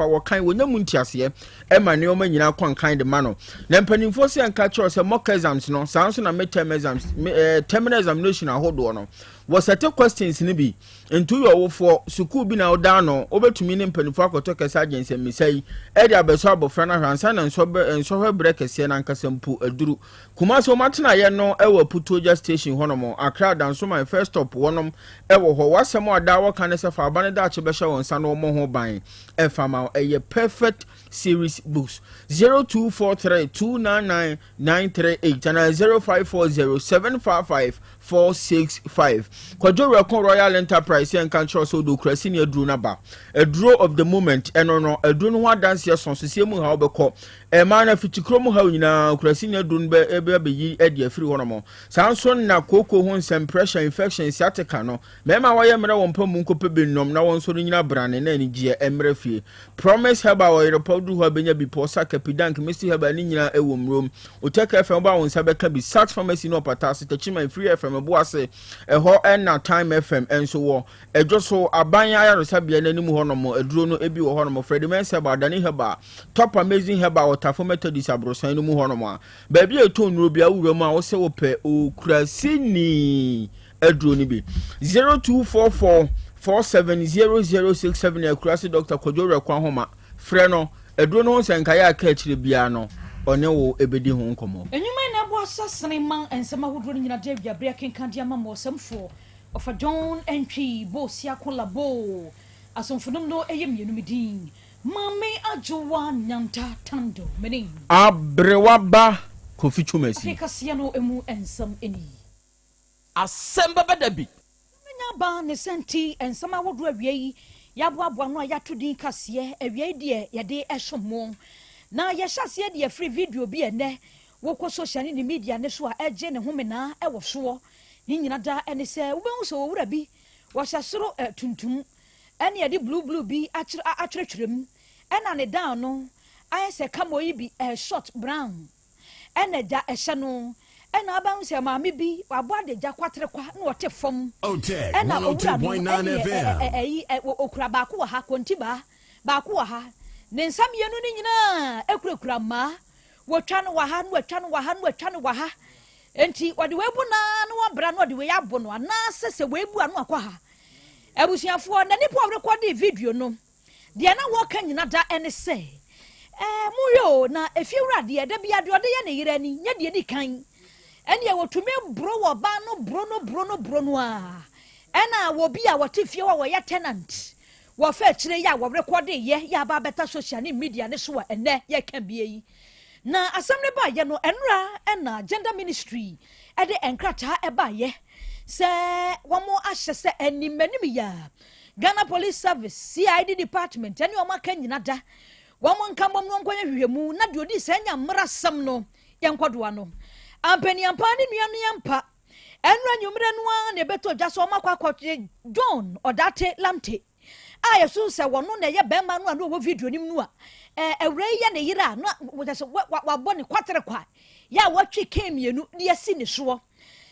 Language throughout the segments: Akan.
Our kind when you muntiasie, Emma Neoma Yina Kwan kind of manner. Then penny for say and catch us a mock exams, no, sounds and midterm exams, terminal examination, a hold on. Was set up questions in be into your for Suku be now down over to meaning penny for Otec sergeants and me say, Eddie Abesabo, Frana Hansan and Sober Breakers and Casampu, a drew. Kumaso Martina, no, ever put to just station Honomo, a crowd and so my first stop, one ever was some more dawa can of our Banadachi Besha and San Omo buying, and farmer a perfect series books 0243299938 and 0540755465. Kwajo Royal Enterprise and control so do Crasinia Drunaba. A draw of the moment and no a drone one dance yes on Sisimu Halbeko. A man of Fichikromo Hauna, Crasinia Drunbe Ebe Edia Free Honomo. Samson na Coco Hons and pressure infection in Satecano. Mema Wayamera on Pomunko Pebinum, no one Sorina Bran and any Gia Emrefi. Promise Heba or Repodu Habenya Biposa Capidank, Mr. Habanina Ewum Room. Otec FM on Sabeka be Sax Pharmacy no Patas, the Chima Free FM a Boase, a ho and na Time FM and so on. A just so a banya Sabia and any Honomo, a drone Ebi or Honomo, Freddy Mensaba, Danny Heba, top amazing Heba or Tafometo disabrosa no Honoma. Baby a tone Rubia Uroma or Seope o Crasini a drone be 0244470067 across Dr. Kodora Kwahoma, Freno, a drone and Kaya catch the piano. Onewo ebedi ho nkomo enyuma na bo asasene man ensema hodro nyina David breaking kandia mamo semfo of a John entry bo sia kolabo asomfodom no eyemienu midin mame ajowa nyanta tando menin abrewaba kofi chumesi akasia no emu ensam eni Asem Beba Dabi nya ba ne senti ensema hodro awie yaboabo no ayatodin kase awie de yade ehwomo na yeshase de free video bi ene wo social ni media ne so a eje ne homena e wo so ni nyina da ene se wo be so wura bi wo hyasoro tuntum ene ye de blue bi atwerɛtwerɛm ena ne down no ayese kamoyi bi short brown ene da ehye no ena aba se maame bi wabo adagya kwaterekwa na wote fom Otec 1029Fm okura ba ko ha kontiba ba ko ha ne nsam yenu ni nyina ekurakura ma wotwa no waha no watwa no waha enti wode webu na no wabra no wode we yabo no na sese webu anu akwa ha abusuafo na nipa record video no de na wo ka nyina da ene se muyo na efiwrade da bia de ode ye ne yire ni nya de di kan ene ye wotume bro wo ba no bro no a ena wo bia wote fie wo ye tenant wo fa kire ya wo record ye ya ba beta social media ne so ene ye ka bia yi na Asem Beba ye no enra ena gender ministry e de enkrata e ba ye se wo mo ahye se animanim ya Ghana Police Service CID department ene o maka nyina da wo mo nka bom no nkonya hwehwemu na de odi se nya mrasam no ye nkodoa no ampani ampani nuanu yampa enra nyumre no a ne beto dwa so makwa John Odate Lamte yesu se wono na ye bema no wo video nim no a ewre ye ne yira no wo wabo ne kwatere kwa ya watwe kemienu de yasi ne so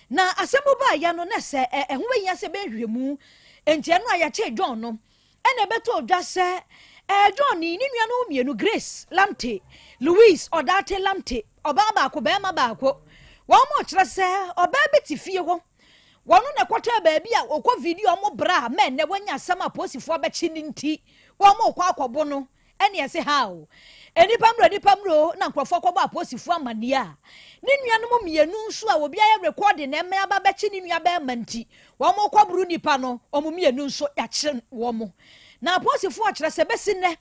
na Asem Beba ya no na se ehwe ya se behwemu enti eno a ya che John no ene beto dwa se John ni nuanu mienu Grace Lamte Louis Odate Lamte oba ba ko bema ba ko wo mo kire se oba beti fie ho wono na kwata baabi a okọ video mo bra men ne wanya Asem aposifo be chi ninti wo mo kwa akobo no ene ese ha o enipa mro na nkrofo akobo aposifo amane a ne nuanom mienu nso a obi aye record na eme aba be chi ni nua be manti wo mo kwaburu nipa no omo mienu nso ya kire wo mo na aposifo a kire se besi ne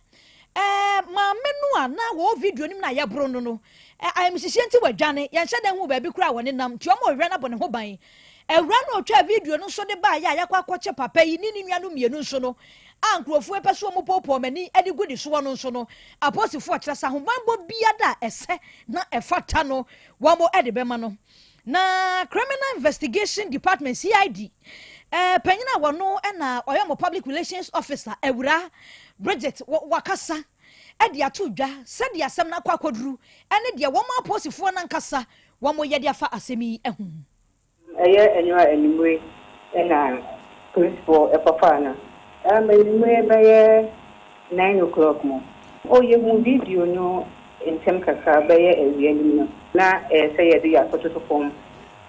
ma menu a na wo video nim na ye bro no I'm sisienti wadwane ye nhyɛ den hu baabi kura woni nam ti omo hwɛ na bɔ ne ho ban ewura no twa video no so de ba ya yakwa kwakye papa yi ni nuanu mienu nso no ankrofo epeso mo popo mani edi gudi so no nso no aposifo akyerɛ sa hobanbɔ biada ese na efata no wo mo ede bema no na criminal investigation department CID panyina wono na oyamo public relations officer ewura Bridget wakasa edi atudwa se de Asem na kwakoduru ene de wo ma aposifo na nkasa wo mo ye de afa asemi ehu enwa animwe na principal epafana enimwe baye 9 o'clock mo Oh, you move video no in Temkaka by a real na say the photo form.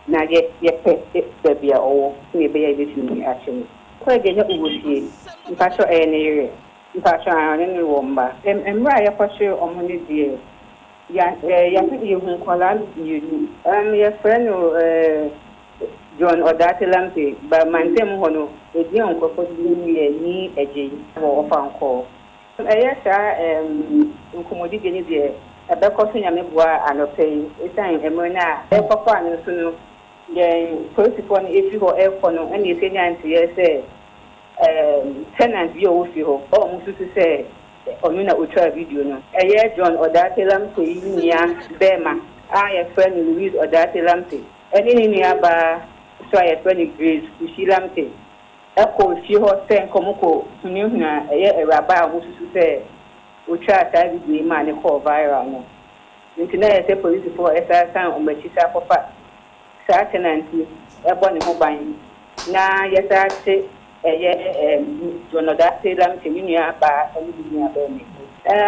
Na yet there be all maybe a little action. Quite get up with you. In fact, any fact, I don't know. And right, for sure, on Monday, dear. You won't call you. Your friend, John or that Lampe, but my name, Hono, a young couple, me a J or phone call. Yes, commodity, a back of Yamibwa and a pay. It's time, and when I have a fun, so. First of all, if you go airphone and you say, tenant view of you, almost to say, or you know, ultra video. A year, John or that Lampe, Bema, I a friend Louise or that Lampe, and in nearby, so I a friend Grace, Ushi Lampe. Echo, she was saying, Komoko, to Nuna, a year, a rabbi, almost to say, ultra time, the man call viral. Internet, a police for SR on the Chisa for fat. Certainly, a bonny mobile. Now, yes, I say, John that say, I'm telling you about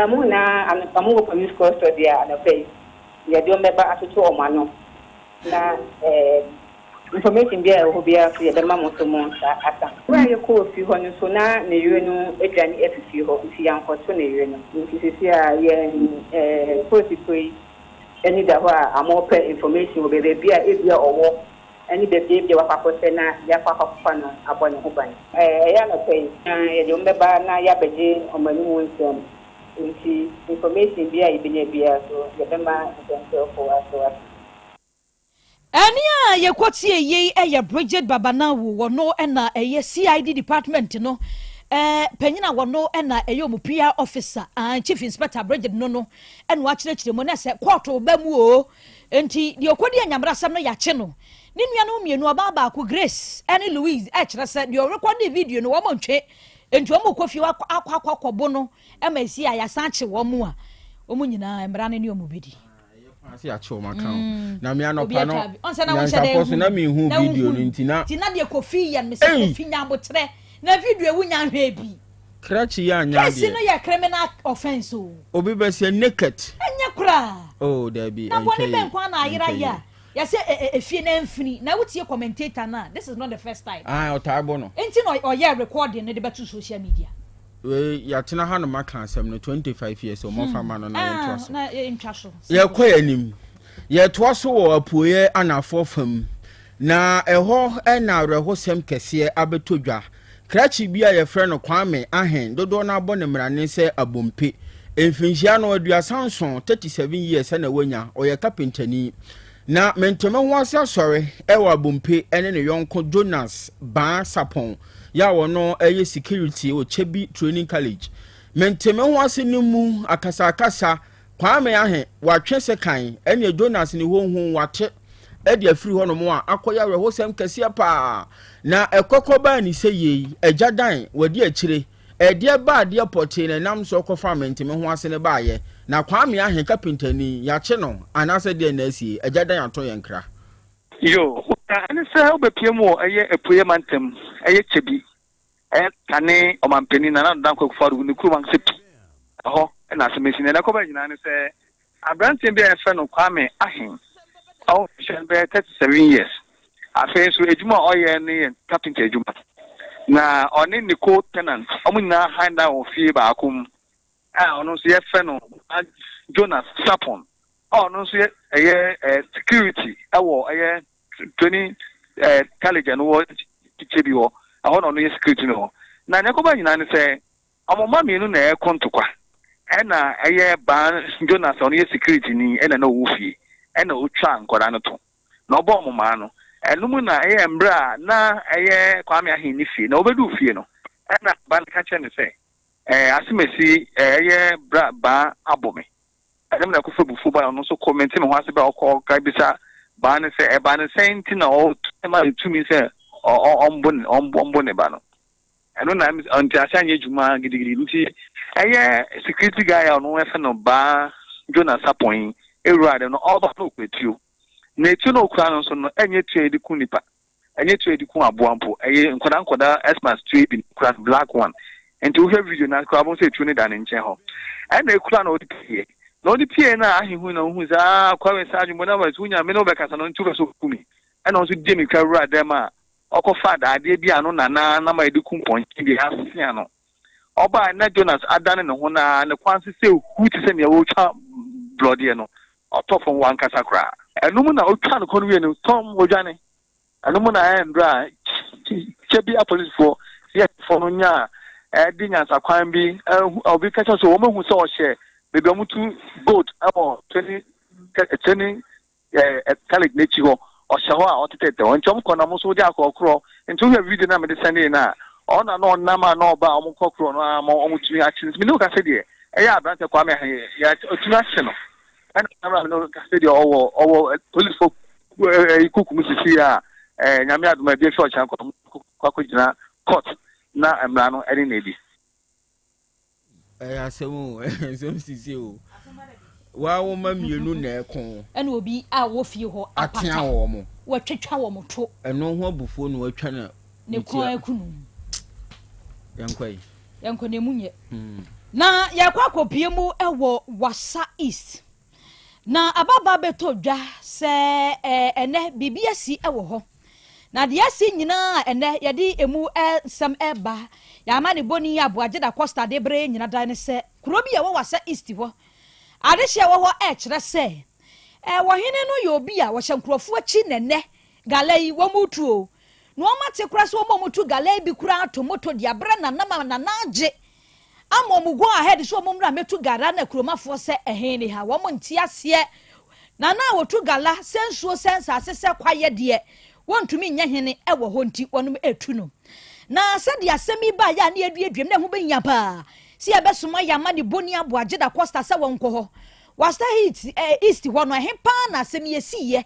Muna and a move from this coast to the other place. You don't remember at all, Mano. Now, information there will be after the mamma to Monster. Where you call if you want to so now, you know, a journey if you young for 20 years. This is here, 43. Any that are more information will be a or any the baby of Pakosena, Yapakopano, upon the Huban. I am a pay. You remember now, Yabaji on my new information via Ibn so the Bema for us. Ania, ye kwati ye a Bridget Babana wo no na a CID department no. Penyina wono na eyomu PR officer chief inspector Bridget no and watch the money say quarto bamu o enti de okodi anyamrasam no yache no ni nuanu mienu aba ku Grace and Louise kire say de record video no wo montwe enti wo mokofi akwakwabo no ma si ayasan che wo mu a wo mu nyina emra ne omu bedi asi ache o makan na me anopa no na suppose na me hu video no ntina tina de kofi yan me se kofi nyambotre na video wunya hwe bi krachi ya nya de yes no ya criminal offense o obi be se naked anya kura oh there be na boni ben kwa na ayira ya say efie na mfini na wutie commentator na this is not the first time otabo no enti no oya recording ne de betu social media we ya tena ha no maka asem no 25 years o mo fama no na yentwa so na yentwa so ye kwa anim ye toa so wo apoye anafo fam na eho na reho sem kese abetodwa krachi bia ye frɛ no Kwame ahen dodo na abɔ ne mrane se abompe emfinhia no aduasanson 37 years na wanya oye kapentani na menteme ho ase asɔre ewa abompe ene ne yonko Jonas Ba Sapon ya wono eye security o Chebi Training College menteme ho ase nimu akasa Kwame ahen watwe se kan ene Jonas ne honhun wate edi afiri ho no mo a akoya reho sem kese pa na ekokoba ni seye ejadan wadi akire ede ba ade pote na nam so kofa mentime ho ase ne baaye na Kwame ahen kapintani ya che no anase de na asie ejadan ato yenkra yo ani se obepie mo eye epuye mantem eye Chebi kane omampeni na dan kwakufaru ni kuru man sepi ho na se mesine na koba nyina ni se abrante bi efe no Kwame ahen oh should be 37 years afen so ejuma oye ne carpenter ejuma na oni ni co tenant omuna hand down ofie ba akum ono so ye fe no Jonas Sapon ono so ye security awo ye 20 college and wo Chebi wo ahono no ye security no na nyakoba nyina ne se amoma mienu na e kontokwa na ye ba Jonas ono ye security ni na wo fie ena otwa nkora no to na obo moma no enum na mbra na Kwame ahen ni fie na obedu fie no ena ban ka che ne se asimesi bra ba abome adam na kofa bufu ba no so comment me ho ase ba okọ ka bisa ba ne se ba ne senti na o ma tumi se ombo ne ba no eno na anti asanye juma gidigidi nti security guy no efe no ba Jonas Sapon Erade no all no kwetu na etu no kura no so no enye tu ediku nipa enye tu ediku aboampo nkoda Xmas 2 bi kura black one enti wo video na kura bo se etu ne da ne nche ho and they crown or the PA. No, the PA now, who's quite sergeant when I was when I mean over Casanon to us of me, and also Jimmy Carra Dema, Oko Fada, I did be an Nana, my Dukum point in the Hasiano. Oba na Jonas Adan and Hona and the Quancy who to send your old child bloody or top from one Casacra. And no one out trying to call you Tom Wojani. And no one I am dry. Chebi a police for yes for Nonya, adding as a crime be, I'll be catching a woman who saw a share. Maybe I'm to boat about 20 Calic nature or Shawa or Tete, and Tom Conamos Jack or Crow, and to have reading them at the Sunday now. On and on, Nama, no, about Mokro, no, actions. We look at it. Yeah, that's a Kwame, yeah, to national. And I don't know, Cassidy or police folk, cook Mississippi, and I'm not my dear short Cockina, caught, now I'm not any lady. Some CCO. Wow, woman, you know, near and will be our few at Tiawomo. What Chichawo, And no one before no channel. Nekunu. Young Munye. Na yakwako piemu ewo Wasa East. Na ababa beto dwa se ene bibia si ewo ho. Na de asi nyina ene yedi emu sam eba. Ya ma ne boni ya boaje da Costa de bre nyina dan se Krobea wo Wasa East ho. Ade hye wo ho kire se wo hene no ye obi a wo hyenkrofo achi nene galai wo mutuo. No mate kura so mo mutu galai bi kura to moto dia bra na na naje. Amo go ahead so mo mra metu gara na kromafo se ehene ha wo mo ntiase na wotu gala sensuo sensa asese kwaye de wontumi nya hene ewo ho nti wonum etu no na se de asemi ba ya na eduadwem na ho benya pa si ebesoma ya ma ne boni aboaje da Costa se wonko ho Wasta hit east ho no he pa na asemi yesiye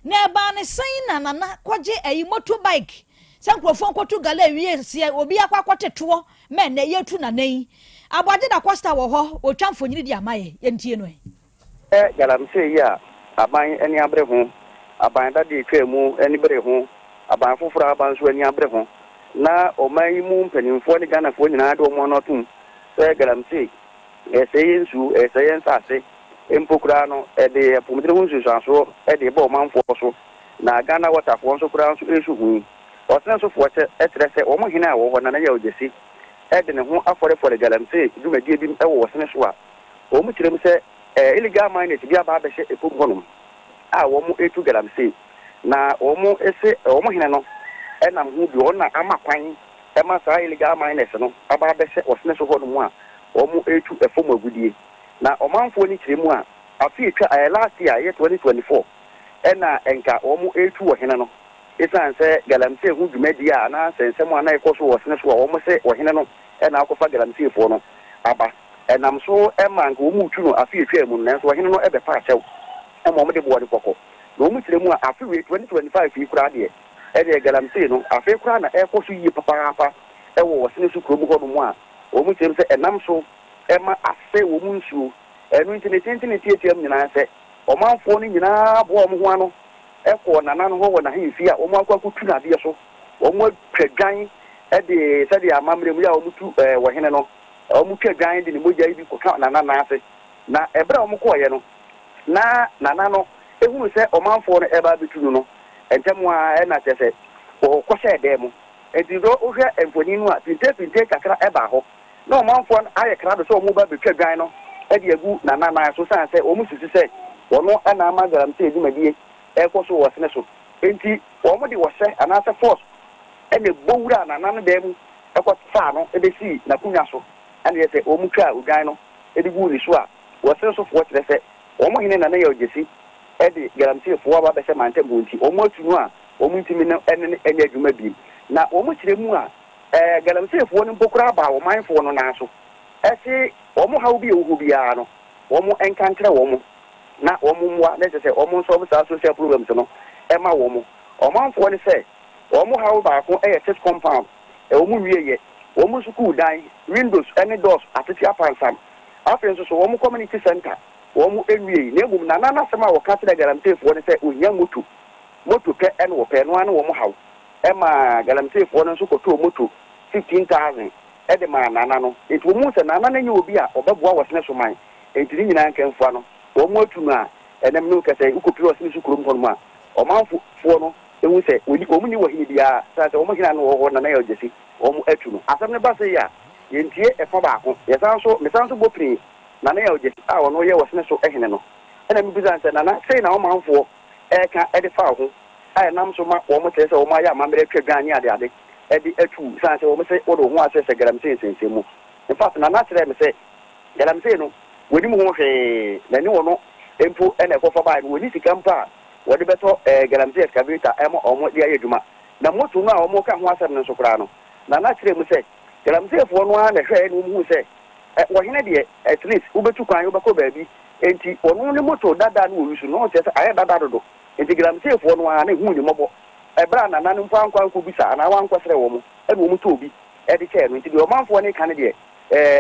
na ba ne sen na kwaje motorbike sankrofo nkotu gala wie se obi akwakoteto men na yetu na nan abode da Costa wo ho otwamfo nyiri di amaye yentie no galam se ya aban eni abre ho aban da de twemu eni bre ho aban foforo aban so eni abre ho na oman mu mpanimfo ni Ghana fo nyina do mo no tum se galam se eseyensu eseyensase empokura no de pomdre hu nsusanso de ba omanfo so na Ghana water fo so kura so esu hu osena so fo etre se omo hina a wo na ya ojesi de ne ho afore for galam se dumadie bi wo osena so a o mu kirem se illegal mining bi aba be hye epom honum a wo mu etu galam se na o mu ese o mu hina no enam hu bi ona amakwan ma sa illegal miners no aba be hye osena so honum a o mu etu efom agudie na omanfo ni kiremu a afi etwa last year 2024 ena enka o mu etu wo hina no isan se galamse hu dwumadi a na sensem ana ikoso wo sene so wo mo se wo hina no ena akofa galamse fo no aba enam so emanka wo mu tu no afi etwa mu na so wo hina no ebe pa achew ema mo de bo de kokko na o mu kiremu a afi 2025 yi kura de de galamse no afi kura na ekoso yi papa wo sene so kuro mu ho no mu a o mu kiremu se enam so ema afe wo mu nsuo enu intine tietiem nyina se omanfo ni nyina bo mo ho ano eko nana no ho na hemfi a omo akwakutu na de so omo twadwan de sade amamre mu ya omo tu wo hene no omo twadwan de ne moja ibi koka nana na ase na ebra omo koye no na nana no ehunu se omanfo no eba bitu no entemu a na tese o kwose de mu edido ohwe enfoni no a pinte kakra eba ho na omanfo aye kra do so omo ba betwadwan no edi agu nana na so san se omo sisi se wono ana amagaram se edumadie ekoso wo sene so enti omo de wo se anase force ene bowura nana no dem ekota no ebesi na kunya so ane yese omo twa ogan no edigu ni so a wo sene so fo kire se omo hine nana ya ojesi edi garamti fo aba be se mante bonti omo atunu a omo ntimi no ene adwuma bi na omo kire mu a garamti fo no bokura ba wo manfo no na so esi omo hawo bi owo bia no omo enkantre omo na omo mwa na se omo solve social problems no ema omo omanfo ne se omo hawo ba ko test compound omo wieye omo school dan windows any doors atiti apansam afenso so omo community center omo enwie na egum na nana sema wo ka tire galamtefo ne se onya moto pe ene wo pe no ane omo hawo ema galamtefo no so ko to moto 15,000 ɛde ma nana no enti wo mu se nana na nye obi a obeboa wasene so man enti ni nyina nkanfo no wo mu atu no a enem no kase ukopi wasene so kurom kono a omanfo no ewu se oni omuni wo hini bia sa se omo hina no wo na ya ojesi omo atu no asem ne ba se ya yentie efa ba ko mesanso bopri na ya ojesi a ono ye wasene so ehene no ena mi bizan se nana sei na omanfo eka ede fa ho ai nam so ma wo mo te se wo ma ya ma mere twedwan ade edi atu san se wo me se odo ho asese galamse sensemu in fact na tire me se galamse no wodi mu ho hwe na ni wo no empo ena ekofa ba wodi sikampa wodi beto galamse excavator emo omo dia yeduma na moto no a omo ka ho asem no so kra no na tire mu se galamse fo no a na hwe ni mu se wo hene de at least wo betu kwan wo bako baabi enti ono ne moto dada no wo su no se aye dada dodo enti galamse fo no a na hu ni mobo ebra na nanu kwankwa ko bisa na wankwasere wo mu e wo mu to obi e de che no nti de o manfo ne kan de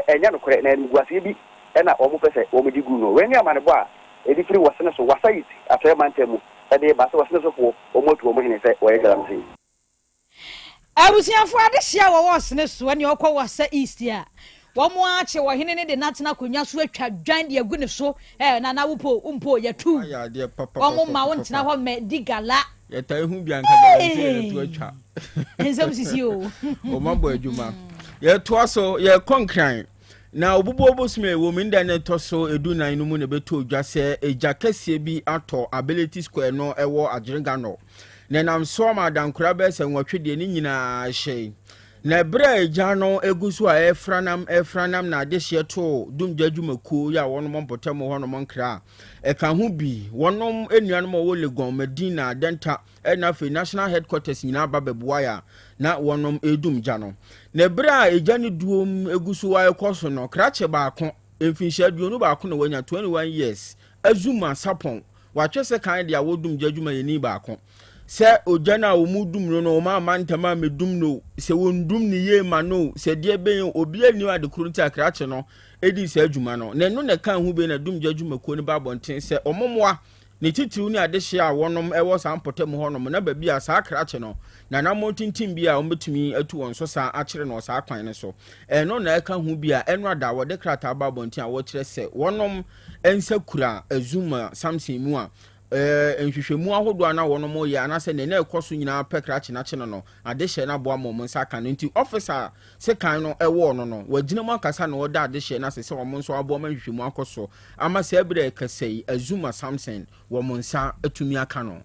enya no kore na nguase bi e na o mu pese o mu digu no we ni amane bo a e di firi wasene so wasait afa mantemu e de ba so wasene so fo o mu to o mu hene se o ye galamse abusiafo ade hia wo wasene so ne okwa wasa east a wo mu ache wo hene ne de natena konya so atwa dwan de agu ne so na wupo umpo ya tu wo mu ma wo ntena ho me digala yeta ehu bia nka galamse to atwa ensem sisi o mabo adwuma ye to aso ye konkran na obubo obosme wo minda ne to so edunan no mu ne beto odwa se eja kase bi ato ability square no ewo agyerega no ne nam so ma dankura be se nwotwede ni nyina hye na bra eja no egusu a efranam na adehye to dumja dwumakuo ya wono mompotem hono monkra eka ho bi wonom enuanom wo legon medina denta na fe national headquarters nyina babeboa ya na wonom edumja no na bra eja ni duom egusu wa ekoso no krache baako emfinhia duonu baako no wanya 21 years azuma sapon watwese kan dia wodumja dwuma yeni baako se ojana omudum no ma mantama medum no se wondum ni ye ma no se de ben obi ani ade kurunta krache no edi se adwuma no ne no ne kan hu be na dum jadwuma ko ni babonten se omomoa ne titiru ni ade hye a wonom ewo sampotem honom na ba bia sa krache no na na motintim bia ometumi atu won so sa akere no sa kwan ne so no na kan hu bia eno ada wo de krata babonten a wo kire se wonom ensakura azuma samson mu a enhwehwemu ahodo na wono mo ya na se ne na ekoso nyina pekrache na chene no adehye na boa mo nsa kan nti officer se kan no ewo no no wagina mo akasa no oda adehye na se wo mo nso abo ma nhwehwemu akoso ama se ebre kasei azuma samson wo mo nsa atumi aka no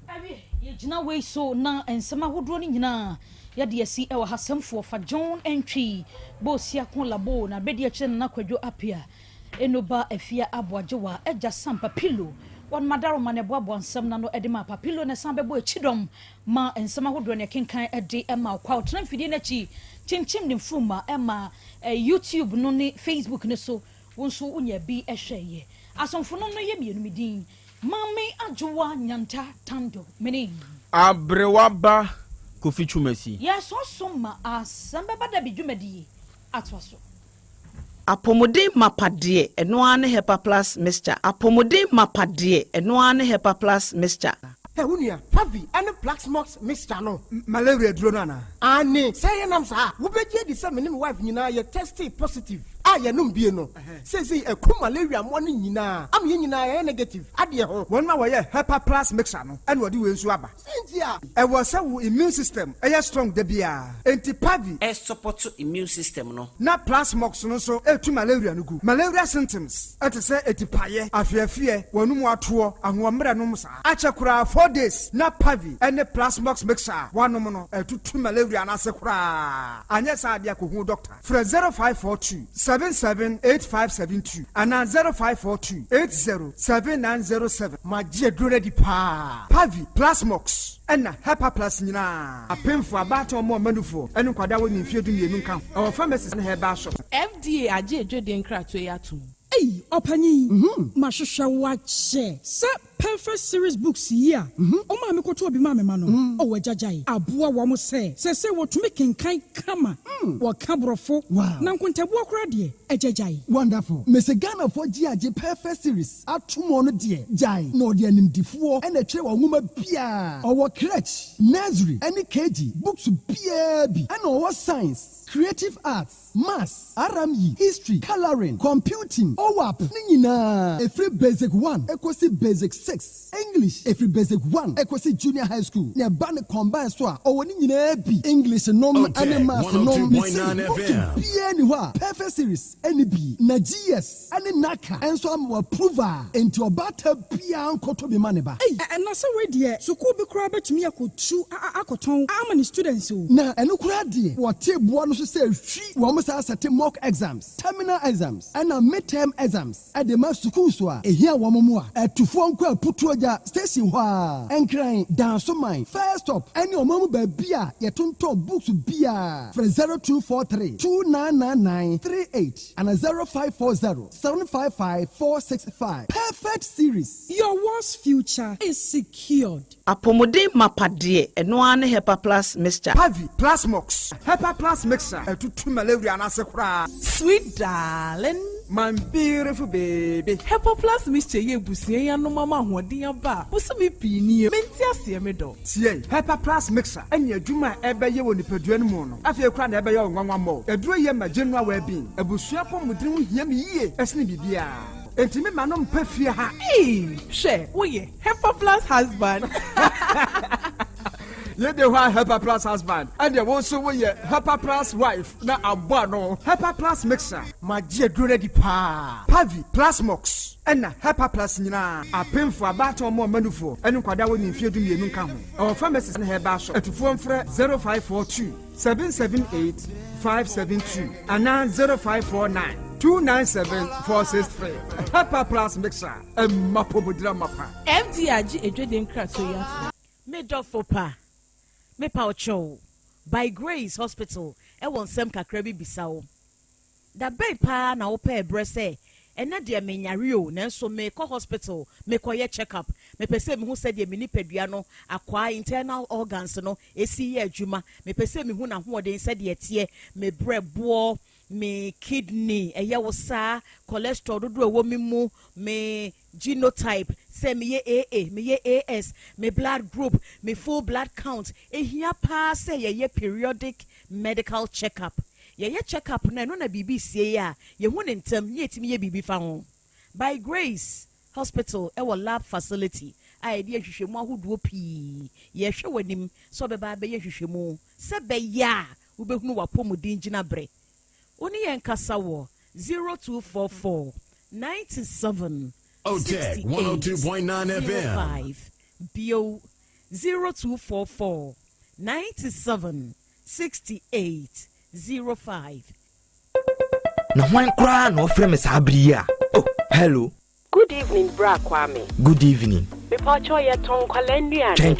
abi ye gina we so na ensema ahodo ni nyina ya de asi ewo hasemfo fa John entry bo sia kon labo na bedi chene na kwadwo apia enoba afia aboajewa eja sampa pilo wan madaro manebo abonsam na no edema papilo ne sanbebo echidom ma ensema hodo ne kenkan ede ema kwa otran fidi na chi chimchim ne fuma ema YouTube no ne Facebook ne so wonso unya bi ehweye asomfo no ye mienu midin mami ajowa nyanta tando meni abrewaba kofichumasi yes so ma Asem Beba Dabi dwumadi atwaso apomodin mapade eno ane hepa plus mixture apomodin mapade eno ane hepa plus mixture Unia, Pavi, and the black smokes mixture no malaria dronana. Ani, say nam sa, wo be je di say me wife nyina ye tested positive. Ya num bie no. Say a cool malaria morning nyina. Am ye nyina ye negative. Ade ho. Won ma wo ye hepa plus mixture no. And wodi we nsu aba. Sintia, e wo say wo immune system e strong de bia. Enti Pavi e support immune system no. Na plus smoks no so e tu malaria no gu. Malaria symptoms. Ati say etipaye, afiafie, wonum ato, ahomre no sa. Achekura 4 days na Pavi ene plasmox mixer wanom no etutu malaria na sekura anya sa dia ko hu doctor fra 0542 778572 ana 0542 807907 magie dure di pa Pavi plasmox ena hepa plus nyina apemfo abato mo manufo enu kwada woni mfie du mienu kan our pharmacies na herbal shop FDA agie dwede nkrato yatum ei opanyi mahwehwe wache se Perfect series books here. O ma me ko to obi ma me ma no. O wa jajai. Aboa wo mo se wo to make kenkan kama. Wo kabrofo. Na nkontabu akora de e jajai. Wonderful. Mese Ghana for GAJ Perfect series. Atumo no de jai. No de animdifo e na tire wo nwoma bia. Owo crèche, nursery, any KG, books bia bi. And owo science, creative arts, maths, RME, history, coloring, computing, OWAP. Ni nyina. Every basic 1 equals basic 6. English every basic 1 equals junior high school. Ne ba ne combine so a owo ni nyina bi. English nom and maths nom mi FM. Bia ni ho. Perfect series any bi. Na GS any naka enso am approval enti obata bia nkoto bi maneba. Na so we de school bi kura betumi akotu akoton ama ni students o. Na eno kura de wo table no so say hwi wo mo sa set mock exams, terminal exams and midterm exams at the mass school so a ehia wo mo a atufo nko aputu oja station ho a enkran dance mine first stop any omamu ba bia yetonto books bia for 0243 299938 and 0540 755 465. Perfect series. Your world's future is secured. Apomode mapade eno ane Hepa Plus mixture. Pavi Plus Mox. Hepa Plus mixture. Etutu malaria na sekura. Sweet darling. My beautiful baby. Hepa Plus mixture ye busie ya no mama hoden aba. Busumi pini menti ase me do. Tie Hepa Plus mixture. Enya adwuma ebeye wo nipadua no mu no. Afie kura na ebeye onwanwa mo. Eduro ye ma general well being. Ebusua pomudin ho hia me yie. Esne bibia. Enti me manom pafie ha. She, oye, Hepa Plus husband. You the one Hepa Plus husband. And you also we Hepa Plus wife. Na abo no. Hepa Plus mixer. Ma je dure di pa. Pavi Plus Mox. Ena Hepa Plus nyina. Apemfo abato mo manufo. Enu kwada wo ni mfie du mienu nka ho. Our pharmacist na heba shop. Etufo mfre 0542 778 572 ana 0549 297-463. Hepa Plus mixer. Mapobudra mapa. MDAG edweden krato ya. Medofopa. Mepa ocho. By Grace Hospital. E won sem kakra bi bisawo. Da bay pa na opa ebrese. Ena de menyare o nanso me ko hospital me koye check up. Me pese me hu se de me nipadua no akwa internal organs no esi ye adwuma. Me pese me hu na hoden se de etie me brebo me kidney eye wo sa cholesterol dodo wo mi mu me genotype say me ye AA me ye AS me blood group me full blood count ehia pa say ye periodic medical checkup ye checkup na no na bibi sie ya ye hu ne ntam ye timi ye bibi fa ho. By Grace Hospital e wo lab facility a de ahwehwemu ahodo pii ye hwe wanim so beba be ye hwehwemu se be ya wo behunu wapomudin gina bre oni yenkasa wo 0244 97 Otec 1029Fm bio 0244 97 68 05. Na hwan kra na ofre me sabria. Oh, hello. Good evening, Bra Kwame. Good evening. Mepacho ye ton kwalendua. Twen.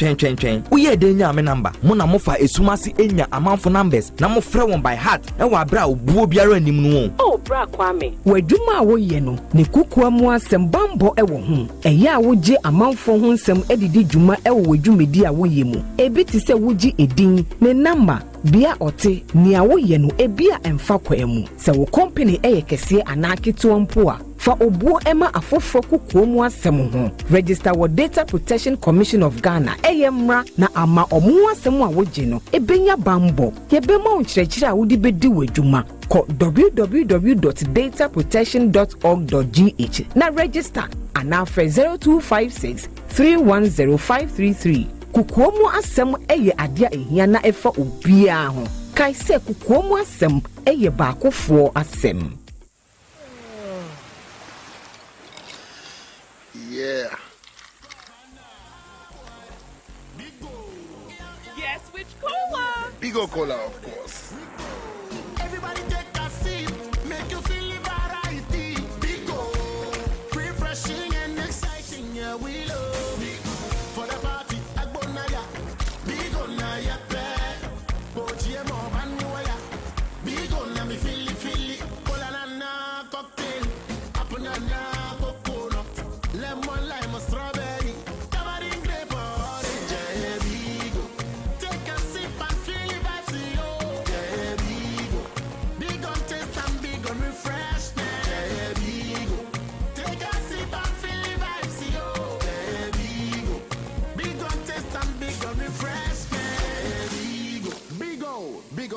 Uye de nya me number. Mo na mo fa esumasi enya amanfo numbers. Na mo frɛ won by heart. E wa bra obuo biara anim no. Oh, Bra Kwame. Wadwuma a wo ye no. Ne kukua mu asɛm bambɔ e wo ho. Ɛyɛ a wo gye amanfo ho nsɛm edidi dwuma e wo wadwumedi a wo ye mu. Ebi ti sɛ wo gye edin ne number bia ote ni a wo ye no ebia emfa kwa mu. Sɛ wo company e ye kɛse anaketo mpo a fa obuo ema afofo kukuo mu asɛm ho. Register wo Data Protection Commission of Ghana eyemra na ama omu asɛm a wo gye no ebenya bambɔ. Yebema onkyerɛkyerɛ a wo di bedi wadwuma. Ko www.dataprotection.org.gh na register ana frɛ 0256 310533. Kukuomu asem eye adia ehia na efa obia ho. Kai se kukuomu asem eye baakofo asem. Yeah. Yes, which cola? Bigo Cola, of course. Everybody take a sip, make you feel the variety. Bigo, refreshing and exciting, yeah, we love it. For the party, Agbonaya, Bigo Naya Pay, Bojiemo Manuaya, Bigo Nami Philly, Cola cocktail, Apunana coconut, lemon lime strawberry.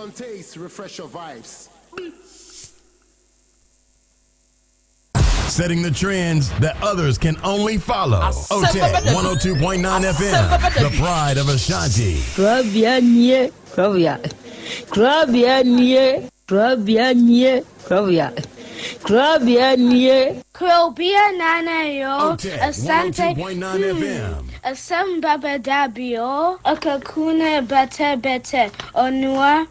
on taste, refresh your vibes. Setting the trends that others can only follow. Otec 1029 FM, the pride of Ashanti. Krobea nie, Krobea. Krobea nie, Krobea nie, Krobea. Krobea nie. Krobea nana yo. Otec Asante 1029 FM. Asem Beba Dabi yo. Akakuna bete onua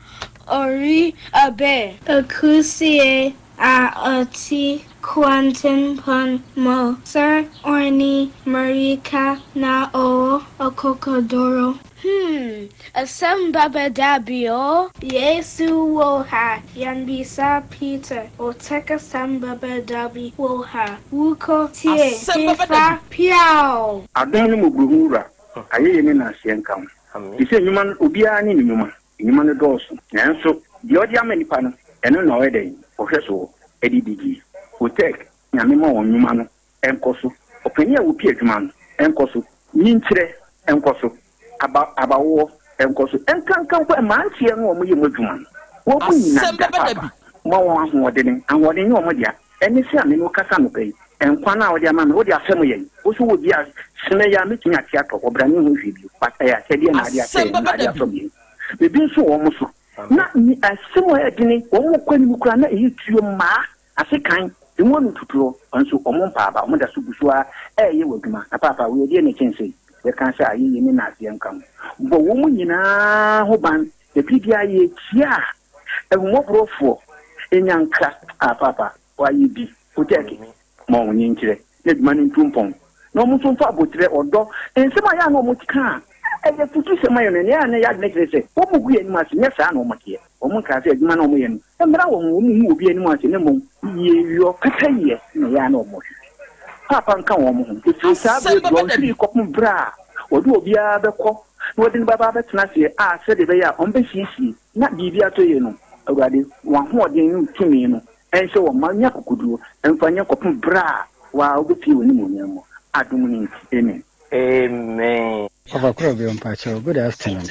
ori abe. Akusie a oti Quantum pon mo sir orni marika na o okokodoro. Asem Beba Dabi o Yesu woha yanbisa Peter Otec Asem Beba Dabi woha wuko tie tifa piao. Adon mo buhura aye ne na hyenkam. Ise nyuma obia ni nyuma no doso. Nanso di odi amanipa no eno na oyeden ohweso edibigi. Otec nyamema wonyuma no enkoso openia wo pie adwuma no enkoso nyinkyere enkoso abawo enkoso enkankan kwa mantie no omo yemu adwuma no wo bu nyina da mo won ahoɔden wo mo dia eni se ame no kasa no kai enkwa na wo dia ma me wo dia asɛm yɛ wo so wo dia sene ya metumi atia to obrane ho hwe bi pata ya sɛdeɛ na dia sɛ na dia so bi bebi nso wo mo so na ni asɛm yɛ dini wo mo kwani mu kura na eyi tuo ma asekan Imonu tuturo onso omompa aba omoda subusua eye waduma na papa we die ne chense we kan sha ayi ni na ase nkam bo wo mu nyina ho ban e bibia ye tia ehumofrofo enyanka papa wa yi bi Otec mo woni nkire ne duma ni ntumpon no mo so fa abotire odo ensema ya no mo tika eye futu sema yo ne ya ne ya ne kire se wo mu gu ye ni ma se nyesa na o mo tie o mo ka se aduma na o mo ye no emra wo mu obi ani ma se ne mo yo kataye ne ya na o mo papa nka wo mo ho sa be do fi kopum bra odu obia bekɔ na odi baba betena se a se de be ya on be sisi na bibia to ye no awurade wa ho odi ni tumi no ense wo manya kokoduo emfanya kopum bra wa obefi woni mo nyamo adum ni amen amen. Papa Krobea mpacho, good afternoon.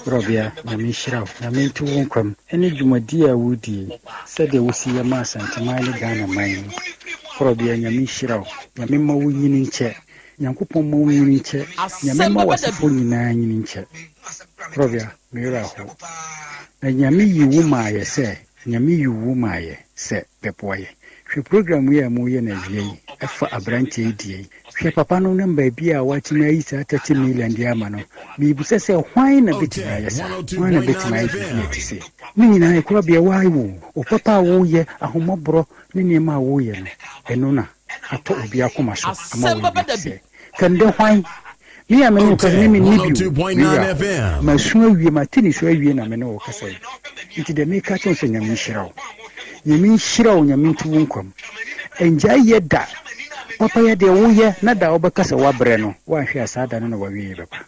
Krobea na mishira na mintu wonkwam ene dwumadi a wudi sede wosi ya ma Asante mali Ghana man. Krobea nya mishira na memma wo nyini nche Nyankopɔn ma wo nyini nche nya memma wasefo nyina nyini nche. Krobea mira ho na nyame yiwu ma ye se nyame yiwu ma ye se bepoye hwe program ya mu ye na wie efa abrante die hwe papa no namba bia watima yi sa 30 million dia ma no mi bu se hwan na betima ya sa hwan na betima yi ti se ni nyina e kura bia wai wo o papa wo ye ahomobro ni ni ma wo ye no eno na ato obi akoma so ama wo se kande hwan mi a me no ka ni mi ni bi ma su awie ma tini so awie na me no wo kasa nti de me ka chen se nyame hyirawo nyame hyirawo nyame tuwo nkwam enja yeda papa ya de wo ye na da wo bekasa wa bre no wa hwe asada no na wa wie baba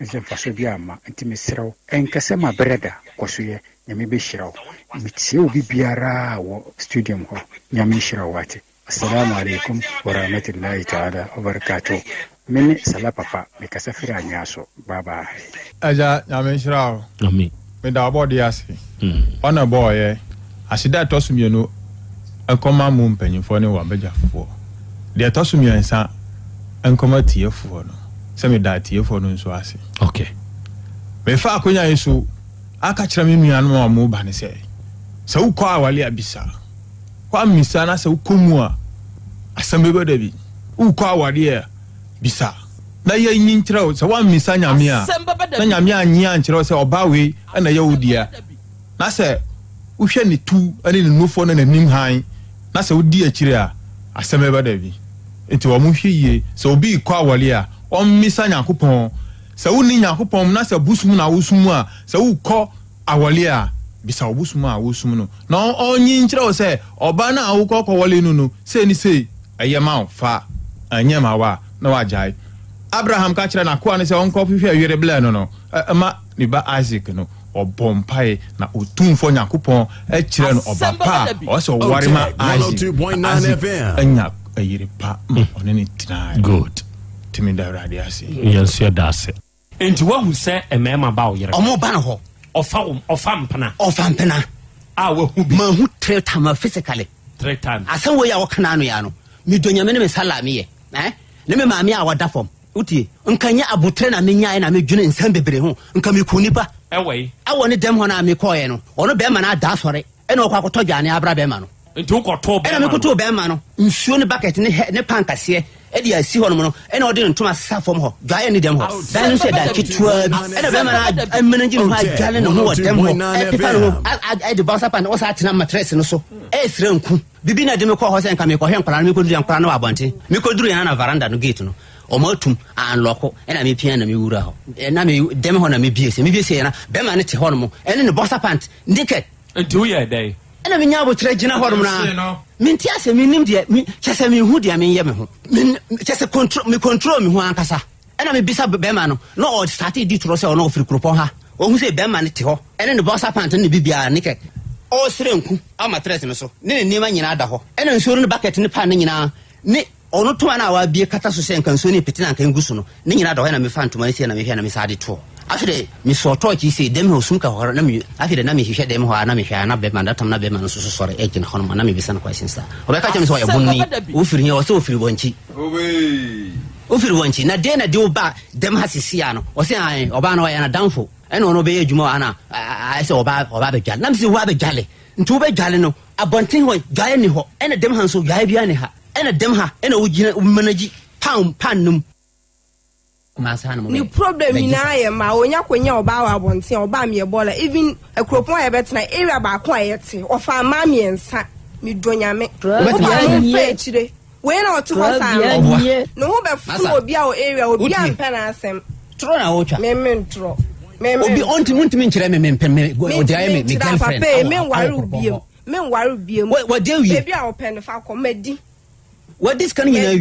nse faso bi ama nti me sirawo enkase ma breda koso ye nyame be hyirawo mitie obi biara wo studium ho nyame hyirawo wate assalamu alaikum wa rahmatullahi ta'ala wa barakatuh mene sala papa me kasa fira nyaso baba aja nyame hyirawo amen me da obodi ase ona boye asida tosumienu enkoma mu mpanyimfo ne wabegyafo de tosumiensa enkoma tiefo no se me da tiefo no nso ase okay me fa akonya yesu aka kira me nuanu ma mu ba ne se ukọ awale abisa kwa misa na se ukomu a Asem Beba Dabi ukọ awale bisa na ye nyin kira se wa misa nyame a na nyame anyi ankira se obawe na ye wodia na se uhwe ne tu ane ne nufo na nanim han na se wodi akire a Asem Beba Dabi enti wo mu hweye se obi kɔ awale a o misa Nyankopɔn se woni Nyankopɔn na se busum na wosum a se ukɔ awale a bisa obusum a wosum no na onyi nkyerɛ wo se oba na awukɔ kɔwale no se ni se ayema fa anyema wa na wajai Abraham ka kyerɛ na ko ane se onkɔ hwehwɛ awere bla no ma ni ba Isaac no obompai na otumfo Nyankopɔn kyerɛ no obapa o se ware ma Isaac anya ayire pa one ne tina good timi da radio ase yes ya da ase enti wahu se emema ba wo yere omo ba no ho Ofampana. Our who 3 times physically. 3 times. I say we are canano. Me do your minimum salami. Neme mammy our dafom. Uti, unkanya abutrena minya and I'm a junior in Sambebre, unkami away. I wanted them when I'm a coino, or a bearman I das for it, and no Quacotojani Abra Bemano. And took or told and I'm a to Bemano, soon a bucket in the pancas here, Eddie I see one, and order to my staff from her, guy any them. Then said that it was, and a bearman I'm managing my gallon of what them. I the boss up and also at mattress and so. Es Renku, Bibina Demico House and Kamico and Paramico and Prano Abonti, Miko Driana Varanda no gate. Omotum and loco, and I may piano me ura, and I may demon me be a bemanity hormo, and in the bossa pant, naked. A 2 year day. And I mean, I would trade Gina Hormona. Mintias, me named yet, me, just a me hoodie, I mean, Yemen, just a control me, one casa. And I may be sub Bemano, no, started Ditros or no free Cropoha, or who say Bemanity, and in the bossa pant and the Bibia naked. Oh, Srenku, I'm a treasure, near Nimanadaho, and I'm sure the bucket in the panning now. Ono to ana wa bie kata so sen kan so ni pitina kan gusu no ne nyina do na me fan to ma sia na me hwe na me sade to afide me so to ki se dem ho sum ka horo na me afide na me hwe dem ho na me hwe na be man datam na be man so sore e kin hono na me bisa na question sta obeka cha me so ya bonni wo firi o so firi bonchi wo firi bonchi na de oba dem ha sisia no o se an oba na o ya na danfo e no be adwuma ana I say oba be gal na me se wa be gale ntu be gale no abonten ho gale ni ho e na dem han so gale bia ni ha ena dem ha ena wugina managi pannum masana mo ni problem ina ye ma onya kwenya oba wa bonte oba me bola even akropon ya betena area ba ko ayete ofa ma me ensa me donyame oba me fechire we na otu ho sa no ho be fu obi a o area obi a mpa na asem tro na otwa me mentro obi onti nkyere me o dia me girlfriend me waru biem what do you baby a open fa komedi what this can you know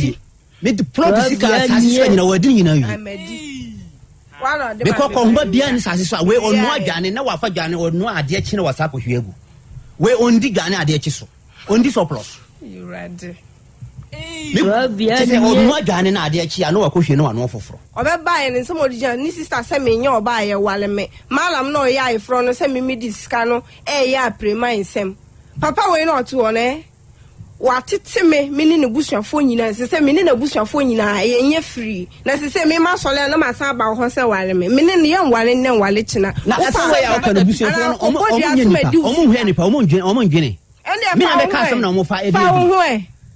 me the plot is satisfied na wadi you know amedi wala de because ko mba bia ni satisfied we onu adwane na wafa dwane onu ade achi na wasa pohwegu we ondi dwane ade achi so ondi surplus you ready me onu adwane na ade achi na wakohwe na wano foforo obeba ye nsem odijan ni sister se me nya oba ye wale me malam no ya ifro no se me disika no ya prema nsem papa we no to one watete me ni ne busuafo nyina se me ni na busuafo nyina yenye free na se me ma sole na ma san ba ho se wale me ni ne yan wale ne wale china na asa ya ka na busuafo no omo hwe nipa omo ndwene me na be ka asem na omo fa ebe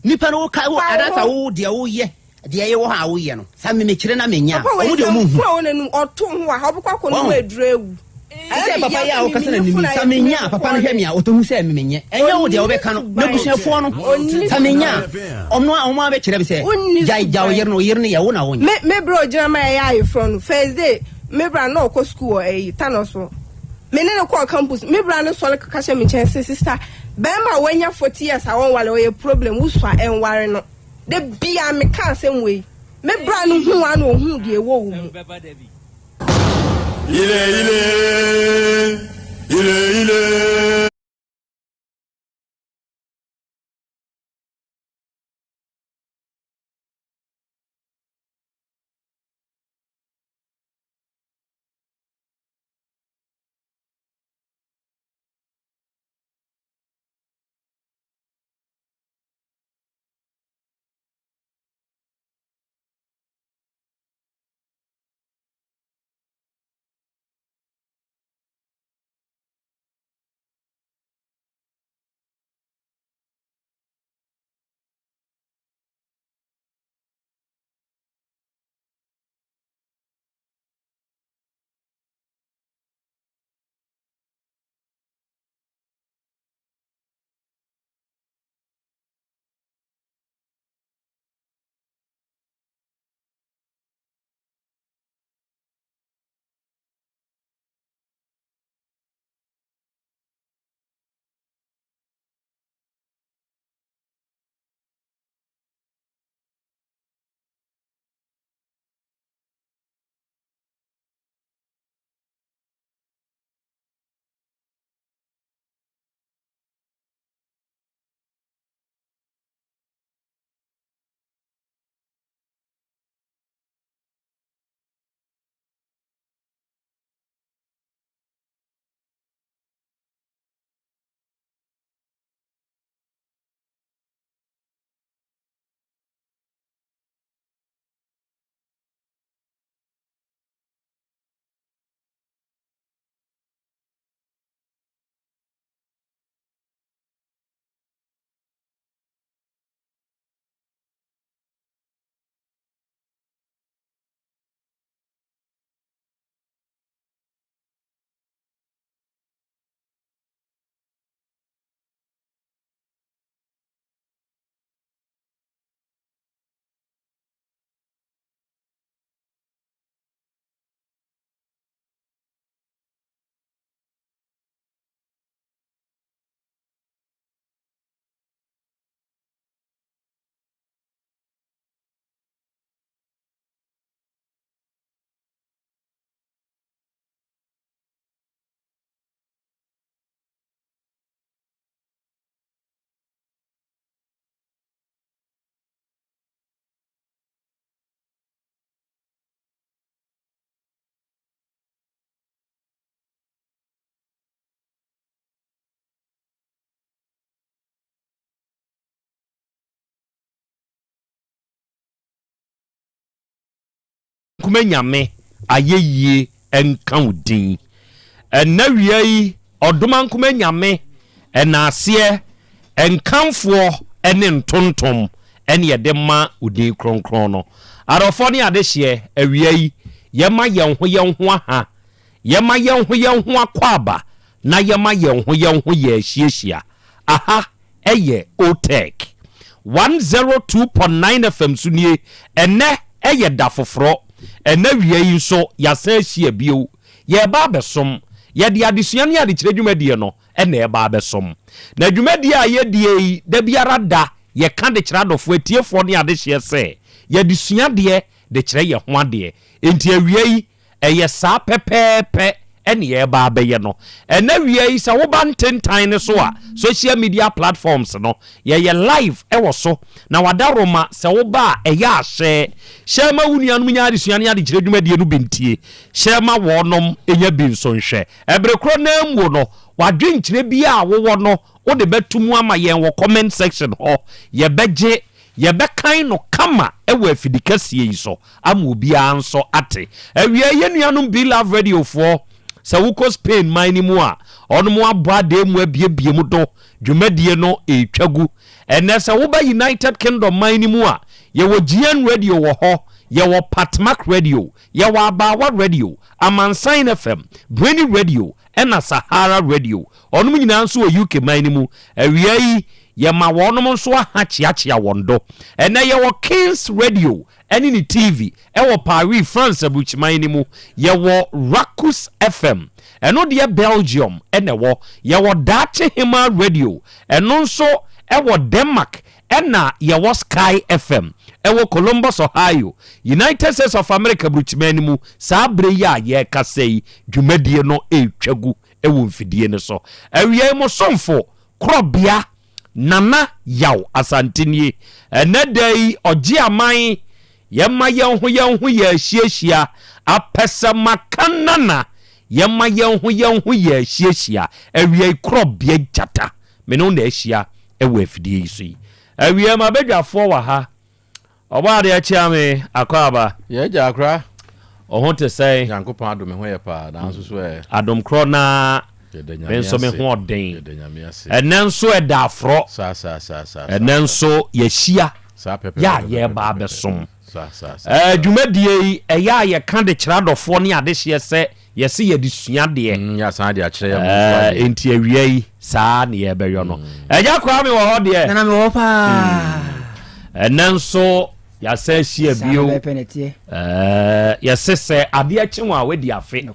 nipa no ka wo adasa wo de wo ye de ye wo ha wo ye no sa me kire na menya omo de omo hu wo ne oto ho a obukwa ko no eduru ewu se papa ya o kasa na nimi samenya papa no hwe me a otohu se me menye enya wo de wo be ka no na busuafo no samenya omo abe kire be se ja o yerne ya wo na wo me bro jina ma ya ifron first day me bra no ko school tanoso me ne ko campus me bra no so le kaka me chen sister be ma wanya 40 years a won wale o problem uswa enware no de bia me kan sem we me bra no hu wa no hu de wo wo ile nkume nyame ayeyie enka udin ena wiei odoma nkume nyame enase enkanfo ene ntontom ene yedema udin kronkron no arofo ne adehye awiei yema yenho aha yema yenho akwaba na yema yenho ye ahiehyia aha eye Otec 102.9 FM sunie ene eye dafoforo ene wiei nso yasa ahia bio ye ba besom ye de adesua ne ade kire dwumadie no ene ye ba besom na dwumadie a ye die da biara da ye ka de kire adofo atiefo ne ade hye se ye adesua de kire ye ho ade enti awiei eye sa pepepe ene ye ba beye no ene wiei sa wo ba ntentan ne so a social media platforms no ye live ewo so na wadaroma sa wo ba eye ahye shema wunuanum nya adesua ne ade kire dwumadie no bentie shema wonom enya binso nhwe ebrekro na amwo no wadwenkire bia a wo no wo de betumu ama yen wo comment section ho ye beje ye bekan no kama ewo afidikasie yi so ama obi anso ate awie ye nuanum Be Love Radio for sa wuko Spain mine mu a ono mu abade mu abiebie mu do dwumadie no etwagu ene sa wo ba United Kingdom mine mu a ye wo GN Radio wo ho ye wo Patmac Radio ye wo Abawa Radio Amansan FM Bweni Radio ena Sahara Radio ono mu nyina nso wo UK mine mu awie ye ma wonom nso ahachiachia wondo ene ye wo Kings Radio eni ni TV wo Paris France abuchimani mu ye wo Racus FM eno de Belgium ene wo ye wo Dache Hima Radio eno nso wo Denmark ena ye wo Sky FM wo Columbus Ohio United States of America abuchimani mu sa bre ya ye kasei dwumadie no etwagu wo mfidie ne so awie mo somfo Krobea Nana Yaw Asante nie ene dai oji aman yema yenho ye ahiehyia apesa makanana yema yenho ye ahiehyia awie Krobea jata me no na ahia ewo afidie yi so yi awie mabedwafo wa ha oba de achia me akwaba ye ja akra ohun te say yankopon adom ho ye pa na nso so e adom kro na benso me ho den enenso edafro enenso yehia ya ye ba besom dwumadie eya ye ka de kiradofo ne ade hye se yese ye disua de ya san de akire ya enti awiei saa ne ye beyo no eja kwa me wo ho de na me wo pa enenso ya se hye bio yese se ade akyenwa wedi afe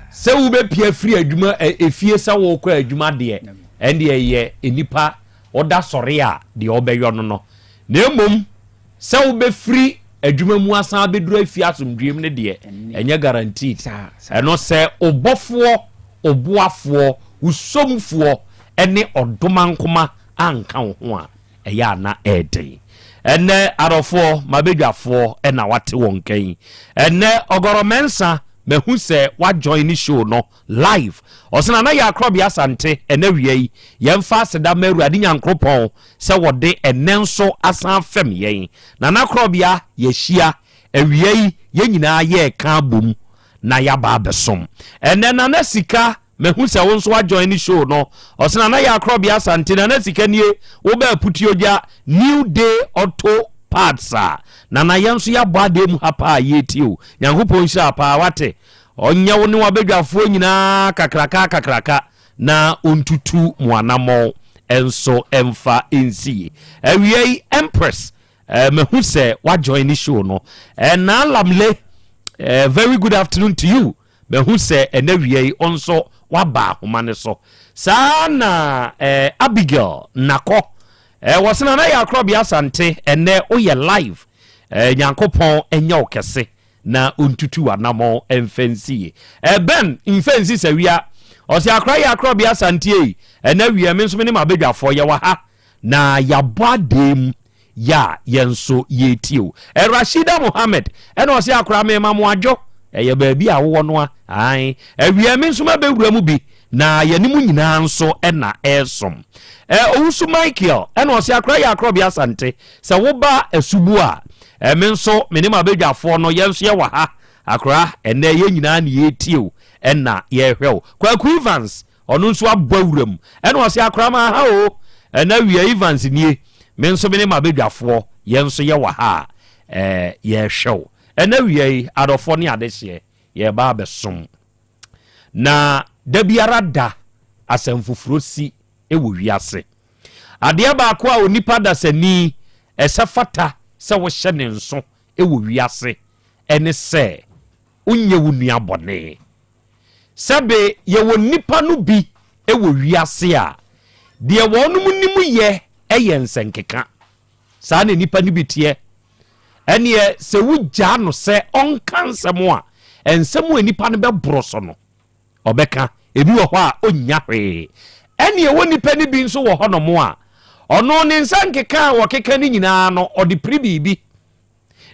se wo be pia free adwuma efie sa wo kwa adwuma de ende ye enipa oda sore a de obeyo no na emom se wo be free adwuma mu asan beduru afie asomdwem ne de enye guaranteed eno se obofo obuafo usomfo ene odomankoma anka ho a eya na eden ene arofo mabedwafo ena wate wonkan ene ogoromensa mehu se wa join ni show no live osena na ya Krobea Asante ena wiei yemfa seda maru ade nyankropon se wode enenso asan fam yen na Krobea yehia awiei ye nyina ye ka bom na ya ba besom ene na sika mehu se won so wa join ni show no osena na ya Krobea Asante na sika nie wo ba putioja New Day Auto Parts na yanso ya bade mu hapa yetio nyankopon hira pa wate onya wo ne wabedwafo nyina kakraka na ontutu muanamo enso emfa ensi awiei Empress mehu se wa join the show no na lamle very good afternoon to you mehu se enawiei onso waba homane so sana Abigail nako wasena na ya Krobea Asante ene oye live nyankopon enya okese na ontutu anamo emfensi ben infensi sawia osi akra ya Krobea Asante ena wi me nso me ne mabedwafo ye wa ha na ya badem ya yenso yetio Rashida Mohammed ena osi akra me mamoadwo ye baabi a wo no ai wi me nso mabewura mu bi na yanimu nyinaa nso ɛna ɛsom owusu Michael ɛna ɔse akra yɛ Krobea Asante sɛ woba asubu a me nso menim abedwafoɔ no yɛnso yɛ wɔ ha akra ɛnɛ yɛ nyinaa ne yɛtiew ɛna yɛhwɛw Kwaku Evans ɔno nso abawuram ɛna ɔse akra ma ha o ɛna wie Evans nie me nso menim abedwafoɔ yɛnso yɛ wɔ ha yɛhwɛw ɛna wie adɔfoɔ ne adehye yɛba abɛsom na da biara da asɛm foforo si ɛwɔ wiase adeɛ baako a onipa dasani ɛsɛ fata sɛ wohyɛ ne nso ɛwɔ wiase ɛne sɛ unye wo nua bɔne sɛbe yɛwɔ nipa no bi ɛwɔ wiase a deɛ wɔnom nim yɛ ɛyɛ nsɛnkeka saa ne nipa no bi teɛ ɛneɛ sɛ wogyaa no sɛ ɔnka nsɛm a nsɛm a nipa no bɛboro so no ɔbɛka ebi wɔ hɔ a ɔnya hwee ɛneɛ wɔ nipa no bi nso wɔ hɔ no mo a ɔno ne nsɛnkeka a wɔkeka no nyinaa no ɔde piri biribi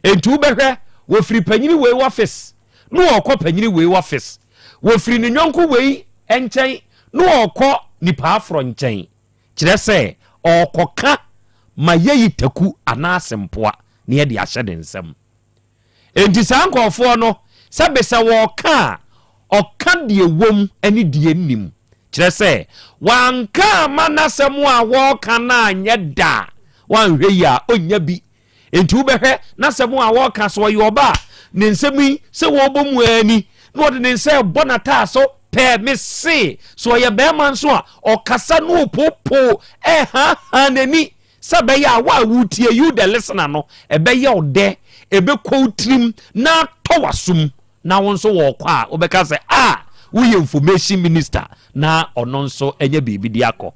enti wobɛhwɛ wɔfiri panyini wei wɔfis na wɔkɔ panyini wei wɔfis wɔfiri ne nyɔnko wei nkyɛn na wɔkɔ nipa aforo nkyɛn kyerɛ sɛ ɔkɔka ma yɛyi taku anaasɛ mpoa na yɛde ahyɛ ne nsɛm enti saa nkɔɔfoɔ no sɛbe sɛ wɔka a ɔka deɛ wom ne deɛ nnim kyerɛ sɛ wanka ama n'asɛm a wɔka na anyɛ da wanhwɛ yi a ɔnya bi enti wobɛhwɛ n'asɛm a wɔka so ɔyɛ ɔba ne nsɛm yi sɛ wɔbɔ mu ani na ɔde ne nsa ɛbɔ n'ataa so pɛɛ me se so ɔyɛ bɛrima nso a ɔkasa no opopo ɛhaha n'ani sɛ bɛyɛ a wo a wotie you the listener no ɛbɛyɛ ɔdɛ ɛbɛkɔ tirim na tɔ wasom na wo nso wɔ kɔ a wobɛka sɛ woyɛ information minister na ɔno nso ɛnyɛ biribi di akɔ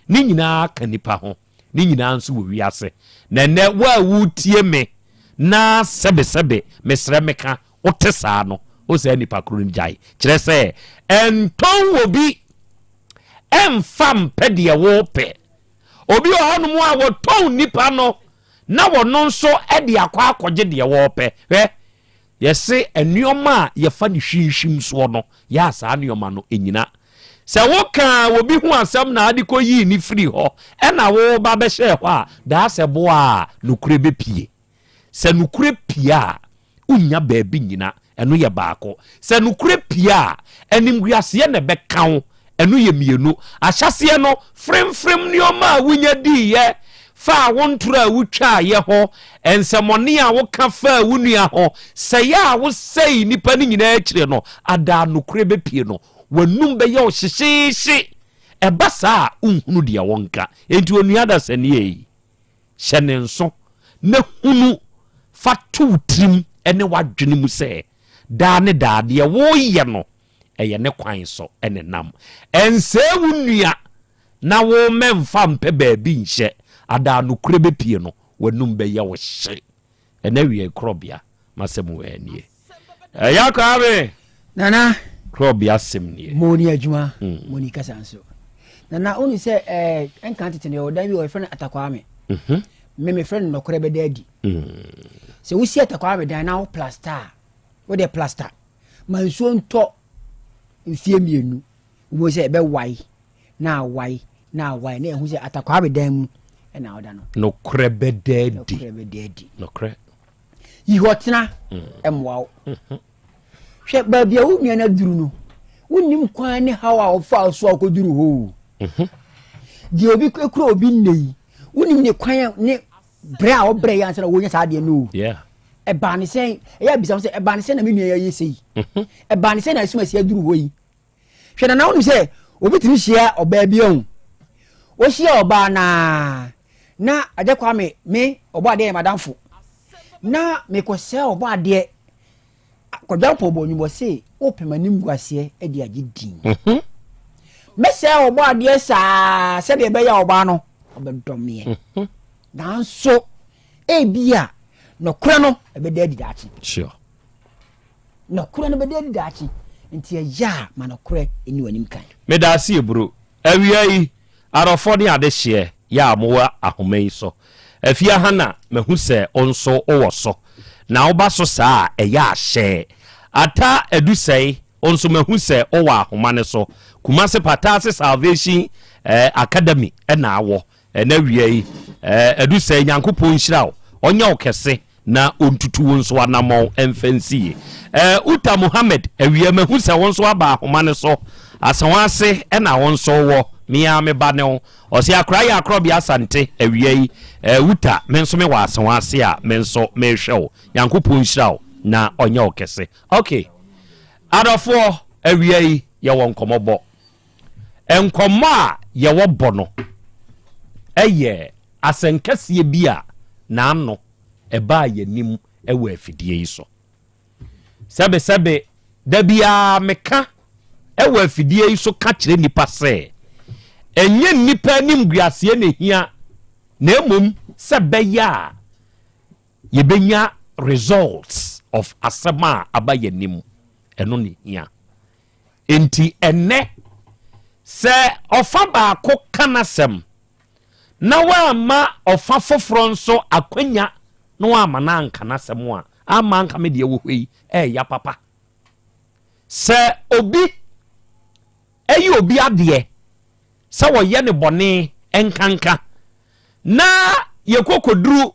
ne nyinaa ka nipa ho ne nyinaa nso wɔ wiase na nɛ wo a wotie me na sɛbesɛbe mesrɛ meka wote saa no wo sɛ nipa koro no gyae kyerɛ sɛ ɛntɔn wɔ bi ɛmfa mpɛ deɛ wopɛ obi wɔ hɔ no mu a wɔtɔn nipa no na wɔno nso ɛde akɔ akɔgye deɛ wɔpɛ yɛse nneɔma a yɛfa ne hwinhwim soɔ no yɛ saa nneɔma no ɛnyina sɛ woka obi ho asɛm na ade kɔ yii ne firi hɔ ɛna wo ba bɛhyɛ hɔ a daa sɛ boa a nokure bɛpie sɛ nokure pie a wonya baabi nyina ɛno yɛ baako sɛ nokure pie a animguaseɛ na bɛka wo ɛno yɛ mmienu ahyɛseɛ no fremfrem nneɔma a wonya diiɛ fa wontoro a wotwa yɛ hɔ ensɛmɔne a woka fa wo nua hɔ sɛ yɛ a wo sei nipa no nyinaa akyire no ada nokure bɛpie no wanum bɛyɛ wo hyehyehye ɛba saa a unhunu deɛ wɔnka enti onua da sɛneɛ yi hyɛ ne nso na hunu fa to tirim ɛne wadwene mu sɛ daa ne daa deɛ woyɛ no ɛyɛ ne kwan so ɛne nam ɛnsɛ wo nua na wo mɛmfa mpɛ baabi nhyɛ ada nokure bɛpie no wanum bɛyɛ wo hye ɛna wie Krobea masɛm wɔ anie ɛyɛ kabe nana Krobea asɛm nie moni adwuma moni kasa nso nana oni sɛ ɛnka tete ne ɔdan bi wɔ frɛ no Atakwame me frɛ no nokore bɛda adi sɛ wosi Atakwame dan na wo plaster wo de plaster mansuo ntɔ mfie mienu wo sɛ ɛbɛwai na wai na ɛhu sɛ Atakwame dan mu ɛna ɔda no nokore bɛda adi nokore yi hɔtena ɛmmoa wo hwɛ baabi a wo nua no aduru no wonnim kwan ne haw a ɔfa so a wokɔduru hɔ deɛ obi kura obi nne yi wonnim ne kwan ne brɛ a wɔbrɛ yɛ ansa na wɔnya saa deɛ no ɛbaa ne sɛn ɛyɛ abisa sɛ ɛbaa ne sɛn na me nua yɛyɛ sɛ yi ɛbaa ne sɛn na asuma si aduru hɔ yi hwɛ na wonim sɛ obi tumi hyia ɔbaa bi ahu wɔhyia ɔbaa na Adekwame me ɔbɔ adeɛ yɛ madamfo na mekɔsɛ ɔbɔ adeɛ kɔdwa pɔbɔ nyumbɔ se wopɛma nim guaseɛ adi agye din mɛsɛ ɔbɔ adeɛ saa sɛdeɛ ɛbɛyɛ ɔbaa no ɔbɛdɔmeɛ nanso ebia nokora no ɛbɛda adi daakye nokora no bɛda adi daakye nti ɛyɛ a ma nokora ɛni w'anim kan meda ase eburo awia yi arɔfo ne adehyeɛ ya mowa ahoma yi so afia hana mehu sɛ onso owɔ so na woba so saa ɛyɛ ahyɛ ata adusɛi onso mahu se o wa ahoma ne so Kumase Patase Salvation Academy na awo na wiei edu se Nyankopon hyira onya okese na ontutu wonso anamo emfansie Uta Muhammad awie mahu se wonso aba ahoma ne so asanwase na wonso wo mia me ba ne o se akra ya Krobea Asante awie Uta menso me wa asanwase a menso me hwe Nyankopon hyira na onya okese okay adofo awie ye won komobo enkomo a ye wo bono eye asenkasie bia na ano eba yanim ewa afidie yi so sebe da bia meka ewa afidie yi so ka kire nipa se enye nipa nim guasie na hia na emom sebe ya ye benya results of asema aba yanim eno ne hia enti enne se ofa ba ko kanasem na wa ma ofa foforo nso akwanya no wa ma na nkanasem a ama nka me de wo hwei ya papa se obi obi ade se wo ye ne bone enkanka na ye kokoduru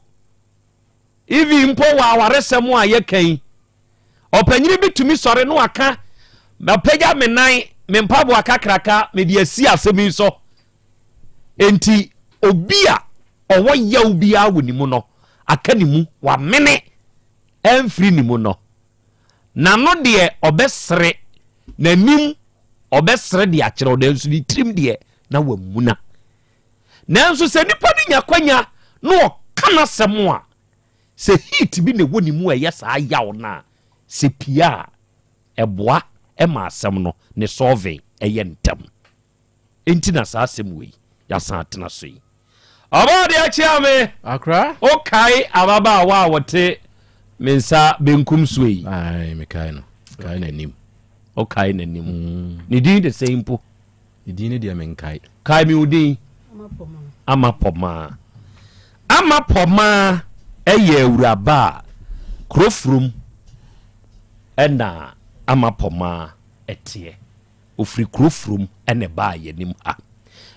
ivi mpo wa awaresem a ye kan opanyiri bitumi sore no aka mapega menan mempabo akakraka me de asi asemi so enti obia owo yaw bia wonimu no aka nimu wa mene emfri nimu no na no de obesre na nim obesre de akere o de nso di trim de na wamuna na nso se nipa ni nyakwanya no kana semo a se hit bi ne wonimu yesa yaw na se pia eboa ema asem no ne solve ntem enti na sa asem we ya san atena so yi abade achiame akra okay ababa wa wote mensa benkum so yi ai mekai no kai na nim okay na nim ni din the same po ni din de menkai kai mi udin amapoma eye uraba krofrum ena amapoma etie ofri krofrum ene ba yanim ha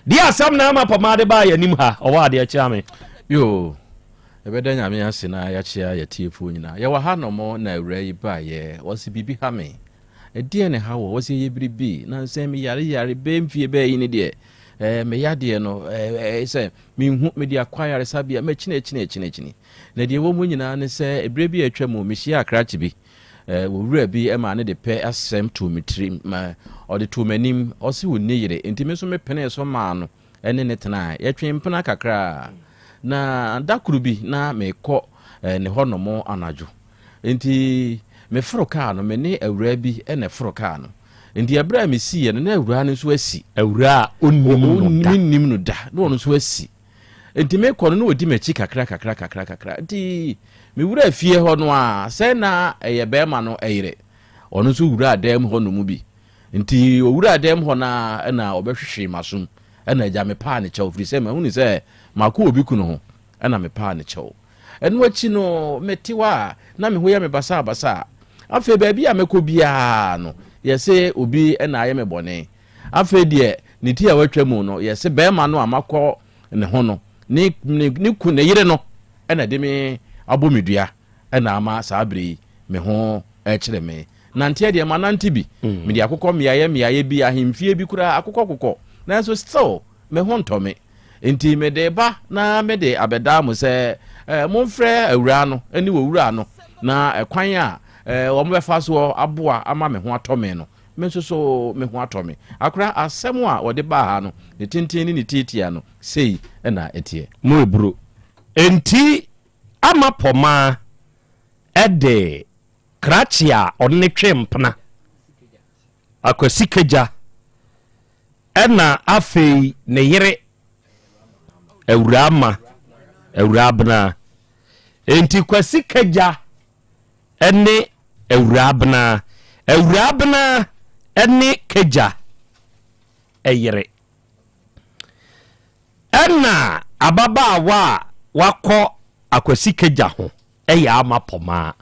dia asam na amapoma de ba yanim ha owa de achiame yo ebeda nyame ase na ya chia ya tiefu nyina ya wa ha no mo na awura yi ba ye wose bibi ha me edie ne ha wo wose ye biribi na nsem yare be mfie be yi ne de me yade no se me hu me de akwayare sabia me chine na de wo mu nyina ne se ebre bi atwa mu me hia akrachi bi wura bi ema ne de pe asem to metrim ma ode to manim o se wonni yire enti me so me pene so ma no ene ne tena ya twempena kakra na dakuru bi na me kɔ ne honomo anajo enti me froka no me ne awura bi ene froka no enti abra me si ye no na awura no so asi awura onnim no da no no so asi enti me kɔ no odi machi kakra enti me wura fie ho no a sɛ na eye be ma no eyire ono so wura adam ho no mu bi enti o wura adam ho na obɛhwehwe masum na agya me pa ne kyɛw firi sɛ ma hu ni sɛ mako obi ku no ho na me pa ne kyɛw ɛno achi no metiwa na me ho yɛ me basa afi baabi a mekɔ bia no yɛsɛ obi na ayɛ me bɔne afi de ne ti a watwa mu no yɛsɛ bɛɛma no amakɔ ne ho no ne ku ne yire no na de me abomedua na ama saabri me ho kyerɛ me nante de ma nante bi me de akokɔ miaye bi ahemfie bi kura akokɔ na so still me ho ntɔme enti me de ba na me de abeda mo sɛ momfrɛ awura no ani wo wura no na kwan a wo mo befa so aboa ama me ho atɔme no me so me ho atɔme akora asɛm a wo de ba ha no ne tintin ni titia no sei na etie mo ebro enti ama poma ede krachia onne twempna akwasikeja ena afei ne yere awurabna enti kwasikeja ene awurabna ene keja eyere ena ababa wa wakɔ akwasikeja ho eya ama poma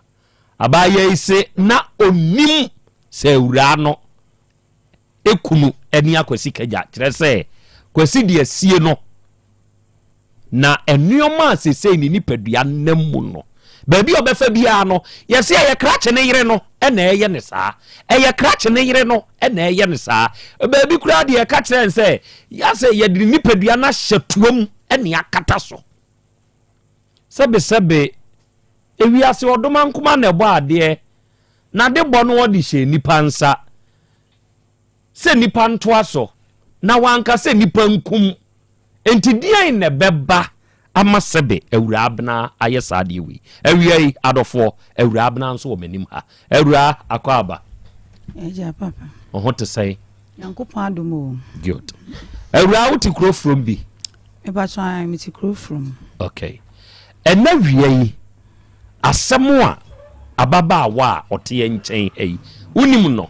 abaya ise na onim se ewura no ekunu eni akwasi kaja kire se kwasi de asie no na enuoma sesei ni nipadua namu no baabi obefa bia no yesi ye krache ne yire no ena eye ne saa eye krache ne yire no ena eye ne saa baabi kura de ka kire se yase ye de nipadua na hyetuam ena akata so sebe ewiase odoma nkoma na ebo ade na de bo no odi hye nipa nsa se nipa ntoa so na wanka se nipa nkum enti dian ne beba ama sebe ewura abna ayesa de wi ewiai adofo ewura abna nso omanim ha ewura akwaba eja papa oho te sai yankopon adomo good ewura uti kro from bi e ba try me ti kro from okay ena wiai asemu a ababa wa ote nchen ei unim no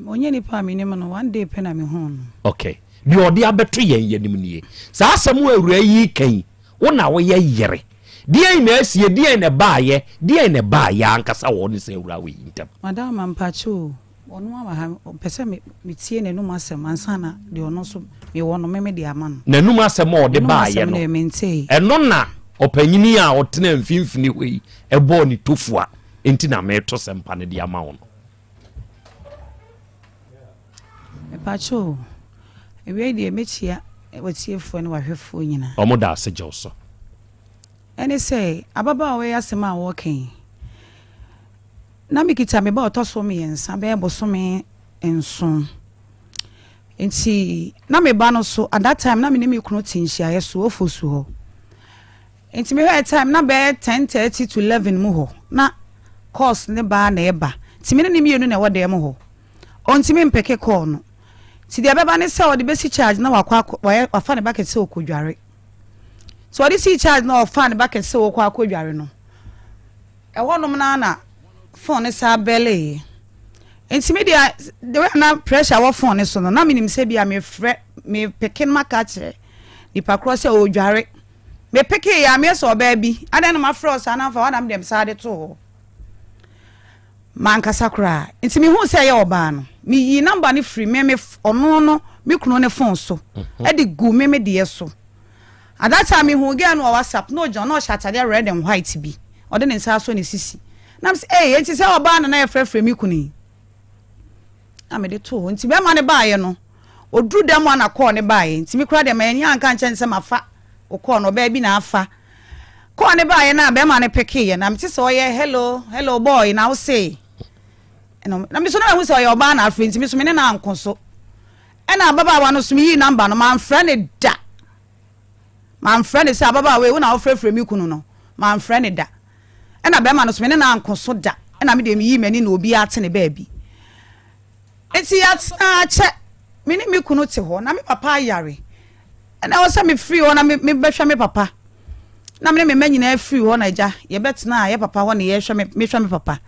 onye ni pa mi ne no one day pe na me hon okay bi odi abeto yen yanim nie sa asemu awura yi kan wona wo ye yere die na asie die na baaye die na baaye ankasa wo ne se awura we yintem madam ampacho onu wa ha pese me tie ne no masem ansana de ono so me wo no me de ama na num asem o de baaye no eno na opanyini a otena mfimfini hoi ebo ni tofua enti na me to sempa ne de ama wo no pacho ewe de mechia watiefo ne wahwefo nyina omoda ase joso ene say ababa we asema wo kan na mikita me ba otoso me yensa be bosome enson enti na me ba no so at that time na me ne me kunu tinhia yeso ofosu ho enti me hwe time na be 10:30 to 11 mu ho na course ne ba na eba ti me ne mienu na wode mu ho onti me mpeke call no ti de beba ne se o de besi charge na wafa ne bucket se okodware so o de si charge na wafa ne bucket se okodware no e wonom na phone sa bele enti me de we na pressure wo phone so no na minim se bia me me peke maka kire ni pakro se odware me peke ya me so ba bi adan na ma frost ana fa wadam dem sa de to man kasakura enti me hu se ye oba no mi yi number ni free me ono no me kunu ne phone so e de gu me de so at that time me hu ge no WhatsApp no John no shatade red and white bi o de ne nsa so ne sisi na me say eh enti se oba na ye frefre me kunu na me de to enti be ma ne baaye no odru dem na call ne baaye enti me kura dem anya anka nche nse mafa o call no ba bi na afa call ne baaye na be ma ne peke ye na me ti se o ye hello boy na wo say na me so na hu se o ba na afrenti me so me ne na ankonso e na baba wa no so me yi number no man friend da man friend say baba we na wo frefre mi kunu no man friend da e na be ma no so me ne na ankonso da e na me de me yi mani na obi ate ne ba bi enti ya che me ne mi kunu te ho na me papa yare e na wo se me free ho na me behwa me papa na me manyina free ho na ja ye betena ye papa ho na ye hwa me papa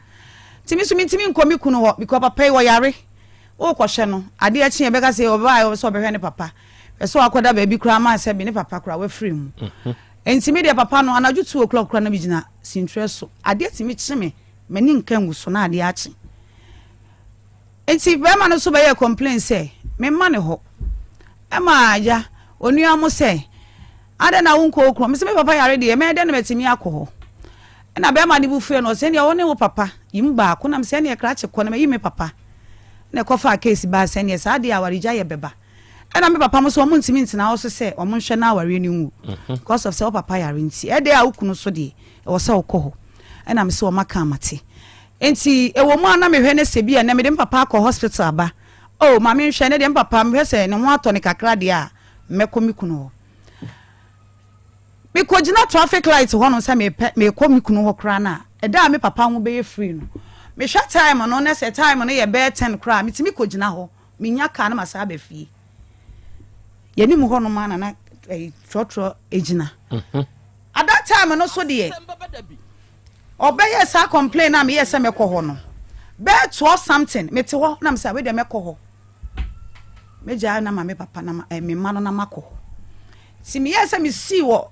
timi nkomi kunu ho because papa wo yare o kwhye no ade a chie be ka say oba o so behwe ne papa e so akoda ba bi kura ma se bi ne papa kura we free mu entimi de papa no anaju 2 o'clock kura na bigina sintreso ade timi chime mani nkan guso na ade a chi enti be ma no so be ye complain say me ma ne ho e ma ya onua mo say ade na wonko okro me se me papa yare de me de na metimi akoho na be ma ni bu fie no se ne wo ne wo papa yimba ko na se ne kra che ko na me papa na ko fa case ba se ne sa de awarija ye beba na me papa mo so mo ntimi ntina wo so se o mo nhwe na aware ni wu because of se wo papa yare nti e de a ukunu so de e wo se wo ko ho na me se wo maka amate enti e wo mo na me hwe ne se bia na me de papa ko hospital aba oh ma me nhwe ne de papa me hwe se ne ho ato ne kakra de a me ko mi kunu me ko gina traffic light ho no say me ko mi kunu ho kra na e da me papa ho be free no me hwa time no na say time no ye be 10 kra me timi ko gina ho me nya ka na masa ba fie ye ni mu ho no ma na trotro ejina at that time no so de obeye sa complain na me yes me ko ho no be 12 something me te ho na me say we de me ko ho me ja na ma me papa na me ma no na mako si me yes me see wo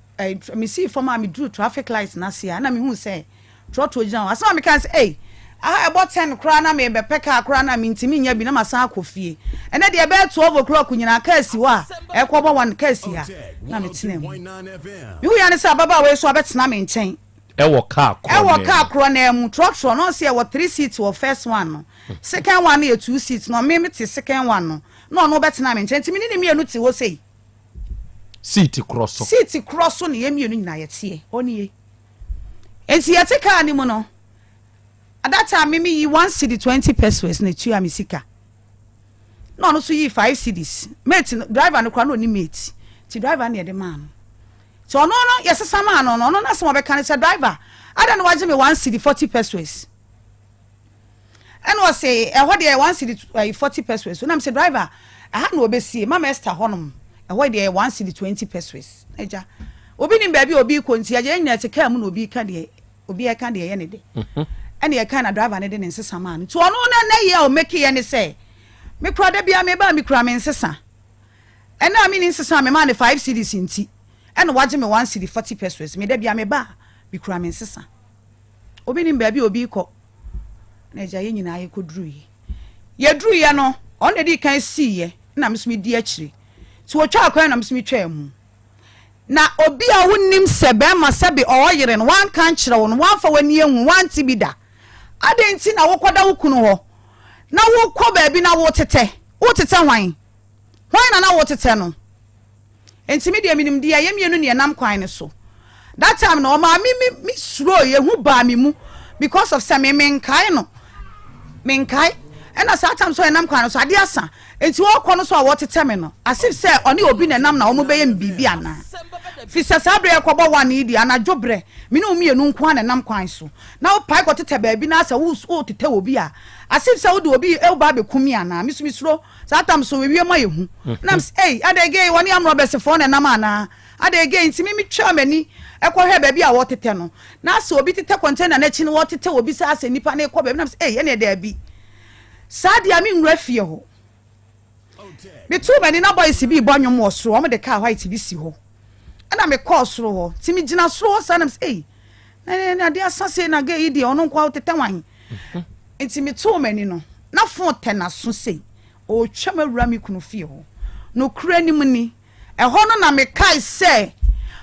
me see for ma me do traffic lights na sia na me hu say trotro gina asama me kan say hey I bought 10 kra na me be peka kra na me ntimi nya bi na masan akofie ene de be 12 o'clock nyina ka asi wa e ko bo one ka asi ha na me tena mu mi hu ya ne say baba we so abetena me nchen e wo car kro na mu trotro no say e wo 3 seats wo first one no second one e 2 seats no me te second one no betena me nchen ntimi ni mienu te wo say seat cross ne ye mienu nyina ye tie oni ye enti ye te car ni mu no at that time me yi 1 cedi 20 pesos na tu amisika no so yi 5 cedis mate driver no kwa no ni mate ti driver na ye de man so no yesesa man no na so be kan say driver ada no waje me 1 cedi 40 pesos and was say e ho de 1 cedi 40 pesos so na me say driver aha na obesie mama Esther honom e ho de 1 cedi 20 pesos eja obi ni baabi obi konti ya je nya te ka mu na obi ka de obi e ka de ye ne de and ye kind of driver ne de nsesa man to ono na ye o make ye ne say me kra da bia me ba me kra me nsesa and na me nsesa me man 5 cedis nti and waje me 1 cedi 40 pesos me da bia me ba me kra me nsesa obi ni baabi obi ko na ja ye nyina ye kodru ye dru ye no on de kan si ye na me so me di akire to otwa akwan na me so me twa mu na obi a wonnim sebe ma sebe o yire no wan kan kire wo no wan fa wani ehu wan ti bida adenti na wokoda wukunu ho na wokọ baabi na wotete hwan na wotete no enti me de minim de ya mienu ne nam kwan ne so that time no ma me suro ye hu ba me mu because of some menkai no menkai and as time so nam kwan so ade asa enti wokọ no so a wotete me no asif say oni obi ne nam na wo be yem bibi ana fisa sabre yakobo wan idi ana jobre me no mienu nko ana nam kwan so na wo pai ko tete baabi na asa wo tete obi a asif say wo de obi e ba be kumi ana misuro satam so we ma yehu nam hey adege woni amro besefo na nam ana adege ntimi mi twa mani e ko hwe baabi a wo tete no na asa obi tete container na chi no wo tete obi sa asa nipa na e ko baabi nam hey ene da bi sadia mi nwra fie ho me tu mani na boys bi bonwom wo soro o de car white bi si ho ana me call soro ho ti mi gina soro sa na say na de asase na ga yi de ono kwa tete wan enti me tu mani no na fon tena so sei o twama wura mi kunu fie ho no kura ni mu ni e ho no na me kai say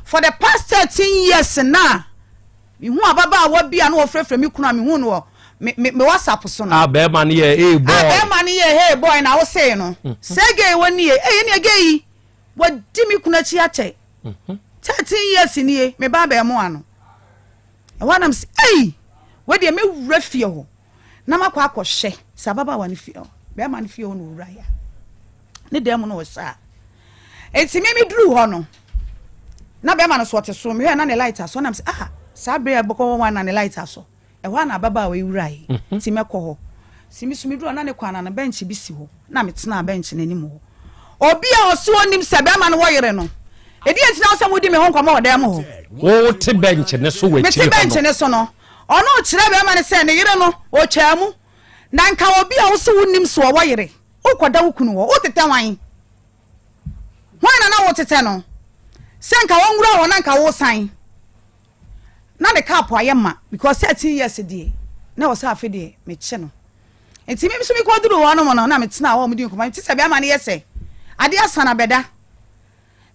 for the past 13 years na mi hu ababa wa bia na wo frefre mi kunu mi hu no me WhatsApp so no be man ye hey boy be man ye hey boy na wo say no sege woni ye ne ge wo di mi kuna chi ache 13 years ni ye me ba be mo ano e wanam say hey we de me wura fie ho na makwa akohye sababa wa ne fie ho be man fie ho no wura ya ne dem no wo sha enti me duru ho no na be man so te so me na ne lighter so na say sabre aboko wa na ne lighter so e wa na baba we wurai ti mekọ ho simi sumi duro na ne kwana na bench bi si ho na metena bench na nim ho obi a oso onim sebe ma no woyere no edi entina o se mudi me ho nkoma odam ho wo te bench ne so we ti bench ne so no ono kire be ma ne se ne yere no o twamu na nka obi a oso onim so woyere ukoda wukunu ho o tete wan na wo tete no se nka wo nwura ho na nka wo san na the cap ayema because 13 years die na wo sa afede me che no enti me so me ko duru wo no mo na me tena wo mo di nkoma ti se be ama ne yese ade asana beda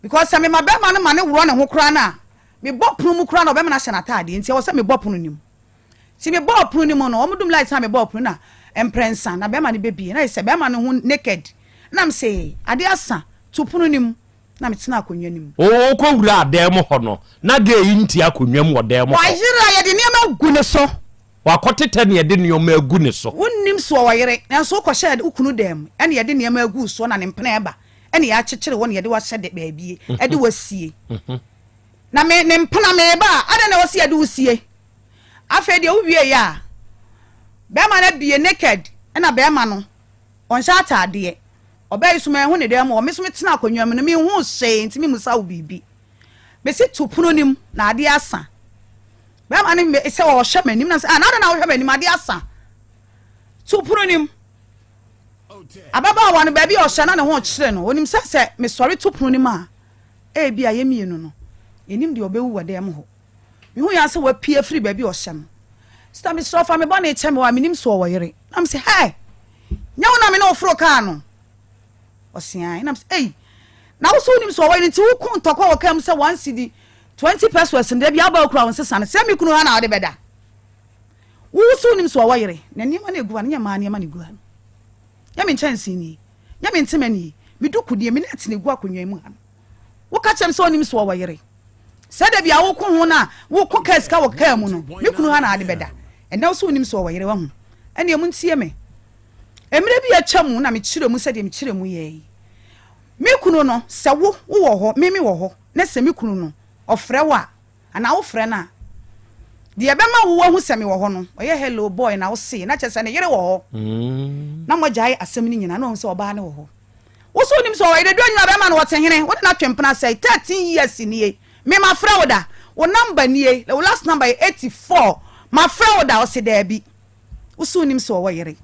because me ma be ma no ma ne wuro ne ho kra na me bopunu mu kra na be ma na hye na taade enti wo se me bopunu nim ti me bopunu nim no wo mo dum light na me bopunu na emprensa na be ma ne bebie na se be ma ne ho naked na me say ade asa tupunu nim na metena akonwa nim o ko wura adem ho no na ga yi nti akonwa mu odem ho wa yira ye de niam agu ne so wa kotete ne de niam agu ne so wonnim so wa yire nanso ko hye ukunu dem ene ye de niam agu so na ne mpena eba ene ya kyekere won ye de wa hye de baabie e de wasie na me ne mpena me eba ade na wasie de wasie afa de uwie ya be ma na bie naked ena be ma no on sha ataade obey suma hu ne dem o me so metena akonwa me no me hu hye ntimi musa wo bibi me se tupuno nim na ade asa be ma ne me se wo hye manim na na wo hye manim ade asa tupuno nim ababa wa no baabi o hye na ne ho kyere no onim se me sori tupuno nim a e bia ye mienu no enim de obewu wa dem ho me hu ya se wa pie free baabi o hye no sister me so fa me bone che me wa minim so wo yere na me say hey nya wona me na ofro ka no osian na me say hey na wo so nim so wo yere ti wo kun tokwa wo kam say 1 cedi 20 pesos nde bia ba okura won sesa na say me kunu ha na wo de beda wo so nim so wo yere na niam na eguwa na nya ma niam na eguwa ya me chance ni ya me ntema ni me du kudie me na tene egu akonwa mu ha wo ka chem so nim so wo yere say da bia wo kun ho na wo kun ka ska wo ka mu no me kunu ha na de beda and now so nim so wo yere wa hu ene mu ntie me emre bi ya chamu na me chire mu se de me chire mu ye me kunu no se wo wo ho me wo ho na se me kunu no ofre wa ana wo frɛ na de ebe ma wo hu se me wo ho no oye hello boy na wo se na chese ne yere wo ho na mo jai asem ni nyina na wo se oba ne wo ho wo so nim so wo yere do nyina be ma na wo tenhene wo na twempena say 13 years ni ye me ma frɛ wo da wo number ni ye the last number 84 ma frɛ wo da wo se da bi wo so nim so wo yere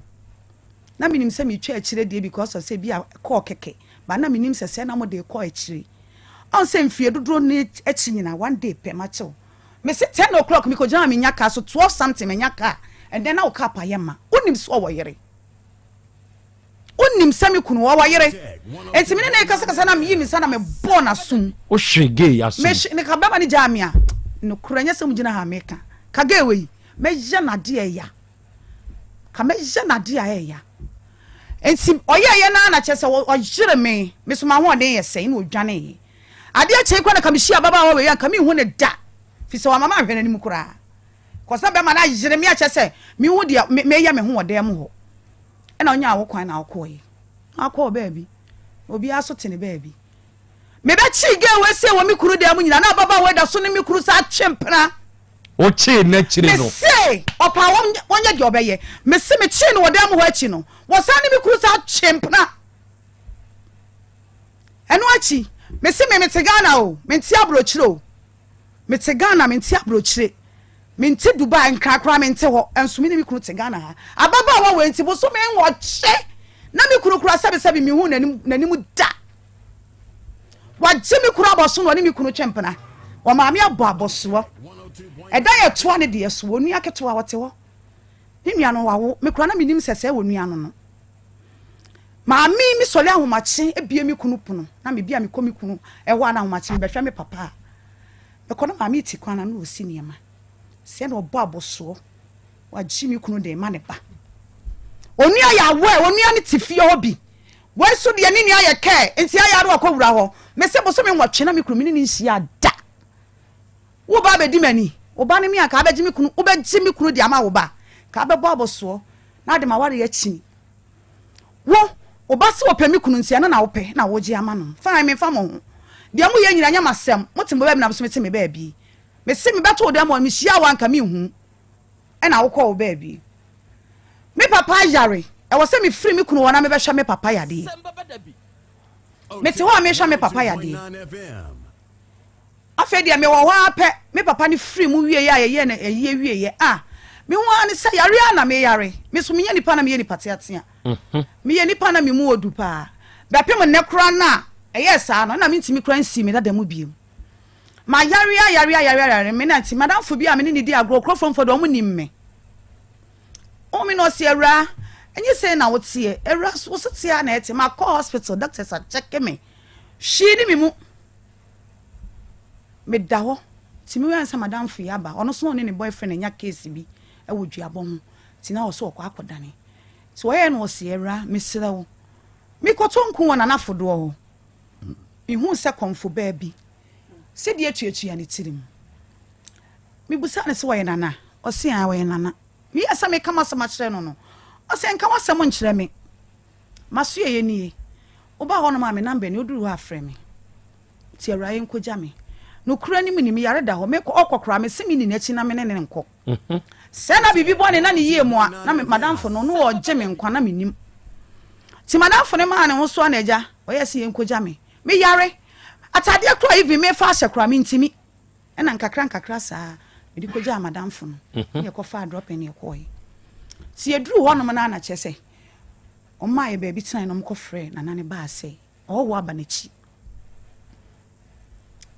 na minim se me twa akire de because of say bia call keke ba na minim se na mo de call akire on se mfie dodro ne achi nyina one day pe ma chew me se 10 o'clock me ko jama me nyaka so 12 something me nyaka and then na wo ka pa yema onim so wo yere onim se me kunu wo yere enti me ne kasa kasa na me yi me sana me born asum o hwege asum me ne ka ba ma ne jamia no kuranya se mu gina ha meka ka ga we me je na de ya ka me je na de ya enti oye na chese o jire me so ma ho de yese na odwane ade a chei kwa na kamishia baba wa we ya kami hu ne da fi so wa mama hwene ni mukura ko sa be ma na jire me a chese me hu de me ya me ho de mo ho e na onya awo kwan na akoye akọ baby obi aso tene baby me be chi ge we se wo mi kuru de mu nyina na baba we da so ne mi kuru sa chempra o chi na chire no me se opa wonya de obeye me se me chi no wo da mu ho achi no wo sa ne mi kuru sa chempra eno achi me se me tegana o me nti abrochire me tegana me nti abrochire me nti Dubai nkrakra me nti ho enso me ne mi kuru tegana ha ababa wa we nti bo so me wo che na mi kuru kura sabe mi hu nanim da wa jimi kura aboso no ne mi kunu chempena wa maami abo aboso eda ye toa ne de yeso onu aketo a wote ho ni nua no wawo me kura na minim sese wo nua no no maami mi sole ahomache ebie mi kunu pono na me bia mi komi kunu eho na ahomache be hwa me papa me kono maami ti kwana na osi niema se na obo aboso wa jimi kunu de ma ne ba onua ya we onua ne tifie obi we so de ne nua ye ke enti aya ro akowura ho me se boso me nwotwe na me kunu me ni nhia da wo ba be di mani wo ba ne mi aka ba gimi kunu wo ba gimi kunu de ama wo ba ka ba bo aboso na de ma ware ya chini wo ba se wo pe mi kunu ntia na wo pe na wo gi ama no fa me fa mo ho de amu ye nyina nya masem motim ba bi na so me te me ba bi me se me ba to de mo me hia wa nka me hu e na wo ko wo ba bi me papa yare e wo se me free me kunu wona me be hwa me papa yade me te ho me hwa me papa yade afa dia me wo ho ape me papa ni free mu wie ya ye na ye wie ye me ho ani se yare na me yare me so me ye nipa na me ye nipa teatea me ye nipa na me mu odu pa ba pe mo ne kra na yes no na me ntimi kra nsi me da mu biem ma yare me na nti madam fo bi a me ni di agro krofon fo do mo nim me o mi no se era enye say na wo tie era wo se tie na ete ma call hospital doctors are check me she ni me mu me da ho ti mi wansa madam fo ya ba ono so ne boyfriend enya case bi e wo duabo ho ti na wo so kwa akodane ti wo ye no se era me sira wo mi ko tonku wona na fodo ho mi hu se konfo ba bi se die tuatua ne tirim mi busa ne se wo ye nana o se a wo ye nana mi asa me kama sama kire no no o se nka wasam nkire me maso ye nie oba ho no ma me number ne oduru ha frɛ me ti awraye nkoja me no kura ni mi yare da ho me ko okokora me simi ni nachi na me ne nko se na bibi bone na ne yie mu a na me madam fo no no o je me nkwa na me nim ti madam fo ne ma ne ho so na eja o yesi ye nkoja me yare atade akra even me fa hyekra me ntimi e na nkakra saa edi koja madam fo no ye ko fa drop in ye koi ti eduru ho no na na chese o ma ye baby tena no mko frɛ na nane ba se o wo aba na chi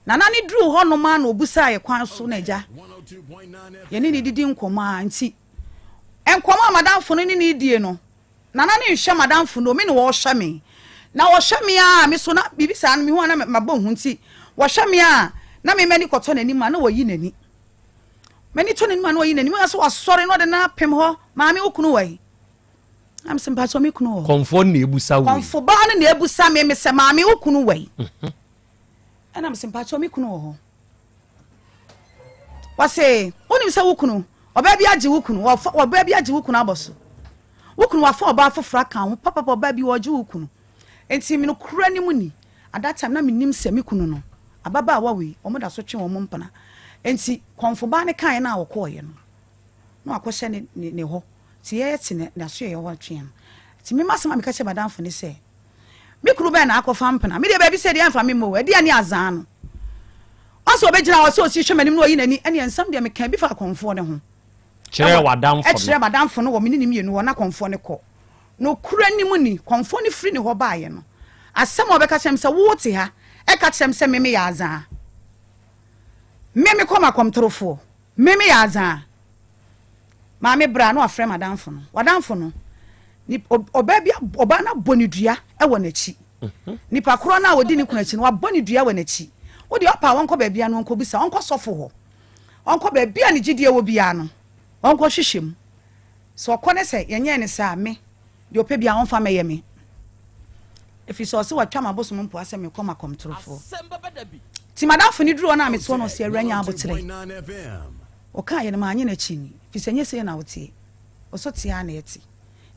na nane duru ho no ma na obusa ye kwan so na ja ye ne didi nkoma nti enkoma madam funu ni die no nana ne hwe madam funu me ne wo hwe me na wo hwe me a me so na bibisa no me hu na mabɔ hu nti wo hwe me a na me mani kɔtɔ nani ma na wo yi nani mani to nani ma na wo yi nani me so asɔre no de na pem ho maame okunu wai am simpa so me kunu ho konfo na ebusa we konfo ba na ebusa me se maame okunu wai ana am simpa so me kunu ho wase onim se wokunu oba bi age wokunu oba bi age wokunu aboso wokunu wafa oba fofra kan ho papa oba bi woje wokunu enti me no kura ni mu ni at that time na me nim se me kunu no ababa wa we omo da so twe omo mpana enti konfo ba ne kan na akoye no no akohye ne ho ti ye ti ne so ye ho twe no ti me masema me ka che badamfo ne se me kunu ba na akofa mpana me de ba bi se de amfa me mo de ani azan no aso obejina wo se osi hwemanim no yi nani ene ensam de me kan bi fa konfo ne ho kire wadamfo no kire badamfo no wo me nim yenu wo na konfo ne ko no kura ni mu ni konfo ne free ne ho baaye no asem obeka chem se wo te ha e ka chem se me ya azan me koma komtrofo me ya azan ma me bra no afre madamfo no wadamfo no ni oba bia oba na bonidua e wo na chi nipa kro na wodi ni kuna chi no wa bonidua wo na chi wodi opa wonko baabia no onko bisa onko sofo ho onko baabia ne gidie wo bia no onko hwehwem so okone se yenye ne sa me de opa bia onfa me yeme if you so se watwa mabosom mpo ase me koma komtrofo Asem Beba Dabi ti madamfo ni duro na me to no se awranya abotre o ka ye no ma anye na chi ni fi se nye se na wotie o so tia na eti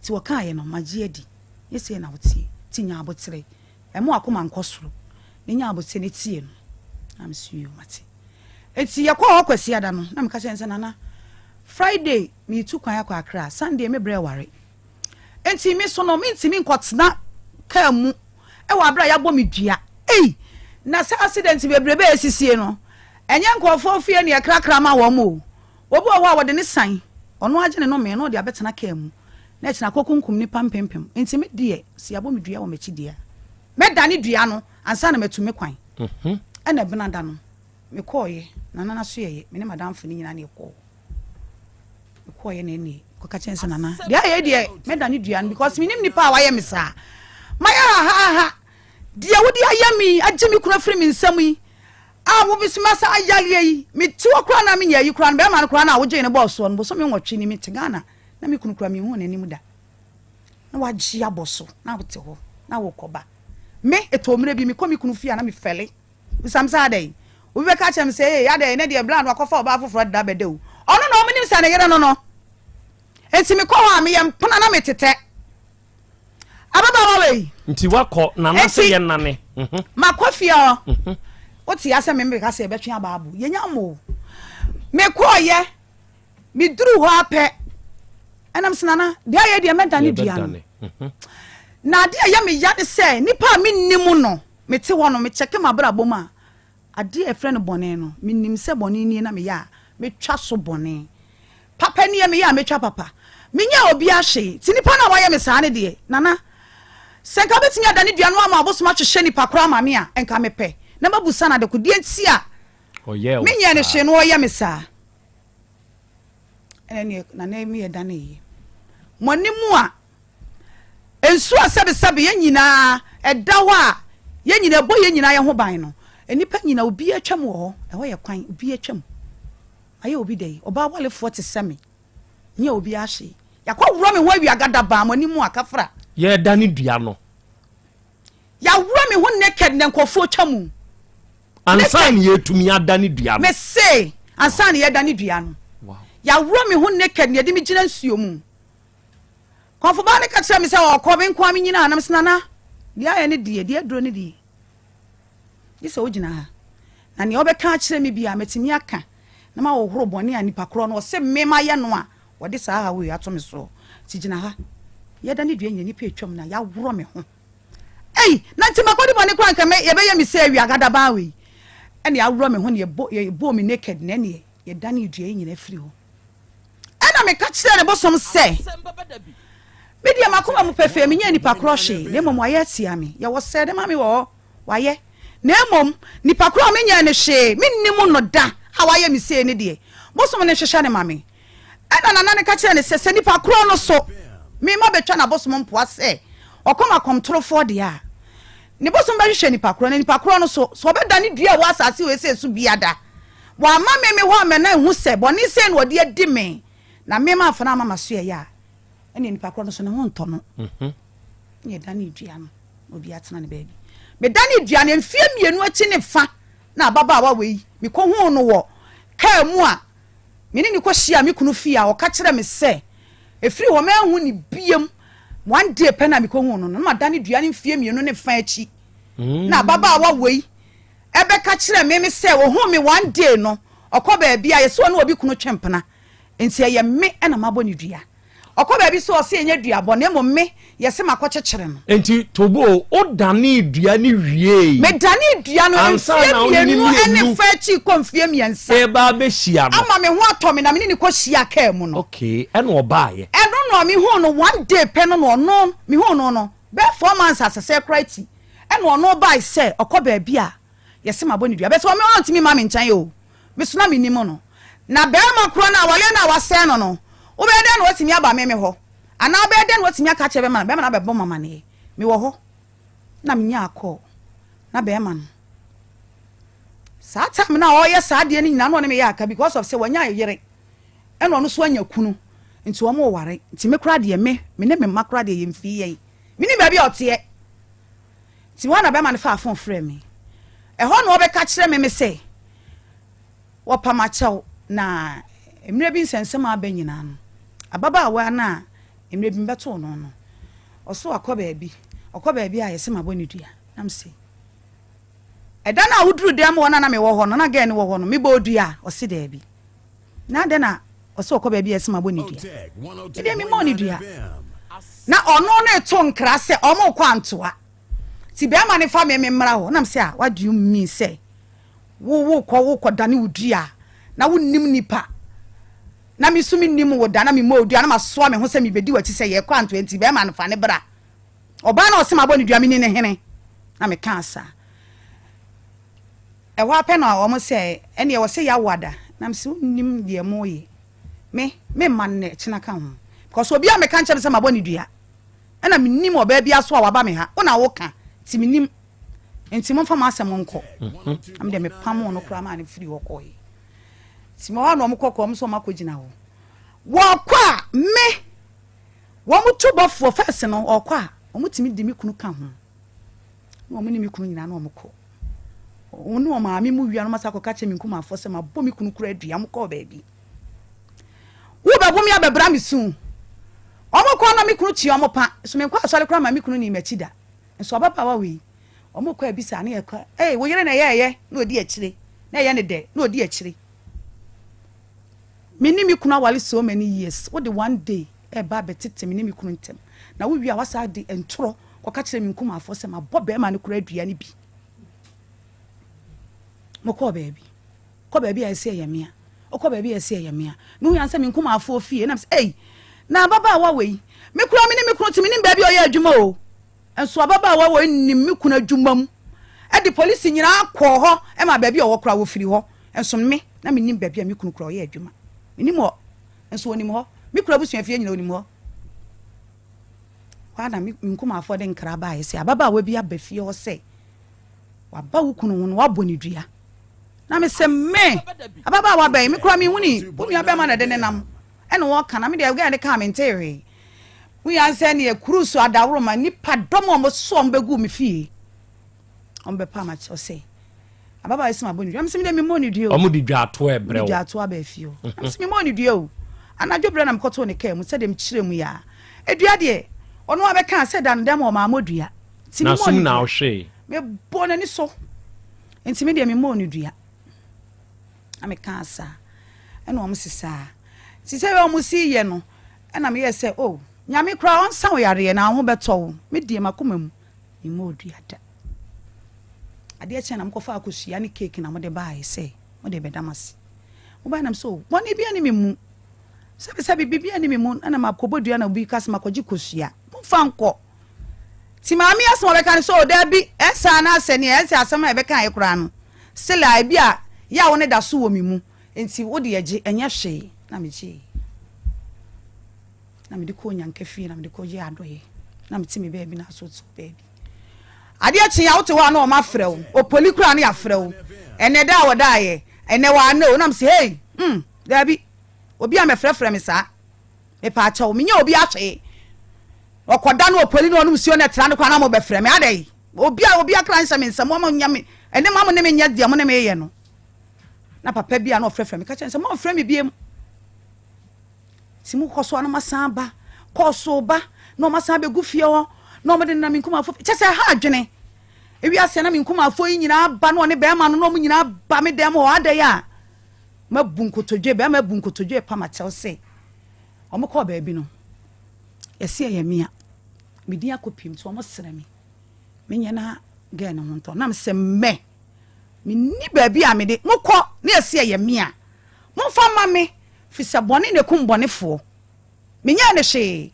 ti o ka ye no magye adi ye se na wotie ti nya abotre e mo akoma nkosoro ne nya abotre ne tie no am suyo mate eti ye kwa okwasi ada no na me ka chense nana Friday me tu kwan akwa Accra Sunday me bre ware enti me so no me ntimi nkotena ka mu e wa bra ya bɔ me dua na sa accident bebrebe esisie no enye nkofo fie ne krakra ma wo mo obi wo a wode ne san ono agye ne no me no de abetena ka mu na ekina kokunkum ni pampempem enti me die si abɔ me dua wo mechi dia me dane dua no ansa na metu me kwan ena benada no me koye na nana so ye me ne madamfo ni nyina na ekɔ me koye na ni ko ka chense nana dia ye die me dane dua no because me nim nipa a waye me sa maya ha dia wodi ayami agye me kuna firi me nsam yi a wo bisima sa ayale yi me ti okura na me nya yi kura na be ma no kura na wo gye ne boss no bo so me nwotwe ni me tegana na me kunu kura me hu na nim da na wagye aboso na wote ho na wo koba me etomre bi me komi kunu fia na me fele bisamsa dai wo be ka chem say ya dai na de bland wakofa oba afoforo da bede o ono na o me nim sa na yere no enti me ko ha me yem pona na me tete ababa wawe nti wakɔ nana se ye nane makofia o ti ase me ka se betwe ababu yenya mo me koye me duru ho apɛ enam senana dia ye dia meda ne dua no na dia ye me ya de se nipa me nim no me te ho no me cheke mabra boma ade e frɛ no bɔne no me nim se bɔne ni na me ya me twa so bɔne papa ni ye me ya me twa papa me nya obi ahye ti nipa na waye me saa ne de nana senka betinya dane dua no ama abosoma hwehwe nipa kora ma me a enka mepe na mabusa na de kodie nti a oyɛ me nya ne hwe no oyɛ me saa ene na na me ye dane yi monimu a ensu asebe ye nyina ɛda ho a ye nyina bo ye nyina ye ho ban no enipa nyina obi atwam wo ho ye kwan obi atwam aye obi dai oba walefo te semi nya obi ahye yakɔ wuro me ho awia gada ba monimu akafra ye dane dua no ya wuro me ho naked ne nkofo twamu ansan ye tumi adane dua no me say ansan ye dane dua no wow ya wuro me ho naked ne de me gina nsuo mu konfo ba ne ka kira me say o ko be nko me nyina anam senana dia ye ne die duro ne die yesa o gina ha na ne obeka kira me bia metimi aka na ma wo horo bone ani pakro no se me ma ye no a wode saa ha we ato me so ti gina ha ye dane dua nyani pe twam na ya wuro me ho na ntima kodi bone kwa nka me ye be ye me say awia gada ba we ene ya wuro me ho ne ye bo me naked na ne ye dane dua nyina firi ho ena me ka kire ne bosom se me dia makoma mu pefe me nya nipa krohye ne mom waye atia me ye wo se de ma me wo waye na mom nipa kro me nya ne hye me nnim no da a waye me say ne de bosom ne hwehwe ne ma me ɛna nana ne ka kyerɛ ne sɛ nipa koro no so me ma betwa na bosom mpoa sɛ ɔkɔma kɔmtorofo de a ne bosom bɛhwehwɛ nipa koro no so ɔbɛda ne dua wɔ asase wɔ sɛ so biada wa ma me hɔ amena ehu sɛ bɔne sɛ no ɔde adi me na me ma afana mama so yɛ ya ɛne nipa koro no so ne ho ntɔ no ne da ne dua no obi atena ne baabi me da ne dua ne mfie mienu akyi ne fa na baba wa wei me ko hu no wɔ ka mu a me ne ko hia me kunu fie a ɔka kyerɛ me sɛ efiri hɔ ma hu ne biem one day pɛ na me ko hu no ma da ne dua ne mfie mienu ne fa akyi na baba wa wei ebe ka kyerɛ me sɛ wo hu me one day no ɔkɔ baabi a yɛso no obi kunu twempena enti ɛyɛ me ɛna mabɔ ne dua ɔkɔ baabi so ɔse enye dua bɔ ne mo me yɛse makɔ kyekyere no enti tobo o dane dua ne wie me dane dua no mfie mienu ɛne fa akyi kɔ mfie miensa e ba be hia no ama me ho atɔ me na me ne kɔ hia ka mu no okay ɛna ɔbaaye ɛno no me hu no one day pɛ no no me hu no be 4 months asese krati ɛna ɔno bae sɛ ɔkɔ baabi a yesi maboni dua beso me want me ma me ntan yo me so na me nimo no na be ma kro na wale na wase no no wo be de no watimi aba me ho ana be de no watimi aka che be ma na be bo mama ne me wo ho na me nya akọ na be ma no sa time na o ye sa de ni nyina no me ya aka because of say wanya yere eno no so anya kunu nti wo mo ware nti me kra de me ne me makra de ye mfi ye me ni ba bi ote ti wana be ma ne fa afon frɛ me ɛhɔ no obeka kyerɛ me sɛ wɔpama kyɛw na emre bi nsensem aba nyina no ababa awa na emre bi mbeto no no ɔso akɔ baabi a yɛse mabɔ ne dua nam se ɛda na wuduru dem wona na me wɔ hɔ no na ga ne wɔ hɔ no me bɔ dua ɔse daabi na de na ɔso akɔ baabi a yɛse mabɔ ne dua de me mɔ ne dua na ɔno na eto nkra sɛ ɔmo kɔ antoa ti be ma ne fa me mmra ho nam se a what do you mean say wo kɔ dane wudua na wonnim nipa na me sumi nim wo da na me modua na masoa me ho se me bedi wati se ye kɔ 20 be ma ne fa ne bra oba na ɔse mabɔ ne dua me ni ne hene na me ka asa e wa pɛ na ɔmo se ene ye wo se ya wada na me se wonnim de moye me man ne kyena ka ho because obi a me ka nkyɛ me se mabɔ ne dua ɛna me nim oba bia so a waba me ha ona wo ka ti me nim enti mo fa ma asɛm nkɔ am de me pam no kra ma ne firi wo kɔe ti mo wa no mo kɔkɔ mo so ma kɔgina wo wo kwa me wo mo tubɔfo fɛs no ɔkɔ a wo timi di me kunu ka ho wo mo ni me kunu nyina na wo kɔ wo no ma me mu wia no masa kɔ ka kyɛ me nkuma afɔ sɛ ma bɔ me kunu kura adua mo kɔ baabi wo ba bɔ me abɛbra me su ɔmo kɔ na me kunu chi ɔmo pa so me kɔ asɔre kra ma me kunu ni machi da nso ababa wa we omo kwa bisa na yekwa wo yere na ye na odi akire na ye ne de na odi akire meni mi kuna wale so many years what the one day e ba betete meni mi kunu ntem na wo wi a wasa de entro kwa ka kire mi nkuma afo se ma bo be ma ne kura adua ne bi mo ko baabi a se ye mea okɔ baabi a se ye mea no hu ansa mi nkuma afo fie na na baba wa we me kura meni mi kunu timi ni baabi o ye adwuma o enso ababa wa wo nim me kuna dwumam e de police nyina akɔ hɔ e ma baabi a wo kura wo firi hɔ enso me na me nim baabi a me kunu kura wo yɛ adwuma me nim hɔ enso onim hɔ me kura busua fie nyina onim hɔ kwa na me nkuma afɔ de nkra ba yɛ sɛ ababa wa bi aba fie hɔ sɛ waba wo kunu no wabɔ ne dua na me sɛ me ababa wa ba me kura me huni onua ba ma na de ne nam ene wo kana me de ga ne ka me ntere we answer ne cruise adawro ma nipa domo mo so mbegu me fie ombe pa ma cho say ababa esi ma boni dua mse me de me moni dua omo di dua to ebre o dua to aba fie o mse me moni dua o anadwo bre na mkoto ne ka mu se de m kire mu ya edua de ono abeka se dan dem o ma modua ti me moni na ohwe me bona ni so enti me de me moni dua ameka asa ena o mo sisa ti se we o mo si ye no ena me ye se oh nyame kra on san yare na ho beto me die makoma mu ni modua da ade eche na mkofa akosia ne cake na mo de bae se mo de bedamasi mo ba nam so woni bia ni memu sabe bibia ni memu na makobodua na obi kase makoji kosia mo fa nko ti maami asmo be kan so da bi esa na ase ne ese asema e be kan ekura no sila bia ya wo ne da so wo memu enti wo de age enya hwe na meji na me de ko nyanka fi na me de ko ye adoye na me ti me baby na so to baby ade achi ya wote wa na o ma frɛ wo o polikura na ya frɛ wo ene da wo da ye ene wa na o na me say hey dabi obi a me frɛ me sa me pa acha o me nya obi ahwe okoda no opoli no no msio na tra no kwa na mo be frɛ me adai obi a kran sha me nsam mo nya me ene ma mo ne me nya dia mo ne me ye no na papa bia na ofrɛ me ka chen se mo frɛ me biem timu koso na masamba koso ba na masamba gufie ho na mo de na me nkuma afo che se ha adwene ewi ase na me nkuma afo yi nyina ba na one be ma no mo nyina ba me dem ho adai a mabunkotodwe be mabunkotodwe pa ma chelse omo ko ba bi no yesi ye mia medi akopim so omo sere me nya na ga na ho nto na me se me ni ba bi a me de mokọ na yesi ye mia mo fa ma me fisa bone ne kum bone fo me nya ne hwe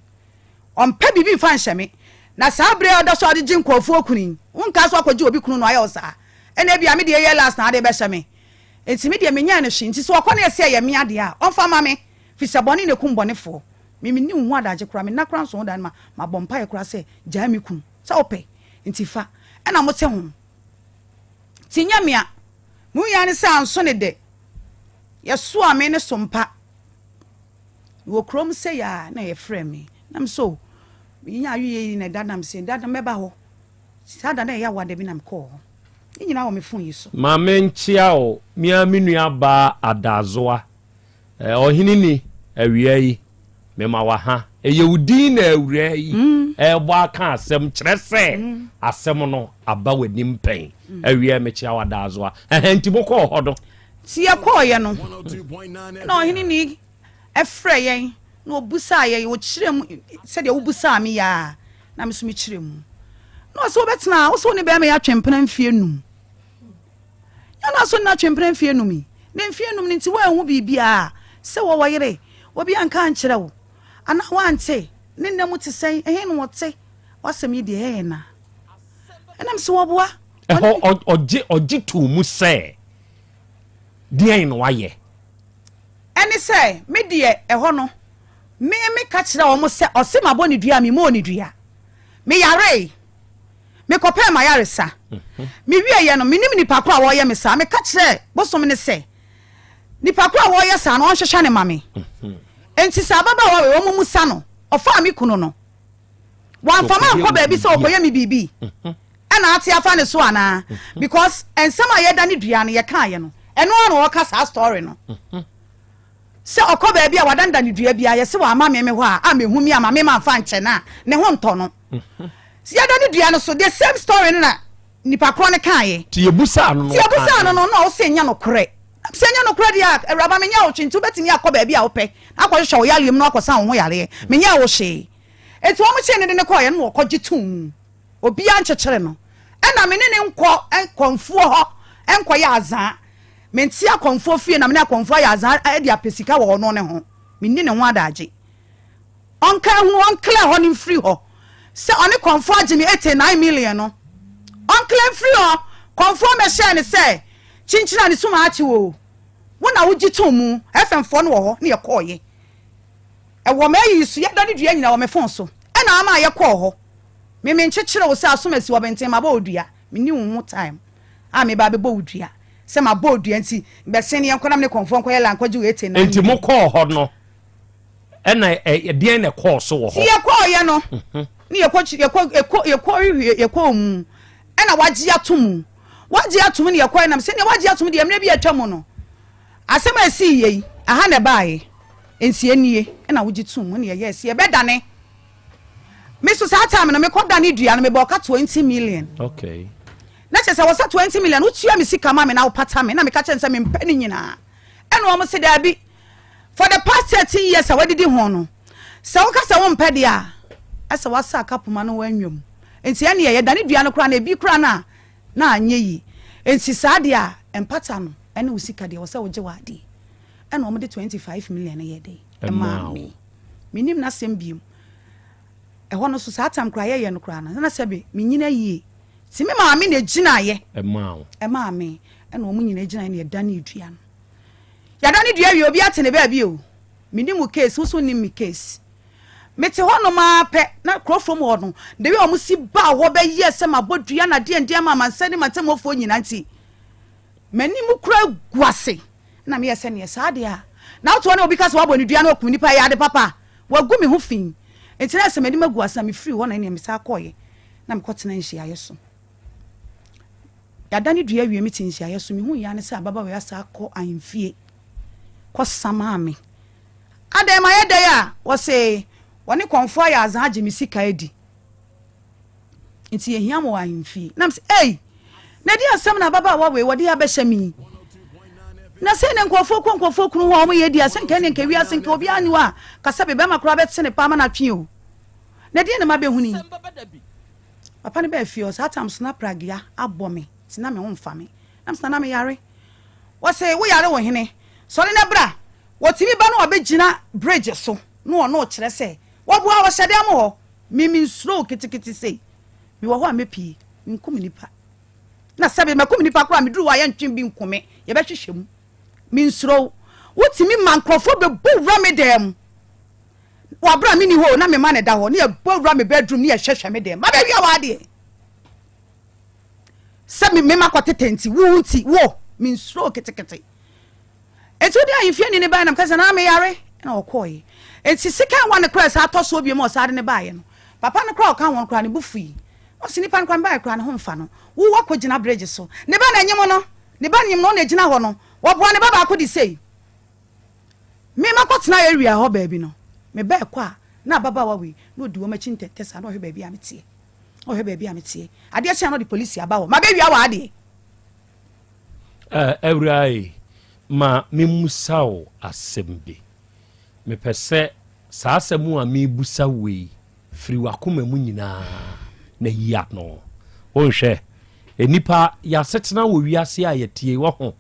ompa bibi fa nhye me na sa bre odo so ade jinkofo okunin wonka so akwaje obi kunu no ayo sa ene bia me de ye last na ade be hye me enti me de me nya ne hwe nti so okọ na yesi ye mia de a omfa ma me fisa bone ne kum bone fo me ni hu adaje kura me na kura so dan ma bompa ye kura se ja me kun sa ope nti fa ena mo te hu tinya mia mu ya ne sa anso ne de yeso a me ne sompa wo krom se ya na ye frɛ me nam so nya awie na dadam se dadam meba ho sada na ya wade bi nam ko nyina wo me fon yi so ma me nchia o mia menua ba adazoa ohini ni awia yi me ma wa ha eyewudi na awura yi ebo aka asem kyerɛ sɛ asem no aba wani mpen awia me chia wadazoa enti bokɔ hodo tie kɔ ye no na ohini ni efrɛ yen na obusa ye wo kyerem sɛ de obusa me ya na me so me kyerem na so betena wo so ne be me ya twempena mfie num ya na so na twempena mfie num mi ne mfie num nti wo anhu bibia sɛ wo wɔyere obi anka ankyerɛ wo ana wante ne nnamu te sɛn ehe no wote wasɛm yi de ehe na enam se woboa oje to mu sɛ deɛn no wayɛ ɛne sɛ me de ɛhɔ no me ka kyerɛ wo mo sɛ ɔse mabɔ ne dua me mo ne dua me yare me kɔpɛ ma yare sa me wie ye no me nim nipa kro a wo ye me sa me ka kyerɛ bosom ne sɛ nipa kro a wo ye sa no ɔhwehwɛ ne mame enti sa baba wo mu sa no ɔfa me kunu no wan fama akɔ ba bi sɛ ɔkɔyɛ me bibi ɛna ate afa ne so ana because ensɛm a yɛda ne dua no yɛ ka ye no ɛno ana ɔka sa story no se okoba bia wadanda ne dua bia yese wa ama me hɔ a mehu mi ama me ma fa nche na ne ho ntɔ no si yada ne dua no so the same story na nipa kro ne kan ye ti yebusa no no na o se nya no kore se nya no kore dia awuraba me nya wo twintu betimi akoba bia wo pɛ akɔhwehwɛ wo yalem no akɔsa wo ho yare me nya wo hye eti wo mo che ne kɔ ye no kɔgye tum obi a nkyekere no ɛna me ne nkɔ enkonfuo hɔ enkɔ ya azan menti akonfo fie na me akonfo ya azan e dia pesika wo no ne ho me ni ne ho adaje onka hu onkla ho ni free ho se oni konfo age me 89 million no onkla free ho konfo me share ne se chinchina ne suma achi wo wona wogi tomu fm4 no ho ne ye koye e wo me yi su ya da ne dua nyina wo me fon so e na ama ye kɔ ho me nkyekere wo se asomasi wo benten ma ba odua me ni wo time a me ba be bo odua se ma bo odua nti be se ne yankonam ne konfo nkoye la nkwaji wo 89 enti mo kɔ ho no ɛna ɛdeɛn na kɔ so wɔ ho ye kɔ ye no ne ye kɔ mu ɛna wagye atom ne ye kɔ nam se ne wagye atom de emre bi atwam no asɛm asi ye aha na baaye ensi anie ɛna wogye tum ne ye yes ye bedane me so sa time no me kɔ dane dua no me bɔ ka 20 million okay na chese wo sa 20 million utua me sika ma me na wo pata me na me ka kyerɛ sɛ me mpani nyina ɛna wo mo se da bi for the past 13 years awadidi ho no sɛ wo ka sɛ wo mpɛ de a ɛsɛ wasa kapoma no wanwam enti ɛne ye dane dua no kra na ebi kra na anye yi enti saa de a empata no ɛne wo sika de wo sɛ wo gye wade ɛna wo mo de 25 million ye de ɛma me minim na sem biem ɛhɔ no so saa tam kra ye no kra na sɛ be me nyina yie ti me ma me na gina ye ɛma me ɛna wo mo nyina gina ne dane dua no ya dane dua wi obi ate ne ba bi o me ni mu case wo so ni mi case mete ho no ma pe na krofom ho no de we omusi ba wo be yese mabodua na de ndie mama nsani matemofo nyina nti mani mu kura guase na me yese ne yesa de a na to na obi ka se wabo ni dua na okum nipa ya de papa wagu me ho fin enti na se mani maguase na me free ho na ne me sa akoye na me kotena nhia yeso ya dani dua wie meti nhia yeso me hu ya ne se ababa we asa akọ anfie ko sama me adema ye de ya wo se woni konfo ya azan age mi sika edi nti ye hia mo wa himfi nam se ei na di asem na baba wa we wodi abehye mi na se ne nkofo kunu ho mo ye di asem kan ne nka wi asem ka obi anu a kasa be be makura be tene pa ma na twi o na di ne ma be huni papa ne be fi o sa tam sna pragia abo me ti na me ho mfa me nam sna na me yare wo se wo yare wo hene so ne bra wo ti bi ba no obegina bridge so no no kire se wabu a washade am ho mimi nsro kitikiti sei mi wo ho amepi nkum nipa na sabe makum nipa kura me duru wa ye ntwem bi nkume ye be hwehwem mi nsro wotimi mankrofo be bu ra me dem wa bra mi ni ho na me ma ne da ho ne ye bu ra me bedroom ne ye hwehwe me dem ma be wi wa de sabe me makotete wu nti wo mi nsro kitikiti etu dia yefie ni ne ba na mkasa na me yare na okoyi enti sika one cross atoso obi mo sade ne baaye no papa ne cross kan won kra ne bufui o sini pan kran baaye kra ne ho mfa no wo wakogina bridge so ne ba na nyem no ne ba nyem no na gina ho no wo bo ne ba ba ko di sei me makotena area ho baabi no me ba kwa na baba wa we no di wo machi ntesa na o hwe baabi ametie o hwe baabi ametie ade acha no di police aba wo ma be wia wa ade every ma memusao asembe me pese sa asemu a me busa we firi wakoma mu nyina na yia no wonhwe enipa ya setena wo wiase a yetie wo ho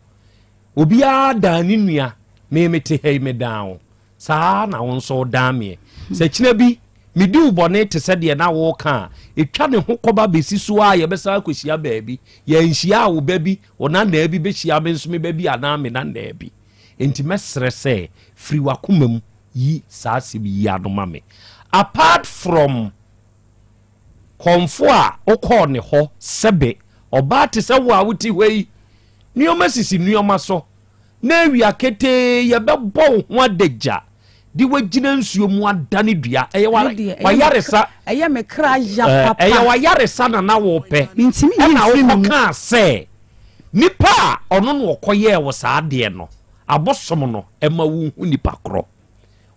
obi a da ni nua me mete hei me down sa na won so da me se kina bi me di ubone te se de na wo ka etwa ne ho koba besi so a ye besa akosia baabi ye nhia wo baabi ona na abi be hia me nso me baabi ana me na na abi enti mesre se firi wakoma mu yi sa se bi ya no mame apart from konfo a okọ ne ho sebe oba te se wo a wuti hwei nioma sisi nioma so na wi akete ye bebo ho adagya di wagina nsuo mu adane dua eye wa yaresa eye me kra ya papa eye wa yaresa na wo pe na wo ka se nipa ono no okoye wo sa ade no abosom no ema wu nipa kro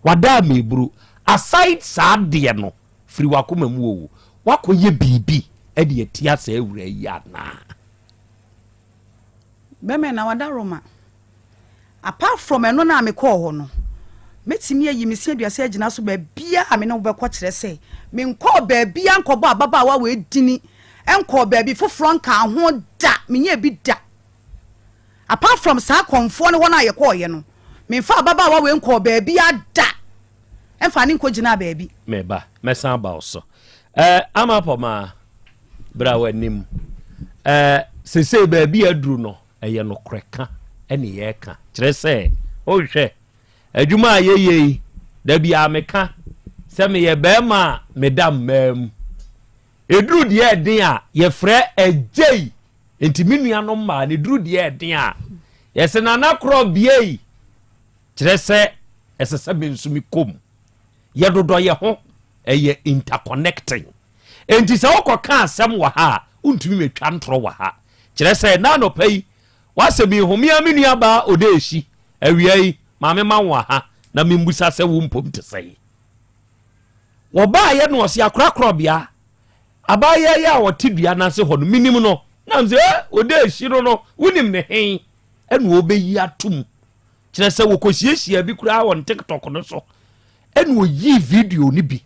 wada meburu aside sa ade no firi wakoma mu wo wakoye bibi e de atia sa awura yi ana beme na wada roma apart from eno na me call ho no metimi ayi mesi aduase agina so ba bia ame no be ko kire se me nko ba bia nkobo ababa wa we dini enko ba bi foforo nka ho da menye bi da apart from sa konfo ne wona ye call ye no me fa ababa wa we nko ba bia da emfa ni nko gina ba bi me ba mesan ba oso amapoma bra wanim sese ba bia aduru no eye no kreka ene ye ka kire se o hwe adwuma ayeye da bia meka se me ye be ma medam mam eduru de eden a ye frɛ agei enti menua no ma ne duru de eden a ye se nana Krobea kire se esese bensumi kom ye dodo ye ho eye interconnecting enti se okoka asem wa ha untumi metwa ntro wa ha kire se na no pai wasemi homia menua ba odeshi awiai mame manwa ha na membusa se wo mpom te sei wo ba ye no se akra Krobea abaya ya wotidua na se ho no minim no na nze odeshi no wonim ne hen enu obeyi atum kire se wo kosiesia bi kura won TikTok no so enu oyi video ni bi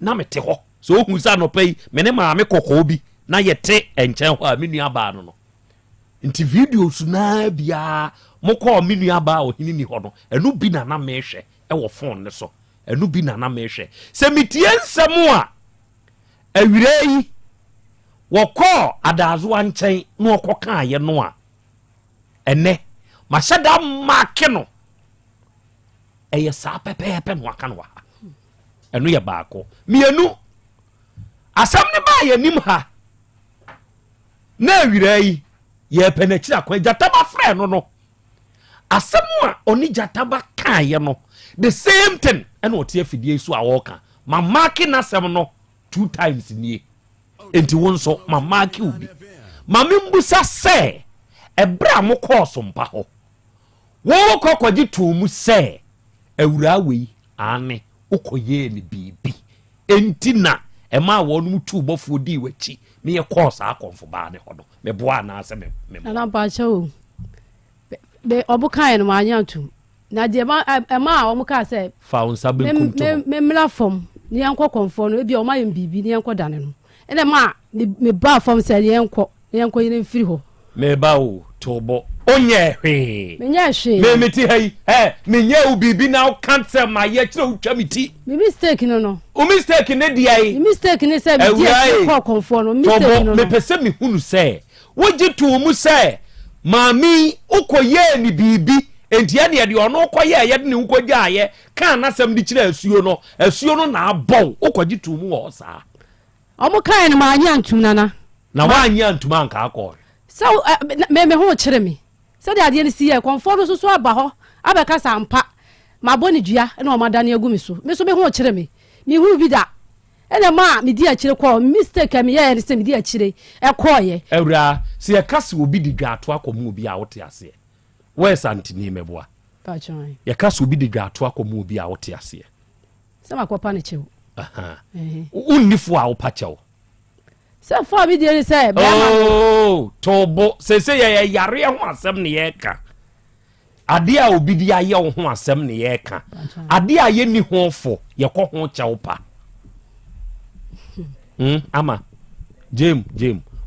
na mete ho so ohun sa no pai mene maame kokko bi na yete enchen ho a menua ba no nti video su na bia mokọ menua ba ohini ni ho no enu bi na mehwe e wo phone ne so enu bi na mehwe se mitie nsem a awirei wokọ adazo anchen na okoka ye no a ene mashada make no eye sa pepepe no aka no ha eno ye baako mienu asam ne ba ye nim ha na awira yi ye penachira kwa jataba frɛ no asam a oni jataba kan ye no the same thing eno ote afidie so a woka mamaki na asam no 2 times nie enti wonso mamaki obi mamimbusa se ebra mo kɔɔso mpa ho wo kokɔgye to mu se awura wei ane ukoye ni bibi enti na ema wo no tu bofo di wachi me ye course akonfo ba ne hodo me boa na ase me na ba cho be obukan no anyantu na de ema wo muka se fa unsa be kunto me mla fom ni yankɔ konfo no ebi o ma yem bibi ni yankɔ dane no ene ma me ba fom se yankɔ yene mfiri ho me ba o tobo onye hwe menye hwe me meti hai menye u bibi na o cancel ma ye kire o twa meti me mistake no o mistake ne dia yi mistake ne se me dia ko konfo no mistake no me pese me hunu se wogi to mu se mami ukoye ni bibi entia ne de ono koye ye de ne ukogya ye kan na sam di kire asuo no na abon ukogi to mu o sa omo kan no ma anya ntum nana na wa anya ntum anka akọ so me ho kire me so de ade ne si ye konfo no so aba ho abeka sampa maboni dua na o madane agu me so me ho kire me hu bi da ene ma me di akire ko mistake me ye ne se me di akire e koye ewra se ye kase obi di dwato akomu obi a wote ase we santini meboa pa chon ye kase obi di dwato akomu obi a wote ase se makopa ne chew unnifu a wopa chew se fa bi di se be oh tobo se ye yare ho asem ne ye ka ade a obi di aye ho asem ne ye ka ade a ye ni ho fo ye ko ho chew pa ama jem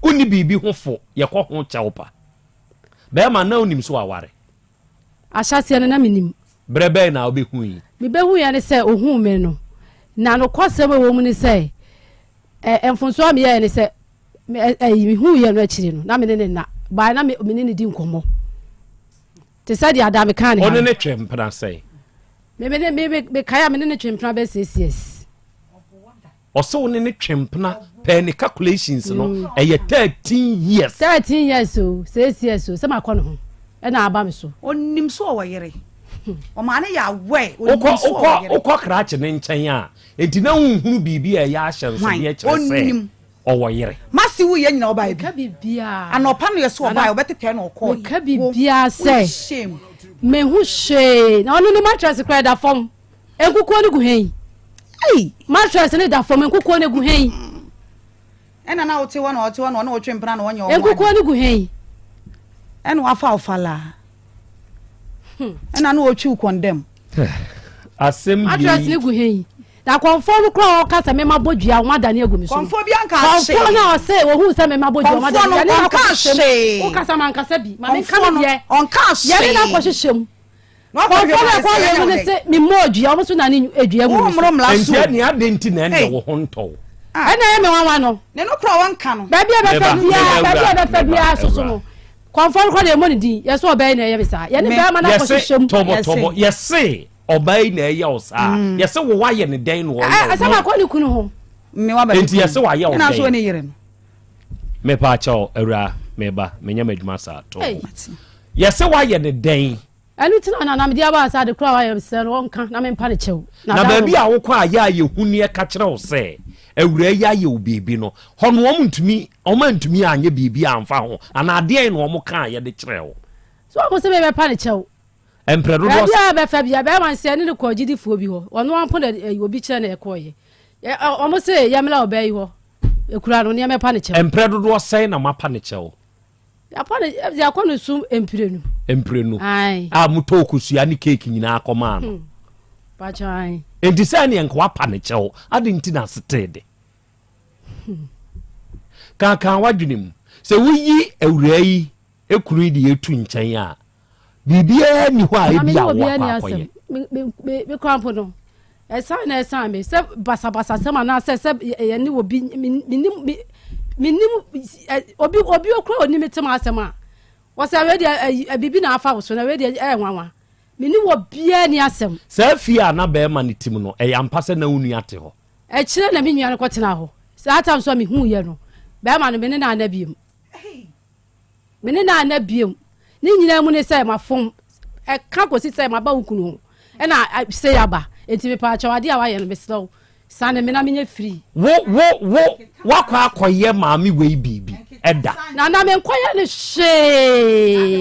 uni bibi ho fo ye ko ho chew pa be ma na onim so aware ahyase na minim brebe na obehu yi me behu ya ne se ohun me no na no kwasem wo mu ne se enfonso am ye ne se me hu ye no akiri no na me ne na ba na me ne di nkomo te sa di ada me kan ne one ne twempna sei me kaya me ne twempna be ccs oso one ne twempna pe ne calculations no eye 13 years so ccs so se makọ no ho e na aba me so onim so o yere o ma ne ya we okọ krache ne nchen a enti na hunhuru bibi e ya ahye nso ye kire se o wo yere masi wo ye nyina o ba bi ka bibia anopa no ye so o ba o betete no ko ka bibia se me hu she na onu ni mattress cry da form enkuko ni gu hen mattress ni da form enkuko ni gu hen ena na ote wona na o twempena na wonye o enkuko ni gu hen ena wafa ofala ena na o twi condemn asem bi mattress ni gu hen na konform kro o kasa me mabodua o madane agu mi so konform bi anka she konform na o se wo hu se me mabodua o madane ya na ka she o kasa man kasa bi ma me kan ye on ka she ya na ko hyehyem no ko ko ye se mi modua o so na ni edua agu mi so enti ni adenti na ene wo ho nto ana ye me wanwa no ne no kro wanka no ba bia be fa bia so so no konform kro de mo ni din ye so obey na ye be sa ye ne ba ma na ko hyehyem tobo yes obay na eya osa yese wo waye ne den no asama kwa ni kunu ho me wa ba enti yese waye o na so ne yire no me pa cha awura me ba menya madwuma sa to yese waye ne den anu tina na me dia ba sa de kura waye se no nka na me mpa ne chew na ba bia wo kwa ya ye huni e ka kire wo se awura ya ye obibi no ho no om ntumi anye bibi amfa ho ana ade no om ka ye de kire wo so mo se me pa ne chew empredo do bia be fa bia be man se ne ko gidi fo bi ho ono ampo na obi kire na e ko ye omo se ya mela obai ho ekura no ne me pa ne chew empredo do se na mapa ne chew apa ne ya kwa no sum emprenu ai muto kusua ni cake nyina akoma no pa chai enti se ne enko apa ne chew ade nti na setede kan wadwenem se wuyi awura yi ekuru di etu nchen a bibia ni ho a ebia wo akoye me krampo no esa me se basa sema na se ye ni obi minim obi okro oni metem asema wo se we dia bibi na afa wo so na we dia nwanwa mini wo bia ni asem sa fie na be ma ne tim no e yampa se na unu ate ho e kire na me nua no kwotena ho sa atam so me hu ye no be ma no me ne na anabiem me ne na anabiem ni nyina mu ne sai mafom e ka kosi sai ma ba ukunu e na say aba enti me pa chawade a wa ye no be slow sane me na me free wo wakwa akoye maami we bibi eda na me nkoye ne she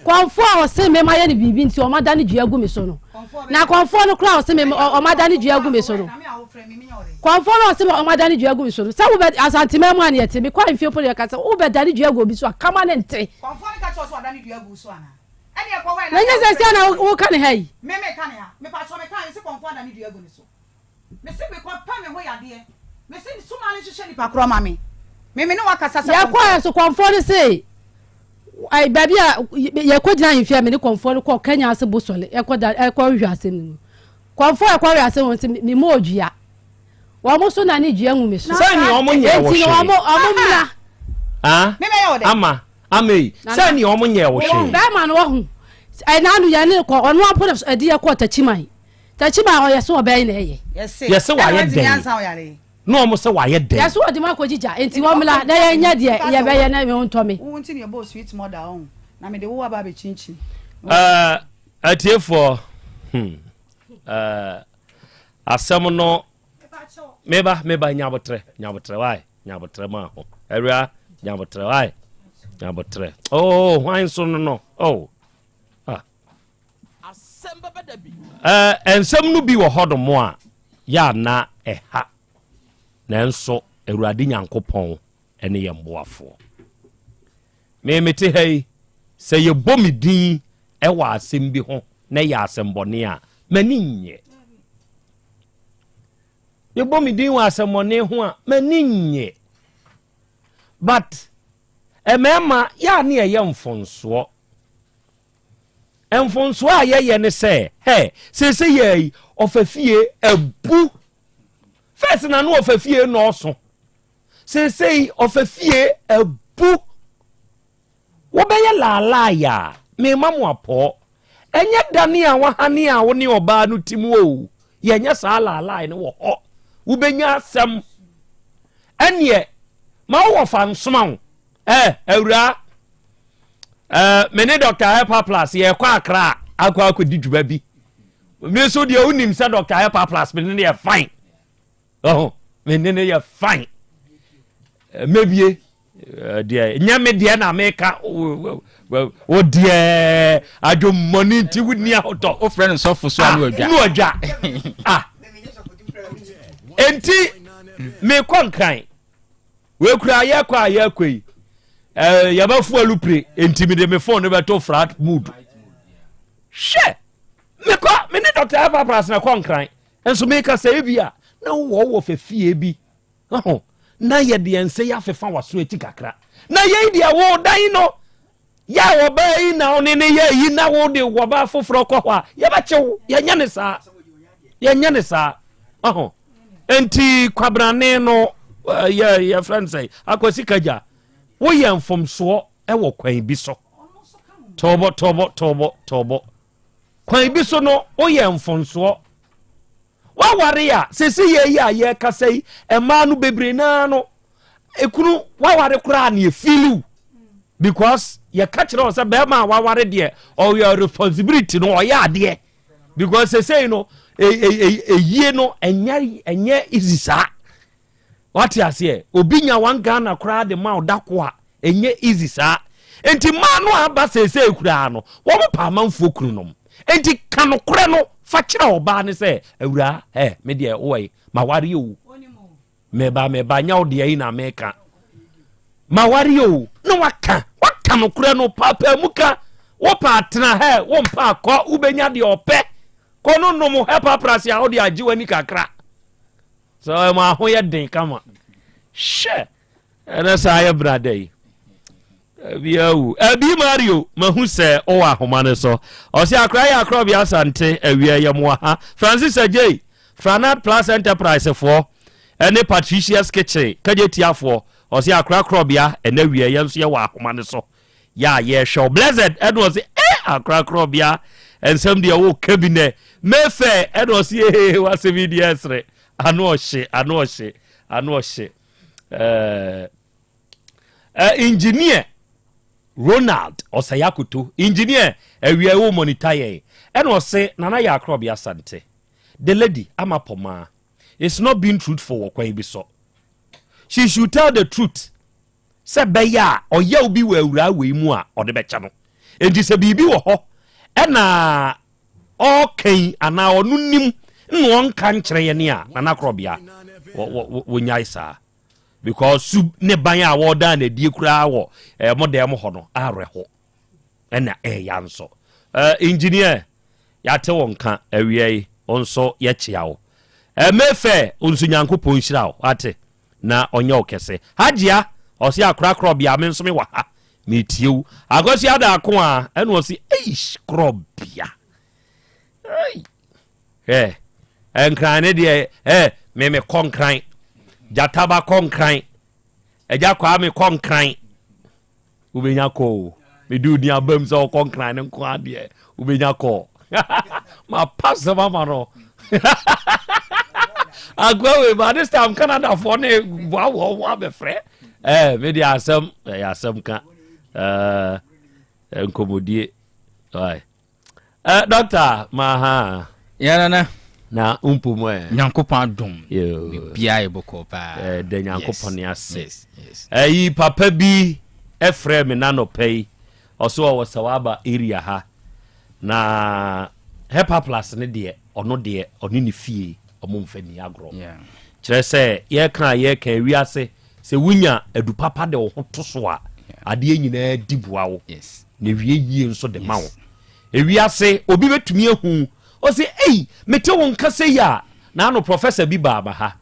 konfo a se me ma ye ne bibi nti o ma da ne dua gu me so no na konfo no kra o se me o ma da ne dua gu me so no konfo no se me o ma da ne dua gu me so no sa wo be asante me mu an ye te me kwa mfie pole ka se wo be da ne dua gu bi so akama ne nte konfo ni ka cho so da ne dua gu so ana ene e ko we na nya se se na wo ka ne hai me ka ne ya me pa so me ka se konfo da ne dua gu ni so me se me ko pa me ho ya de me se suma ne hwehwe ni pa kro ma me me no wakasa sa ya kwa so konfo ne se ai baby ya ko gina yimfia me ne konfo ko Kenya ase bosole e ko da e ko hwe asem ni konfo e ko hwe asem won se me mo odua wo mo so na ne dua nwu me so say ni o mo nye wo hwe o mo mla ah me me yo de ama amei say ni o mo nye wo hwe ba ma no wo hu ai na anu ya ne ko onu apo e de ko tachimai o yeso obai na eye yes wa ye den no mo se wa ye den yeso odi ma ko jija enti wo mla na ye nya de ye be ye na me onto me wo nti ne bo sweet mother on na me de wo ba be chinchin atiefo asem no meba nyabotre why nyabotre ma ho area nyabotre why nyabotre oh why so no oh Asem Beba Dabi ensem no bi wo hodomo a ya na eha nanso Awurade Nyankopɔn ene ye mboafo me mete hei se ye bomidin e wa asem bi ho na ya asem bone a mani nye ye bomidin wa asem bone ho a mani nye but emema ya ne ye mfonso enfonso a ye ne se he se ye ofafie abu first na no ofafie no so se ofafie abu wo be ye lala ya me mamu apo enye dane a wahane a wo ne oba no timu o ye nya sa lala ne wo ho wo benya asem ene ma wo fa nsoma awura mene Dr. Hyper Plus ye kwa akra akwa di djuba bi me so de unim se Dr. Hyper Plus me ne ye fine oh me ne ye fine mebie de nyame de na meka o de adwo money ti wuni ahoto o friend so fo so anu adwa enti me konkran we kura ye kwa ye kwei yabafu alupre intimide me phone be to flat mood she me ne Dr. Hyper Plus na konkran enso me ka say bia na wo fefie bi na ye de ense ya fefa waso eti kakra na ye dia wo dan no ya wo ba yi na one ne ye yi na wo de wo ba foforo kɔ hɔ a ye ba chew ye nya ne sa enti kwabrane no ye friend say akosi kaja wo ye mfomso e wo kwan bi so tobo kwan bi so no wo ye mfomso wa ware ya sese ye ya ye kasai e ma no bebre na no ekunu wa ware kura na e filu because ye catch no say be ma wa ware de or your responsibility no o ya de because sese no ye no enye easy sa what you say obinya wan Ghana kura de ma odako a enye easy sa enti ma no aba sese kura no wo pa manfo kunu no enti kanu kura no fa kira oba ne se awura me de oyi ma ware o meba nya o de yi na meka ma ware o no waka no kura no papa muka wo pa tena wo mpa akọ ubenya de ope ko no no mo Hyper Plus ya o de ajiwani kakra so ma ho ye den kama she na sa ya brother yi biawu abi Mario mahu se o wa homa ne so o se akra ya Krobea Asante awia ye mo ha Francis Ajay Franat Plus Enterprise for ene Patricia's Kitchen kagetiafo o se akra Krobea ene awia ye so ye wa homa ne so ya ye show blessed Edward say akra Krobea ensem de wo cabinet mefe e no se wase media esre ano ohye engineer Ronald Osayakuto engineer awia wo monitor ye e no se nana ya Krobea Asante the lady amapoma is not being truthful kwa bi so she should tell the truth se beya oye obi wa awura we mu a ode becha no enti se bibi wo ho e na okay ana onu nim no nka nkyere ye ne a nana Krobea wo nyai sa because sub ne ban a wo da na die kura wo modem ho no areho na yanso engineer ya te wonka awie onso ye chia wo mefe onso nyankopon hira wo ate na onye okese hajia osi akra Krobea me nso me wa ha me tiewu agosi ada ako a eno osi eish Krobea enkran ne de me konkran jataba konkran eja kwa me konkran ubenya ko me du ni abam so konkran nko ade ubenya ko ma pass mama no agwa but this time Canada for ne wa be frɛ me dia asem ka enkomodie oi doctor ma yana na umpumo nyankopon adom bia eboko pa de nyankopon ne ase yi papa bi efrɛ me na no pay oso wo sawaba area ha na hepa plus ne de ono ne fie omomfa ni agro kyerɛ sɛ ye kan wiase sɛ wunya adu papa de wo to so a ade nyina diboa wo ne wie yie nso de ma wo wiase obi betumi ehu o se ei mete won kase ya na no professor bi ba ha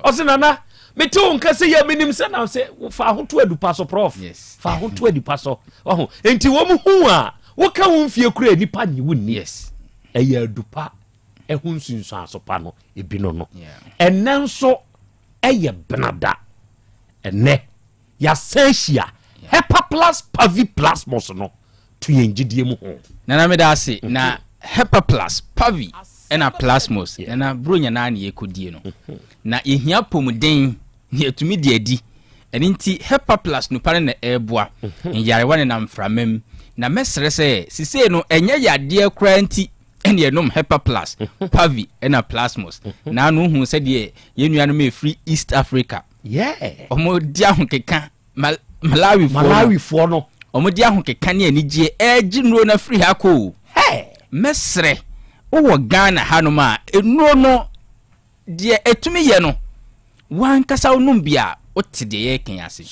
o se nana mete won kase ya minim se na se fa ho to adupa so prof fa ho to adupa so oho enti wo mu hu a wo ka won fie kura nipa nyi wonni eya adupa ehu nsunsu asopa no ebi no enenso eye benada ene ya sensia hepa plus pavi plus moso to yengidie mu ho nana me da ase na hepa plus pavi ena plasmos na bronya na na yekodie no na ehia pomuden ne atumi de adi enti hepa plus no pare na eboa nyare wane na mframam na mesere se sise no enye yade kra nti ene enom hepa plus pavi ena plasmos na no hu se de yenua no free East Africa omo dia ho keka Malawi fo no omo dia ho keka ne anigye ejinro na free hako mesre owo Ghana hanoma enuo no de etumi ye no wan kasa onum bia otide ye ken ase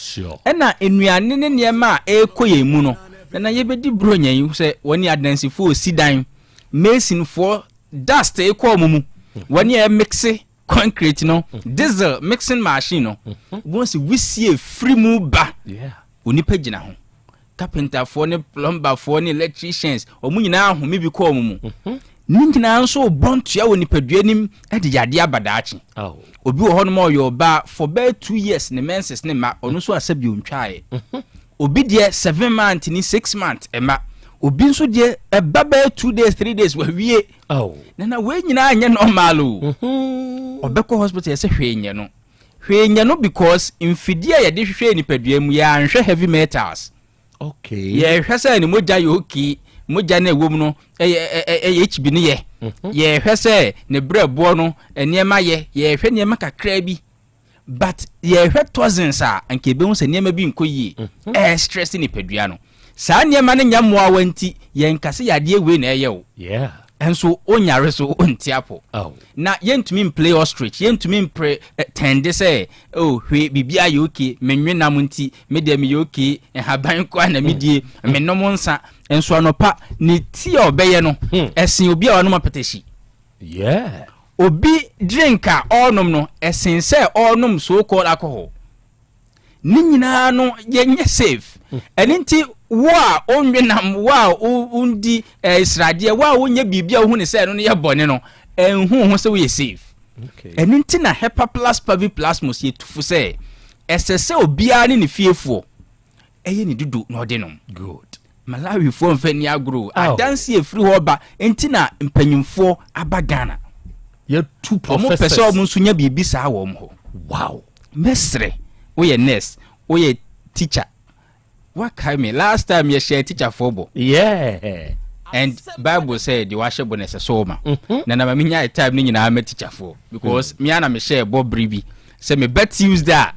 ena enuane ne niema ekoye mu no na yebedi bronya yi se woni adansifo osidan mason for dust ekọ mumu woni e mixe concrete no diesel mixing machine no wonsi wisie free mu ba onipa gina ho carpenter for ne plumber for ne electricians omunyina ahome bi kọ mumu ninyina nso bontua woni paduanim e de yade abadaachi obi wo hono ma oyo ba for about 2 years ne menses ne ma ono so asabi ontwae obi de 7 months ni 6 months ema obi nso de baba 2 days 3 days wa wie na we nyina anya normal obeko hospital yese hwenye no because infidie ya de hwehwe ni paduam ya anhwe heavy metals ye hwese ni moja yoki moja na ewom no HB ni ye hwese ne brebo no eniema ye hwe niema kakra bi but ye hwe thousands a anke be hu se niema bi nkoyie stress ni padua no saa niema ne nyamoa wanti ye nkase yade ewe na eye wo enso onyare so ontiapo na yentumi play ostrich yentumi tende say hwe bibia yoki menwe nam nti media me yoki haban kwa na medie menom nsa enso anopa ne ti obeye no esen obi a wano mapeteshi obi drinka onom no esen say onom so called alcohol ni nyina no yenye safe eninti wa onwenam wa undi israde wa onye bibia hu ne say no ye bone no enhu se we safe eninti na hepa plus pavi plasmos ye tufu say esese obia ne ne fiefo eye ne dudu no de no good Malawi fo mfani agro adanse efiri ho ba enti na mpanyimfo abagana ya two professors omo pese omo nsunya bibi saa wo mo wow mesre oye nurse oye teacher what kai me last time you share teacher fobo yeah and Bible said you wash bonus so ma na na me nya time ni nyina ma teacher for because me ana me share bob bribi say me bet use that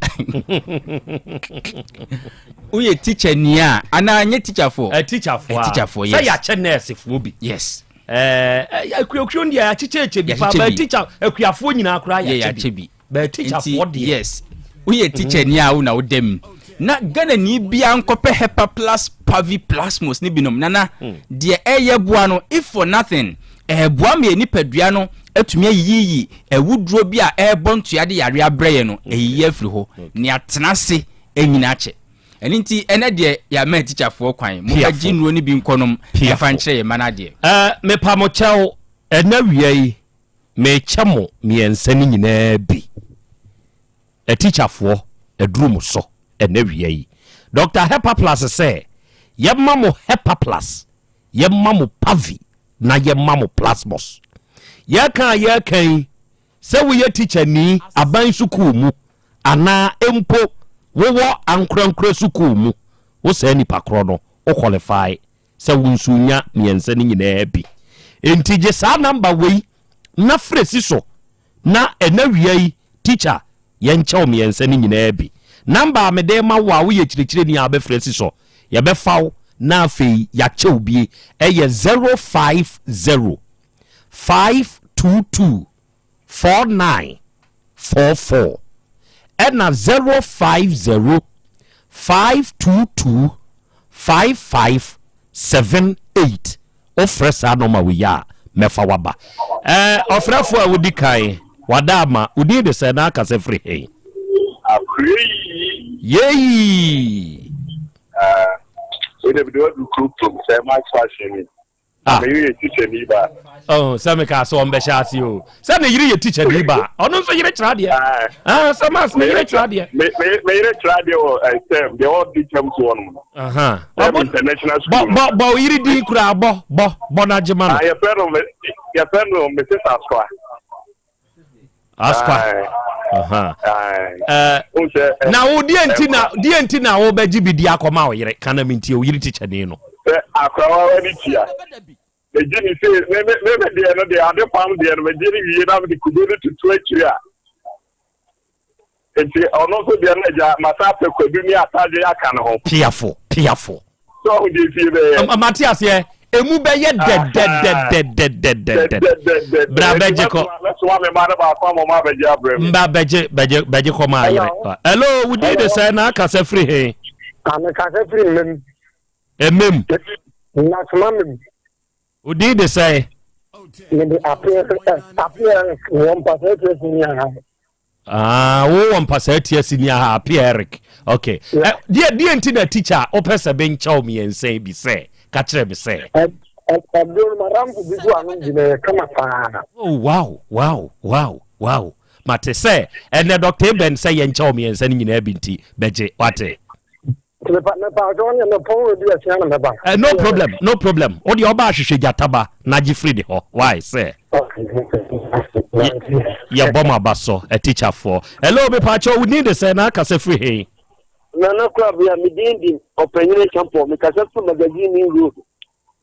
oye teacher ni a ana nya teacher for teacher for yes say ya che nurse for bi yes akuakuo ndia ya cheche bi pa ba teacher akuafo nyina akura ya che bi ba teacher for dia yes oye teacher ni a una odem na Ghana ni bia nkope hepa plus pavi plasmos ni binom nana de eye boa no if for nothing boa me ni padua no atumi ayiyi ewuduro bi a bontua de yare abreye no eyiyi afiri ho ni atenase enyina ache eninti ene de ya ma teacher for kwan mo agi nuo ni bi nkonom ya fa nkyere ye mana de me pa mo chew ena wiei me chemo miensa ni nyina bi a teacher for eduru mo so ena wiei Dr. Hepa Plus say yemma mo Hepa Plus yemma mo pavi na yemma mo plasmos ya kan se wo ye teacher ni aban sukuu mu ana empo wo ankrankra sukuu mu wo se nipa kro no o qualify se wo nsunya miensa ni nyina bi entije sa number wei na fresi so na ena wiei teacher yenche miensa ni nyina bi number me de ma wo ye chirechire ni abefresi so ye be faw na afei ya chewbie eye 050 522 4944 ena 050 522 5578 ofresa no ma we ya mefa waba ofrafo a wodi kai wadama udi de se na aka se free hey yay we dey do group to say my fashion me you teacher ni ba some ka so on be shasi o say me yiri ye teacher ni ba ono so yiri tra dia some as me yiri tra dia me yiri tra dia o say they all be come to one international school bo yiri di kura bo na jema no ya pero me sister Askwa. Na wo die enti na wo beji bidi akoma wo yire kana minti o yire teacher ni no. Akwa wa ni tia. The jini say me dey no dey ade pam dey no jini wie na me kudu to twetri a. Enti ono so dey na ja mata pe kwadu ni ataje aka no ho. Piafo. So wo dey fi be. Matias ye emu be ye dead. Bra beje ko. Mba beje ko ma yire. Hello, we did the say na kasa free he. Ana kasa free mem. Emem. Na smam. We did the say. Me the appear one percent senior. Wo one percent senior happy Eric. Okay. Dear Tina teacher, opesa ben chow me and say be say. Kachre me say. Oh wow. Mate say and the doctor Ben say yen chow me and sending in ebinti beje wate. No problem. Odi oba hwehwe jataba na gifri de ho. Why say? Ya bomba baso a teacher for. Hello me pacho we need the say na kase free hey. Nana Krobea midindi openye champo mikasafu magazine ngu.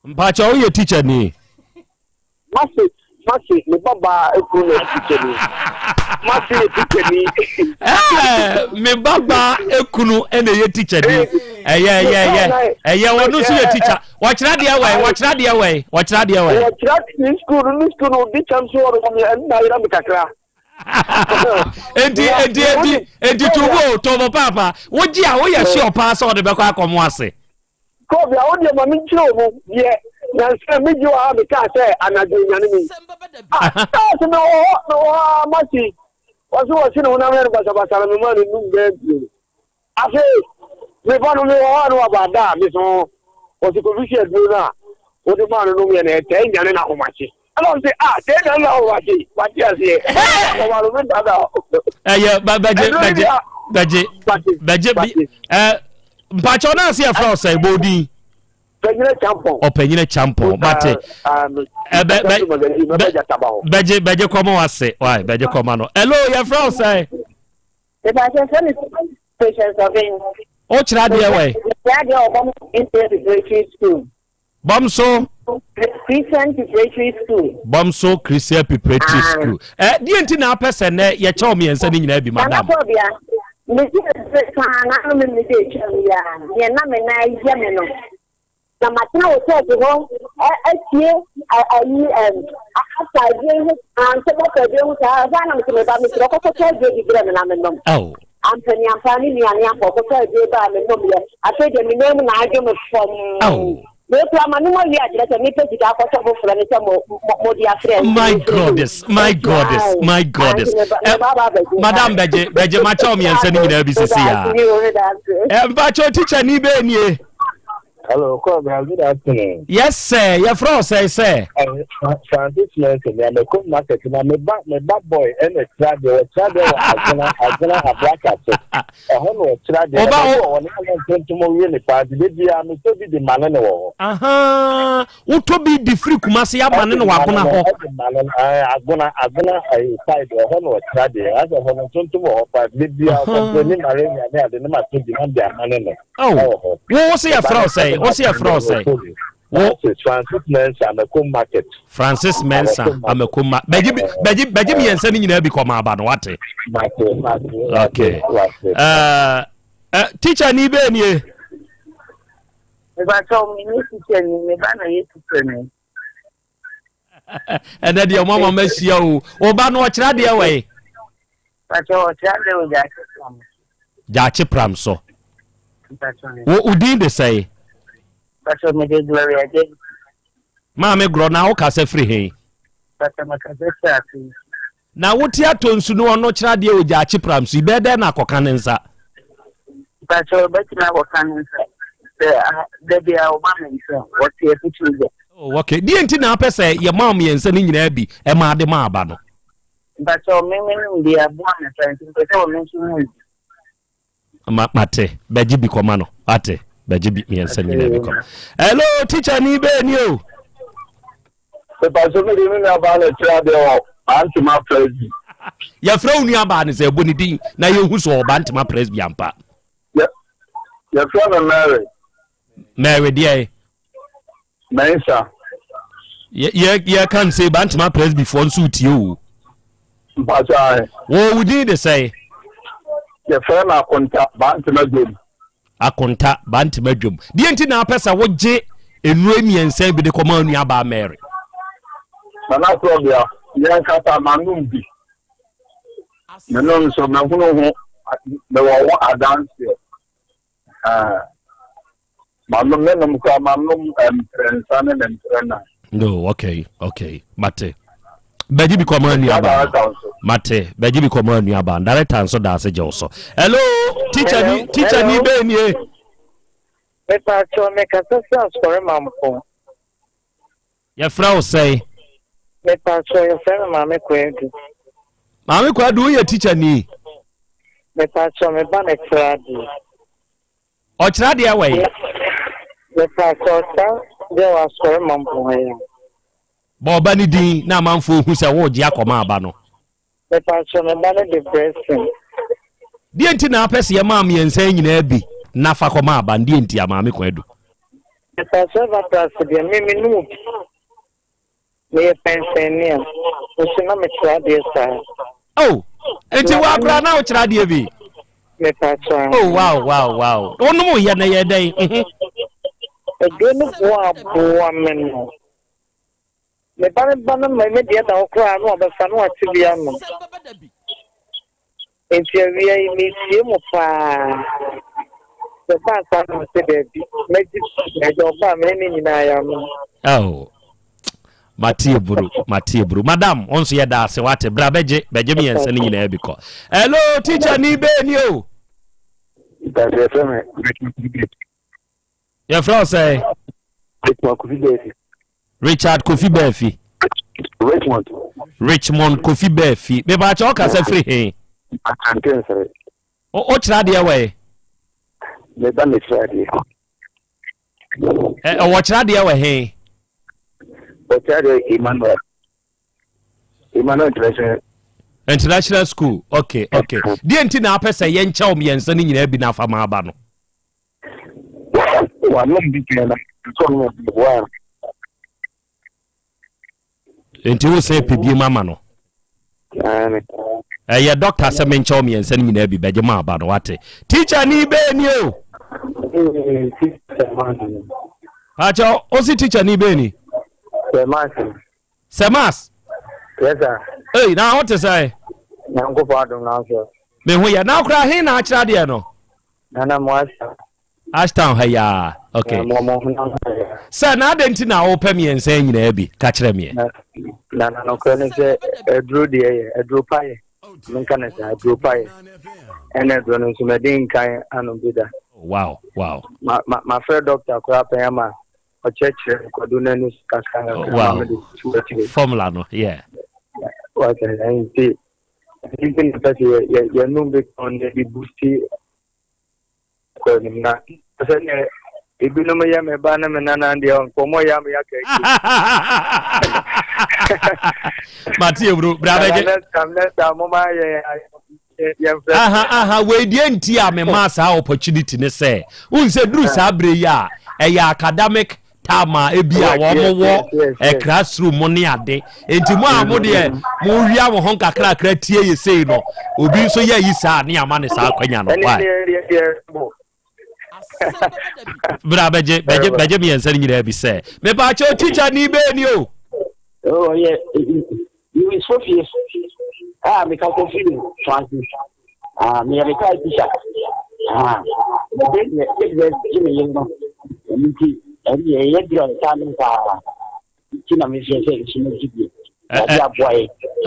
Mpacha uye teacher ni. Masi ni baba ekunu teacher ni. Masi teacher ni. Me baba ekunu ene ye teacher ni. Eye wonu su ye teacher. Wachira dia we. Wachira ni school di chamso woro ko mi na ira mikakra. Enti tuwo tobo papa woji a wo ya shi opa so de bekwa akomo ase Krobea wo de ma mi chiro mo ye na se mi ji wa me ka se anajo nyane mi so no masi wasu no na me basa me ma nu be afi me ba no me wa no abada mi so wasu ko fi do na wo de ma no me na te nyane na omachi I don't say they don't know what you say. Baje. Mpacho na se afro say bodi. Penyina champion. O penyina champion. Mate. Beje komo wase. Why? Beje komo no. Hello, your friend say. The person is patients of in. O chira de we. Radio Obama Preparatory School. Bomso Christian Preparatory School. Bomso Christian Preparatory School. Di enti na person na ye chaw me ensa ni nyina bi madam. Me ti na me dey chaw ya. Ye na me na ije me no. Na matina o te ho atie ayi asa je an se ba pe de ho sa na me me ba me ko ko te je di gra me na me no. Oh. Anthony Ampani ni ani akọ ko te je ba me no me. Ate de me name na ajo me from. Oh. My goddess. Madam Beje macho mi ense ni nyina bi sisi ya. Bacho teacher ni be nie. Hello, good afternoon. Yes, sir. Your friend say. Francis Nelson, I'm a cook market. I'm a bad boy and a trader. Agana, a black cat. A home trader. Really bad. I'm so busy, man. Utobi be free Kumasi, man, and Wapona. Agana, a side or home trader. As a home tomorrow, but maybe I'm complaining. I didn't have to demand their money. Oh, what was your friend say? What's your friend say? Francis Mensa, I'm a cool market. Francis Mensa, I'm a cool market. Beji me and sending you become about what? Okay. Teacher ni be ni. If I told me teacher ni me ba na yetu and then your mama mess you. Oba no chira de we. But o chira de o Jachi pram so. What udin de say? But me de glory again. Ma me gro na o ka se free he. But me ka se free. Na woti atonsu no no kira de o jachi pram so be de na akoka ne nsa. But o be na akoka ne nsa. De bia o ma me nsa. What e futu. Oh, okay. Di enti na apese ye mam ye nsa ni nyina bi e ma de ma aba no. But o me de abo na nsa nti ko o me nsu. Mate, beji bi koma no. Ate, beji bi mi ensa nyina bi koma. Hello, teacher ni be ni o. Se paso me ni na ba na tira de o. Antima presby. Ya fra unu aba ni se boni din na ye hu so oba antima presby ampa. Ya fra na Mary. Mary dey. Mensa. Ye can say antima presby for nsu tie o. Mpacha. Wo wudi de say. Ye fra na akonta bantima dwom. Akonta bantima dwom. Di enti na apesa wo je enu emiensa bi de koma anu aba Mary. Na Krobea, yan kata manum bi. Menom so me hunu ho me wo adance. Manum menom ka manum emprensane emprena. No, okay. Mate. Beji bi koma anu aba. Mate, beji bi koma anu aba. Director nso da se je oso. Hello, teacher ni be ni e. Me pa cho me ka so for mampo. Your friend say me pa cho your friend mama kwedu. Mama kwedu ye teacher ni. Me pa cho me ba na tradi. O tradi away. Me pa cho ta de was for mampo ya. Bo ba ni din na manfo hu se wo je akoma aba no. Me pa cho me ba na depressing. Di enti na apese ye maam ye nsan nyina bi na fa koma aba ndi enti amame kwedu. Me pa cho va ta se de me nu. Me pensioner. O se na me tradi sa. Oh, enti wa bra na o tradi bi. Me pa cho. Oh wow. Onu mo ye na ye dai. Egenu bo ameno. Me bana me dia da okra no obefa no atibia no. Enti awia mi tie mo pa. Se pa sa no se bebi. Meji me jo ba me ni nyina ya no. Oh. Matie buru. Madam, onso ye da se wate bra beje mi yense ni nyina bi ko. Hello, teacher ni be ni o. Your friend say Richard Kofi Befi. Richmond Kofi Befi. Me ba cha o ka se free he. Asante sir. O chira de we. Me ba me chira de. Watch that there he. Emmanuel International school. Okay. The enti na apese ye ncha omiensa ni nyina bi na afama aba no. Wa no bi pena. So no wa. Enti wo say pebie mama no. Ya doctor say me ncha omiensa ni nyina bi beje ma aba no wate. Teacher ni be ni o. Acha o si teacher ni be ni. Semas. Yes sir. Hey, now what to say? Nango pardon now sir. Me hu ya now kra he na akira de no. Nana mo Ashtown haya. Okay. Sir, na denti na o pem yen say nyina bi ka kire me. Nana no kone say edru de edru paye. Men kana say edru paye. And edru no so me din kan anu bida. Wow. My friend doctor ko apema o cheche ko do nanu kaka. Wow. Formula no, yeah. What I see. Even that you know big on the boosty. Ko na. Sasa ibino mo ya me bana me nana ndio ko mo ya me ya ke. Mati bro, brother. Kamna mo ma Aha, we die nti a me masa opportunity ne say. Un se dru sa bre ya academic tama ebia wo classroom money ade enti mo amode mo wia mo hon kakra tie ye sei no obi so ye yi sa ne ama ne sa kwanya no why bra beje mi ense nyira bi say me ba cho teacher ni be ni o. Oh yeah, you is so fierce. Me can confirm Francis. Me have a teacher. Jimmy Young.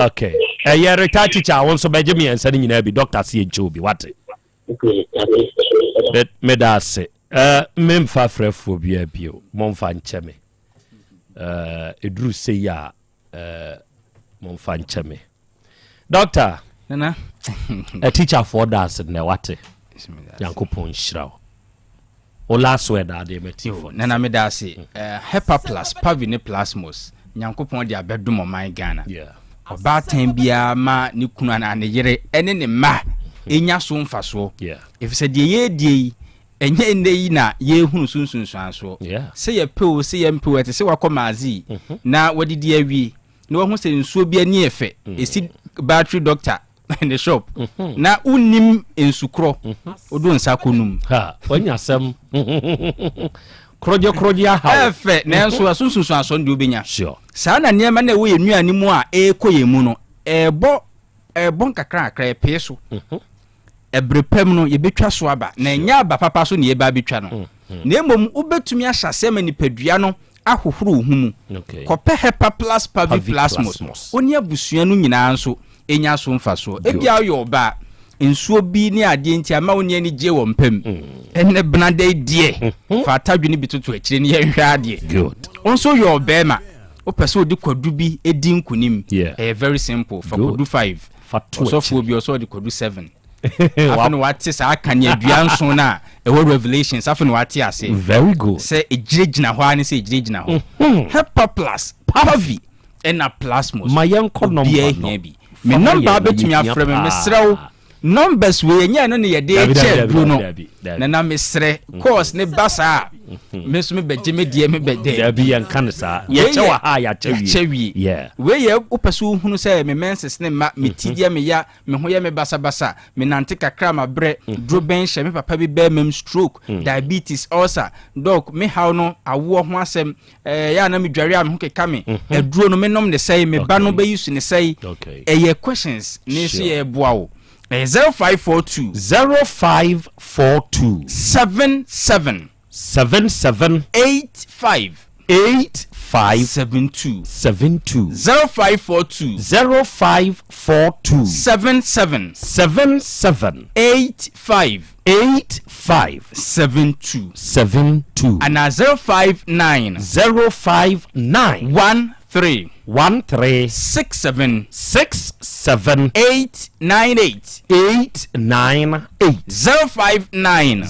Okay. Yeah, retired teacher also Benjamin and sending in every doctor see Joby. What? Okay. Me da say. Mem fa frefo bia bio. Mon fan cheme. Edru say ya mon fan cheme. Doctor, Nana. A teacher for dance na what? Yankopon shraw. O last word that they met you. Nana me da say Hepa plus Pavine plasmos. Yankopon dia bedum o man Ghana. Yeah. Oba tan bia ma ni kunu na ne yere ene ne ma enya so mfaso. Yeah. If said ye die enye nne yi na ye hunu sunsun so. Yeah. Say ye pe say ye mpe wete say wakoma na wadidi awie. Na wo hu se nsuo bia ni efe. Esi battery doctor in the shop. Na unim ensukro. Odo nsa konum. Ha, onya sem. Kroje ha. Efe na enso asunsun aso ndi obenya. Sure. Sa na niema na we enuani mu a ekoye mu no. Ebo nkakra pe so. Ebrepem no ye betwa so aba. Na nya aba papa so ne ye ba betwa no. Na emom ubetumi ahyase ma nipadua no ahohoro humu. Okay. Kope Hepa plus Pavi plasmos. Oni abusua no nyina nso enya so mfaso. Ebia yo ba nsuo bi ni ade nti ama oni ani je wo mpem. Enne benade die. Fa tadwene bitutu akire ni ye hwa ade. Good. Onso yo be ma. O pese odi kwadu bi edi nkunim. Very simple for kwadu 5. For 2. So for bi also odi kwadu 7. Afano wati sa akanya duanso na ewo revelations afano wati ase. Very good. Say ejirejina ho ani say ejirejina ho. Hepa plus Pavi and a plasmos. My uncle number bi. Me number betumi afre me mesrew. Numbers we nya no ne ye de che Bruno. Na mesre course ne basa. Me so me beje me die me bede. There be yan kansa. Ye che wa ha ya chewi. Yeah. We ye opeso hunu say me menses ne ma me tidie me ya me ho ye me basa me nante kakra ma bre dro ben hye me papa bi be mem stroke diabetes ulcer doc me how no awo ho asem ya na me dware am ho keka me eduro no me nom ne say me ba no be use ne say ye questions ne so ye boa wo 0542 77 85 72 0542 77 85 72 and 059 1 13 67 898 898 059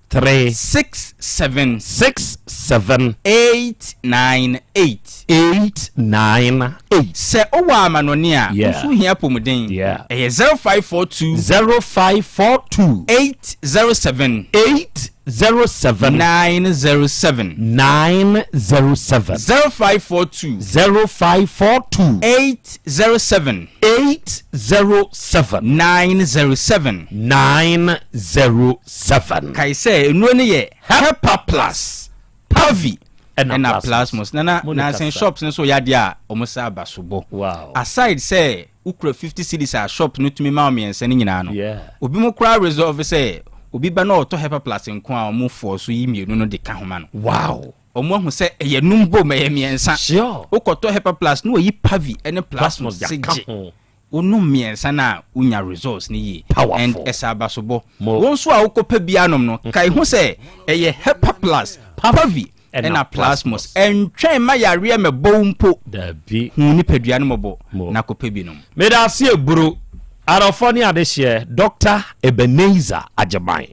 13 67 898 898 se owa amanoni a so hia pomuden 0542 807 907 0542 807 907 kai say enu ne ye Hepa Plus Pavi and Plasmos na sen shops so yade a omusa abasobo aside say ukra 50 cedis a shop no tumi ma me ense ne nyina no obi mo kra resolve say obi ba na oto Hepa Plus nko a omo force yi mienu no de ka homa no omo hu say eye numbo me miensa ukoto Hepa Plus no yi Pavi ene Plasmos seje onu miensa na unya results ni yi and esabasobo won so a ukopa bianom no kai hu say eye Hepa Plus Pavi ena Plasmos entwen ma yare me bompo da bi hu ni padua no mobo na kopa binom me da se eburu arofoni adehye Dr. Ebenezer Ajaban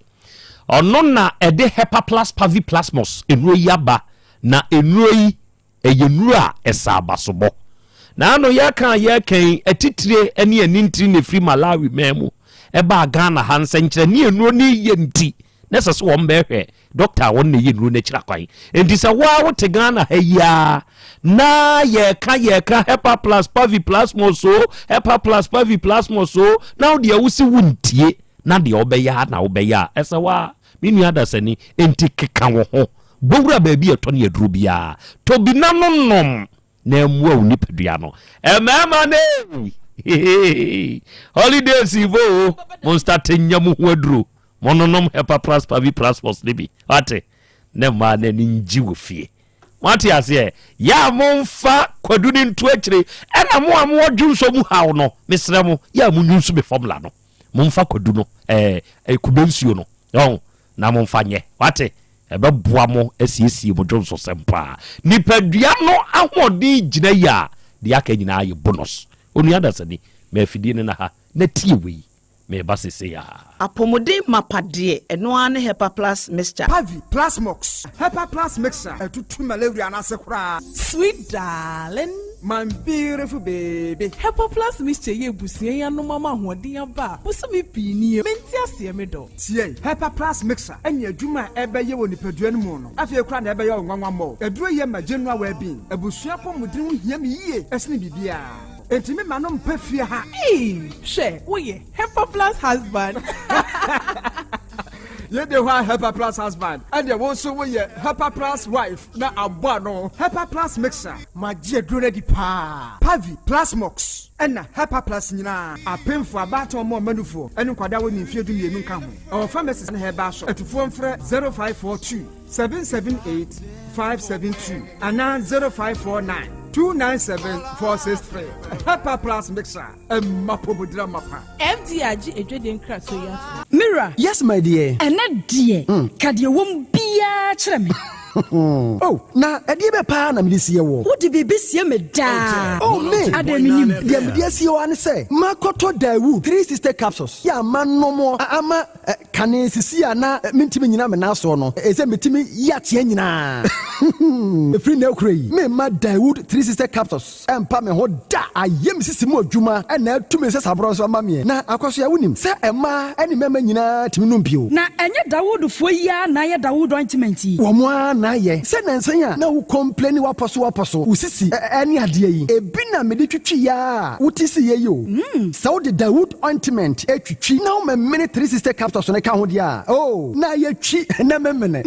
ono na ede Hepa Plus Pavi Plasmos enuro yaba na enuro yi eyenuro a esabasobo na no yakan atitire ene anintiri ne free Malawi memu eba Ghana hansenkyere ne enuro ne yenti nesa so wombehwe doctor won ne yenuro ne kira kwan enti se wa wote Ghana haya na yeka Hepa Plus Pavi Plasmos so Hepa Plus Pavi Plasmos so now de wusi wuntie na de obeya na obeya ese wa minu adasani enti keka wo ho bowura ba bi eto ne aduru bia to bi nanomnom na emwa uni padua no emema ne holidays ivo monster tenyamu ho aduru mononom Hepa Plus Pavi Plasmos libi ate ne ma na ninji wo fie wate ase ya monfa kwaduni nto akire ena mo amodwu so mu hawo no mesre mo ya munyunsu be formula no monfa kwadu no kubensuo no na monfa nye wate ebe boa mo asiesie mo dwonso sempa nipadua no ahodi gina ya de aka nyina aye bonus onu yada sani me afidie ne na ha na tiewe me basese ya apomode mapade eno ane Hepa Plus mixture Pavi Plasmox Hepa Plus mixture etutu malaria na sekura sweet darling my beautiful baby Hepa Plus mixture ye busie ya no mama hoden aba busumi pini menti ase me do tie Hepa Plus mixture enya adwuma ebeye wo nipadua no mu no afie kura na ebeye onwanwa mo eduro ye ma general well-being abusua pomodin hia me yie esne bibia enti me manom pafia ha she woye Hepa Plus husband ye de wa Hepa Plus husband and ye won so woye Hepa Plus wife na abua no Hepa Plus mixer magie duro di pa Pavi Plasmox ena Hepa Plus nyina apemfo abato mo manufo enu kwada wo ni mfie du mienu nka ho our pharmacies na heba so atufo mfre 0542 778 572 ana 0549 297-463. Hepa Plus mixer. Mapobudra mapa. MDRG ejede nkra so ya. Mira. Yes, my dear. Ene die. Kadie wom bia kire me. Oh, na edie be pa na me sie wo. Wo di bebe sie me da. Oh, me. Ademinim. Dia me die sie wo an say. Makoto Dawu 3 sister capsules. Ya manom ama kane sisi ana mentimi nyina me na so no. Ese metimi ya tie nyina. Free na ukrai. Me ma Dawu 3 sister capsules. Empa me ho da. Ayem sisi mo adwuma na tumi se sabro so ma me. Na akwaso ya wonim. Se ema eni mema nyina timi no mpio. Na enye Dawood fo ya na ye Dawood ointment yi. Wo mo na ye. Se nansan ya na wo complain waposo. Usisi eni ade yi. Ebi na me de twitwi ya. Utisi ye yo. Se wo de Dawood ointment etwitwi na wo me mini 3 sister capsules na ka ho dia. Oh, na ye twi na memene.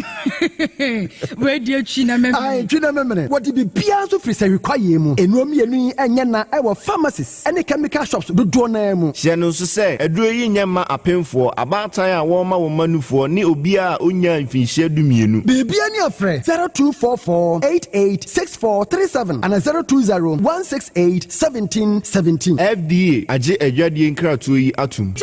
We de twi na memene. Ai twi na memene. What di bia so free say require mu. Enu mienu enye na e wo pharmacies ene chemical shops do na mu. Hye no so say eduro yi nyema apemfo abatan a wo ma wo manufo ni obi a onya mfinhye du mienu. Bibia ni afre 0244886437 and 0201681717. FDA age adwadie nkratoyi atum.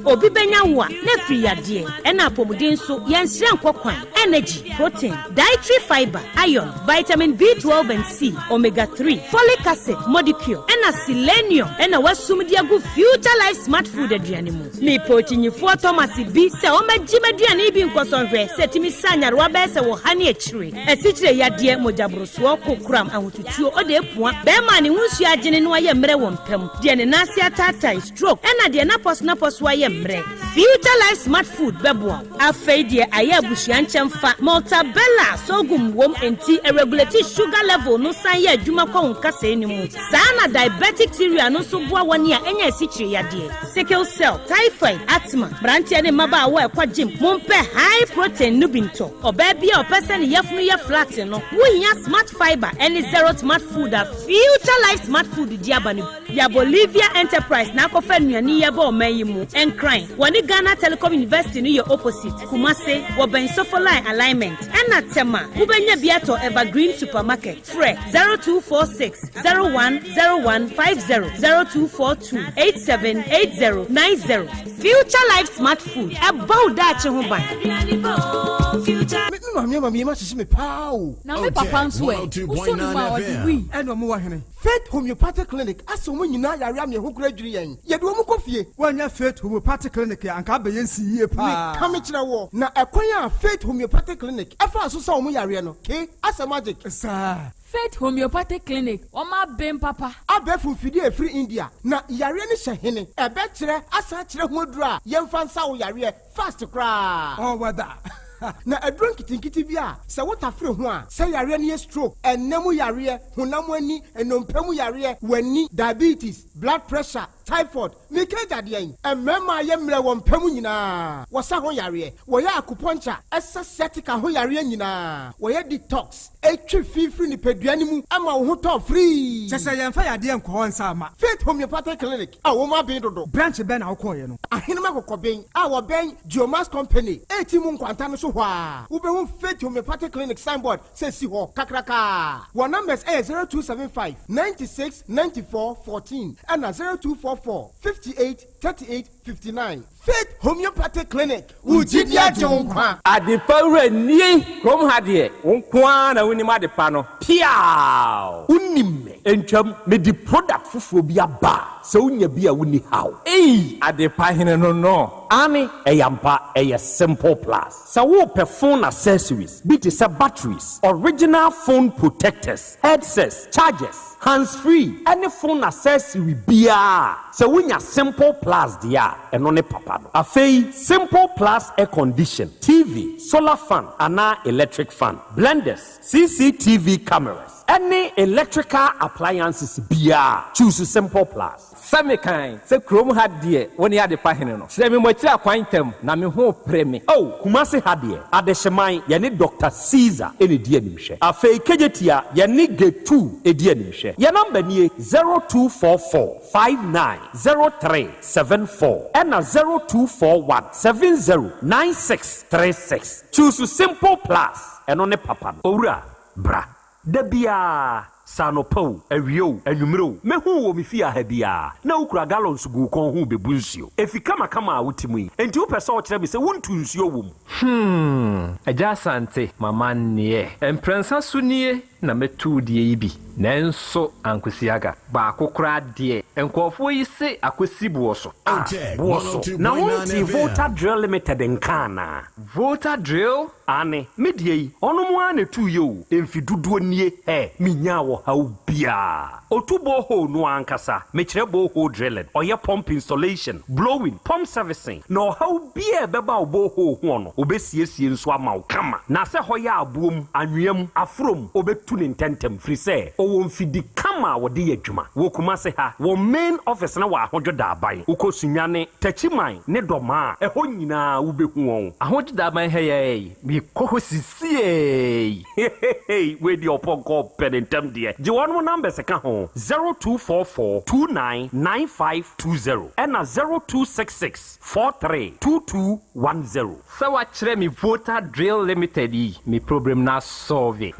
obi benya wo a na free yade ena apomuden so yensire nkokwan energy protein dietary fiber iron vitamin B12 and C omega 3 folic acid molecule ena selenium ena wasumdi agu future life smart food aduane mu me pochinyifo Thomas bi se o magimaduane bi nkosonhwe setimi sanyarwa be se wo hane akire esichire yade mojabroso kokram ahotutuo ode epua be ma ne hunsu agene no aye mre wo mpem de ne nase atata stroke ena de na pos aye mre future life smart food bebo afei de aye abusua nchemfa Maltabella sogum wom enti irregularity sugar level no san ye adwuma kwa nkasa enimu sana diabetic theory no so boa woni a enya esichire yade sickle cell typhoid asthma branche ne maba awo ekwa gym mompe high protein nubinto oba bia opese ne yefunu ye flat no wohia smart fiber any zero smart food a future life smart food diabani ya Bolivia enterprise na akofa nuani ye ba omayimu enkran woni Ghana Telecom University no ye opposite Kumase wo ben sofoline alignment ena tema ubenya biato evergreen supermarket fre 0246 010150 0242 878090 future life smart food about that ho ban Mami ma sisi me pao na me papa nso uso ni ma odi eno mo wa hene Faith Homeopathic Clinic aso mo nyina yare am ye ho kura dwiri yen ye de wo mo kofie wanya Faith Homeopathic Clinic anka be yensi yie pa me kame kire wo na ekwan a Faith Homeopathic Clinic afa aso sa mo yare no ke asa magic sa Faith Homeopathic Clinic oma bem papa abefu fidi e free India na yare ni hye ebe kire asa kire ho dura yemfa nsa wo yare fast kra oh wada na adron kitinkiti bia se wotafre ho a se yare ne stroke enemu yare honam ani enompemu yare wani diabetes blood pressure typhoid mikeja de yen emema ye mre wo mpemu nyina wo sa ho yare wo ya acupuncture sciatica ho yare nyina wo ya detox etwi fifiri ni peduane mu ama wo ho to free se yemfa yade enko ho nsa ama Faith Homeopathic Clinic a wo ma ben dodo branch ben na wo koye no ahenema kokoben a wo ben Geomas Company etimu nkwanta no so ho a wo be ho Faith Homeopathic Clinic signboard se si ho kakraka wo numbers 0275 96 94 14 and 0244 58 38 59 Faith Homeopathic Clinic Ujidia Jonkwa Adipawre ni krom hadie wonkwa na woni ma depa no piao unnimme entwam me di product fufuo bi aba se unya bi a woni haw adepa hene no ani eyampa eye simple plus se wo pe phone accessories bi te se batteries original phone protectors headsets chargers hands free any phone accessory bia se wunya simple plus dia eno ne papa no afei simple plus air condition TV solar fan ana electric fan blenders CCTV cameras any electrical appliances bia choose simple plus Samikan se krom hadie woni ade pa hene no se me mo kira kwantem na me ho preme Kumasi hadie ade hyeman ye ne Dr. Caesar ene die animhwe afei kejetia ye ne G2 edi animhwe ye number nie 0244590374 and 0241709636 choose simple plus eno ne papa owura bra dabia sanopo awio anwumro mehu wo mefia ha bia na ukura gallons gu kon hu bebu nsuo efika makama a wutimu yi enti wo pese o kire me se wontu nsuo wom Yaw Asante mama nie emprensa sunie na metu die yi bi nanso ankwesiaga ba akokora de enkofo yi se akwesibuo so na wonti Voter Drill Limited nkana Voter Drill ane medie yi onomo a na tu yo emfiduduo nie minya wo haw bia otubo ho no ankasa mekire bo ho drilling oye pump installation blowing pump servicing no haw bia beba obo ho no obesiesie nso ama wo kama na se hoya abuom anwem afrom obetu ne ntentem free say owo mfidi kama wode yadwuma wo Kumase ha wo main office na wa ahodwoda aban ukosunyane tachiman ne doma eho nyina wo behu won ahodwoda aban heye mi kohosisie we di oponko penentem de je won number se ka ho 0244299520 and 0266432210 so wa kire mi Voter Drill Limited mi problem na solve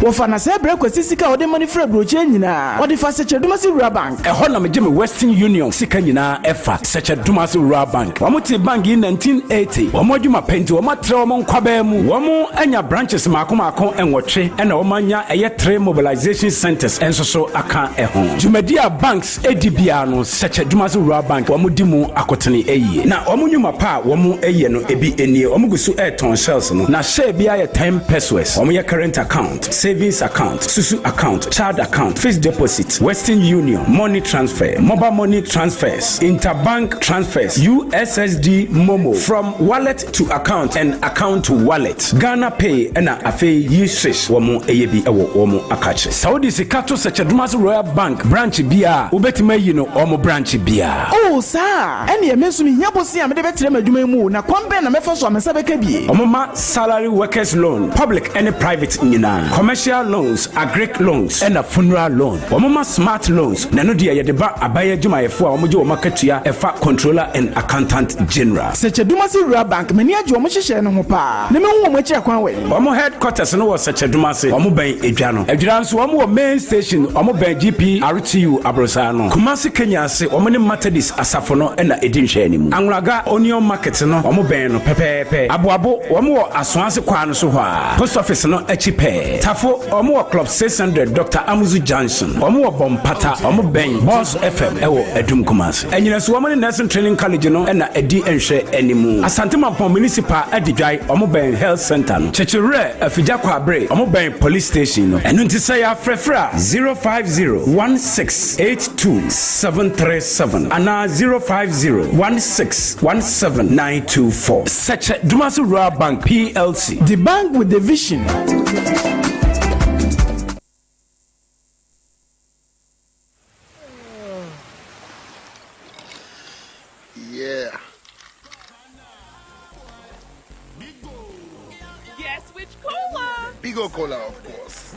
wofa na se break sika ode money free broche nyina ode fa seche dumasi rural bank ɛhɔ na megye me Western Union sika nyinaa ɛfa seche dumasi rural bank wɔn te bank in 1980 wɔn adwuma penti wɔn atre wɔn nkwabaa mu wɔn anya branches maako enwɔtwe ɛna wɔn anya ɛyɛ 3 mobilization centers enso so aka ɛho dwumadi a banks edibia no seche dumasi rural bank wɔn di mu akotene ɛyie na wɔn nyuma pa wɔn ɛyɛ no ebi enie wɔn gusu airton shells no na share bia yɛ 10 pesos wɔn yɛ current account savings account susu account child account fixed deposit Western Union money transfer mobile money transfers interbank transfers USSD Momo from wallet to account and account to wallet Ghana Pay ɛna afei yi swish wɔn ɛyɛ bi ɛwɔ wɔn akache Saudi sika to seche dumasi Royal Bank branch bia obetima yi no wɔn branch bia oh sir ɛne emesu mi hia bosi am de betre madwuma mu na kwambe na mefa so amesa beka bie Omoma salary workers loan public and private nyina commercial loans agric loans and a funeral loan Omoma smart loans na no dia ye de ba abaye adwumayefo a omogye omakatua efa controller and accountant general seche dumasi rural bank mani agye omo hyehye no ho pa na me hu omo akira kwan we omo headquarters no wo seche dumasi omo ban edwa no edwira nso omo wo main station omo ban GP RTU abrosa no Kumasi Kenya ase omo ne Methodist asafo no na edinhwe animu Anwraga onion market no omo ban no pepepe aboabo omo wo asoanse kwa no so ho a post office no achipe tafo omo wo club 600 Dr. Amuzu Johnson omo wo bompata omo ban Boss FM ewo Adum Kumasi enyina so omo ne nursing training college no na edi enhwe animu Asante Mampon municipal adidwai omo ban health center no chechire afija kwa abre omo ban police station no enu nti say afrefra 05016827737 ana 05016179924 such Dumasi Rural Bank PLC, the bank with the vision. Yeah. Yes, which cola? Bigo Cola, of course.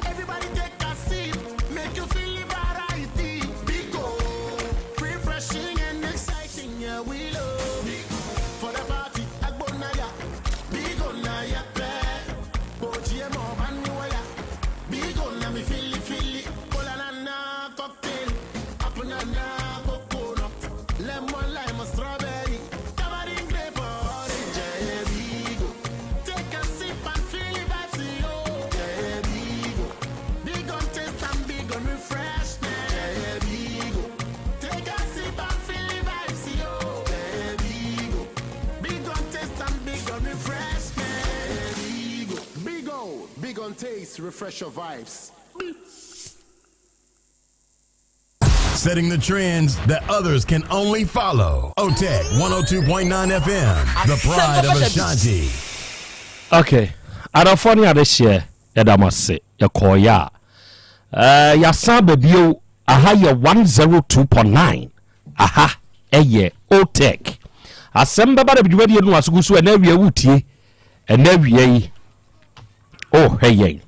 Everybody take a sip, make you feel variety. Bigo, refreshing and exciting, yeah, we love Bigo. For the party, Agbonaya, Bigo Naya, Boji mo Manuaya, Bigo na me feel it, Cola cocktail, Apunana coconut, lemon lime strawberry, tamarind grape orange, yeah, Bigo. Take a sip and feel it vibes, yo, yeah, Bigo. Big on taste and big on refreshment, yeah, Bigo. Take a sip and feel it vibes, yo, yeah, Bigo. Big on taste and big on refreshment, yeah, Bigo. Big on taste, refresh your vibes. Setting the trends that others can only follow. Otec 1029 FM, the pride of Ashanti. Okay, adafo ne ade hye edamase yakoya yasan babio aha ye 102.9 aha eye Otec Asem Beba Dabi dwumadie no asugusu na awie wutie na awie yi oh hey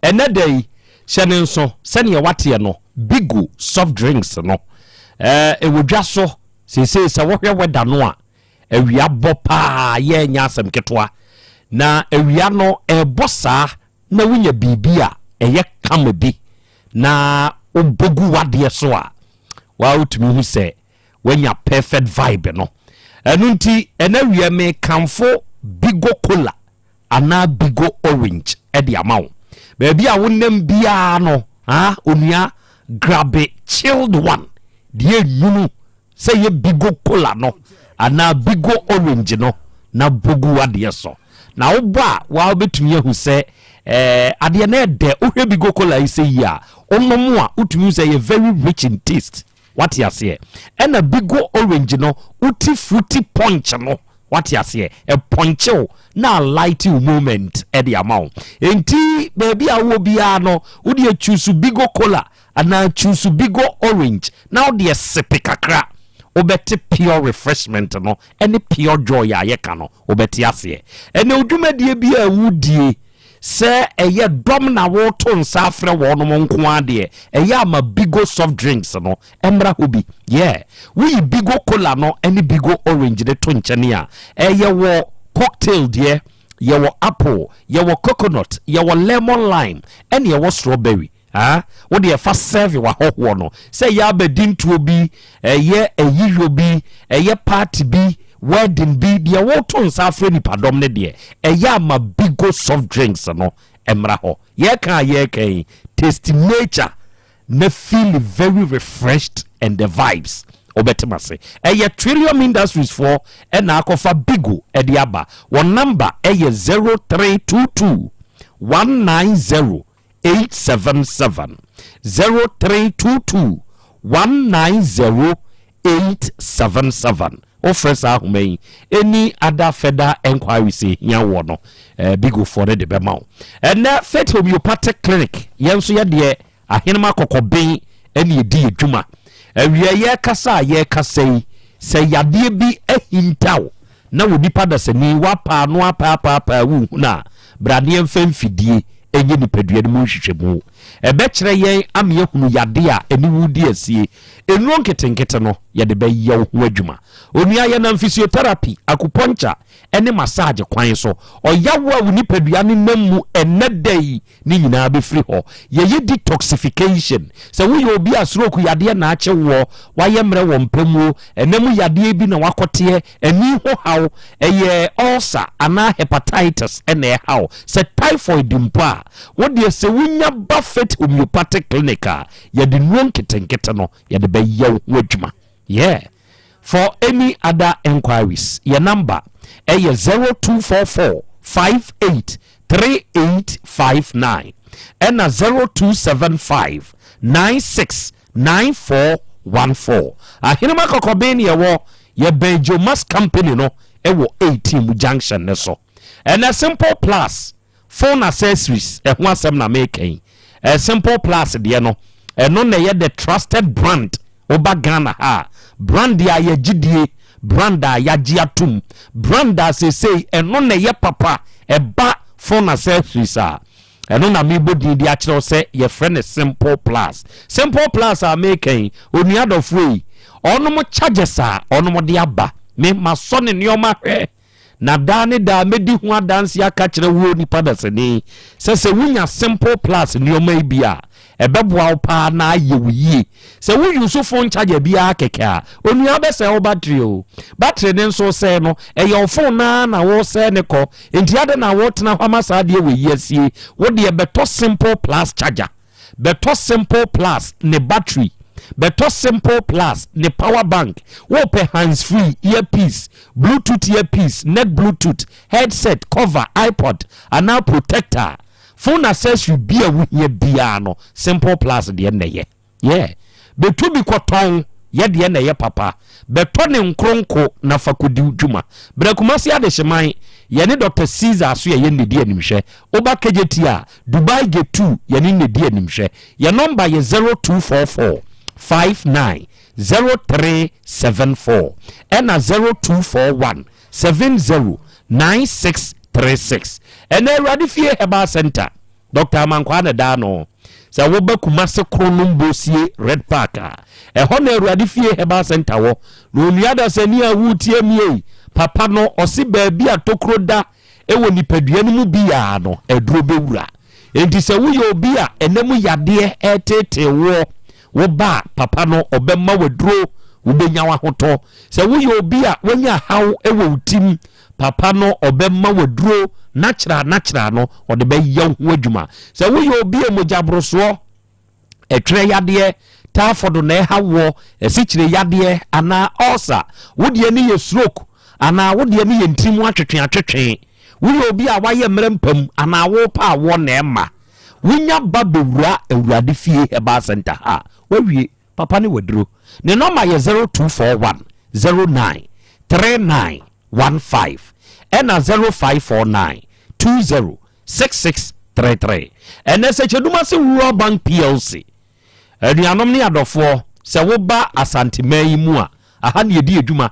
ena dai hyene nso sene ye wate no bigo soft drinks no ewodwa so se wohwe weda no a awia bopa ye nya asem ketwa na awia no ebosa na wunya bibia eye kama bi na obogu wade so a wa utumi hu se wanya perfect vibe no enu nti ena awia me kamfo bigo cola ana bigo orange edi amawo baby a wonnem bia no onua grab it chilled one die yunu say ye bigo cola no ana bigo orange no na bogu ade so na wo ba wa betumi ahu se ade na de ohwe bigo cola yi say ya onomo a utumi say ye very rich in taste what you say and a bigo orange no uti fruity punch no what you say a poncho na lighty moment at the amount enti baby a wo bia no wo de choose bigo cola and choose bigo orange now the sipe kakra obeti pure refreshment no any pure joy ya ye ka no obeti ase ene odwumadie bia wudie se eye dom na wo to nsa afre wo no nko ade eye ama bigo soft drinks no emra hobi yeah we bigo cola no any bigo orange de to nchene a eye wo cocktail de yɛwɔ apple yɛwɔ coconut yɛwɔ lemon lime ɛne yɛwɔ strawberry wo de yɛfa serve wa hɔhoɔ no sɛ yɛ abɛdi ntuo bi ɛyɛ ayiywo bi ɛyɛ party bi wedding bi deɛ woto nsa afrɛ nipadɔm ne deɛ ɛyɛ ama bigo soft drinks no ɛmmra hɔ yɛka taste nature na feel very refreshed and the vibes obetima se Trillium Industries for ɛna akɔfa bigo ɛde aba wɔn number 0322 190 877 0322 190 877 offers are may any other further enquiry say yan no bigo for the bema and na Fet Homeopathic Clinic yenso ye de ahenema kokobin ene edi adwuma awia ye kasa ye kasai se yade bi ahintaw na wonipa da sani wapa no apa wu na brade mfamfidie enye nipadua no hwehwemu ebekire yen ame hunu yade a eni wudi asie enu nketenkete no yade be yaw ho adwuma onua ye na physiotherapy acupuncture ene massage kwan so oyawo a nipadua ne namu enedai ni nyina be free ho ye detoxification se wo ye obi asroku yade na ache wo waye mre wo mpamu enemu yade bi na wakote eni ho haw eye ulcer ana hepatitis ene haw se typhoid mpa wo de se wunya Buffett Homeopathic Clinic ye de nuon ketenkete no ye de be yaw ho adwuma for any other enquiries your number 0244 58 3859 and 0275 96 9414 ahinema kokobeni ye Benjo Mas Company no ewo 18 junction ne so and a Simple Plus phone accessories ho asem na make a Simple Plus de no eno na ye the trusted brand oba Ghana ha brand ya yagidie brand ya giatum brand say eno na ye papa eba phone accessories eno na me bodi di a kire say ye friend Simple Plus making onua do free ono mo charges ono mo de aba me maso ne nioma hwe na dane da medi ho adanse aka kire wo nipa da sene se wunya Simple Plus nioma bia ebeboa opa na ayewiye se wo yusu phone charger bia keka onua be se wo battery ne nso se no eyo phone na wo se ne ko enti ade na wo tena hwa masa de we yesie wo de beto Simple Plus charger beto Simple Plus ne battery beto Simple Plus ne power bank wo pe hands free earpiece bluetooth earpiece neck bluetooth headset cover iPod and now protector phone accessory bia wuhie bia no Simple Plus de na ye betu bi koton ye de na ye papa beto ne nkronko na fakodi dwuma brekumasi ade hyeman ye ne Dr. Caesar so ye ne di animhwe oba kejeti a Dubai Gate 2 ye ne di animhwe ye number ye 0244 59 0374 and 0241 70 9636 and ready for Herbal Center Dr. Mankwana Dano sa wo ba Kumase Kronombosie Red Park hone ready for Herbal Center wo no nuada sani a wutie mie papa no osi ba bi atokro da ewo nipadua no mu bia no eduro bewura enti se wo ye obi a enemu yade etete wo ba papa no obemma waduro ubenya wahoto se wo ye obi a wanya haw ewo utim papa no obemma waduro natural no ode be yaw ho adwuma se wo ye obi e mogabroso etwere yade tafodo na hawo esikyire yade ana ulcer wode ani ye stroke ana wode ani ye ntimu atwetwe wo ye obi a waye mrempam ana wo pa wo na ema wunya babewura awurade fie Herbal Center ha wawie papa ne waduro ne number ye 0241 09 3915 and 0549 20 6633 and Cheduma se Rural Bank PLC aduanom ne adofo se wo ba Asante mai mu a aha ne di adwuma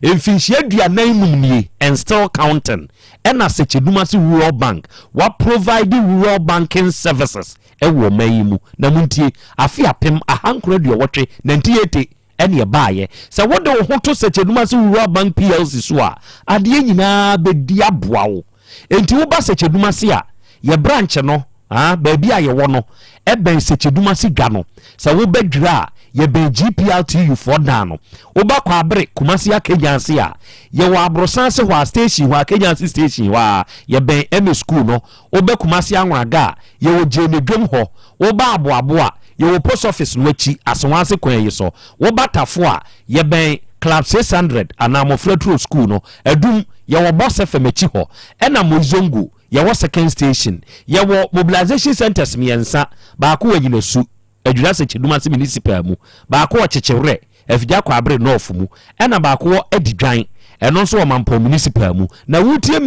emfinhia aduanan mum nie and still counting and Cheduma se Rural Bank wa provide rural banking services ewo mai mu na muntie afi apem ahankro aduawotwe 98 ene ye baaye se wo de wo ho to Cheduma se Rural Bank PLC so a ade nyina be di aboa wo enti wo ba Sechedumase a ye branch no baabi a ye wo no eben Sechedumase dwa no sa wo badwira ye be GPLTU for dan no wo ba kwa abere Kumasi Akenyanse a ye wo abrosanse ho station ho Akenyanse station wa ye be M school no wo be Kumasi Anwaga ye wo Jenedwom ho wo ba aboabo ye wo post office no achi asonwase kwan yi so wo batafo a ye ben Club 600 anamo Fletro school no edum ye wo boss FM achi ho ena Mozongo ye wo second station ye wo mobilization centers miensa ba ko wanyina su adwira Sechedumase municipal mu ba ko chechewre afija kwa abre north mu ena ba ko adidwan eno so wo mampo municipal mu na wutie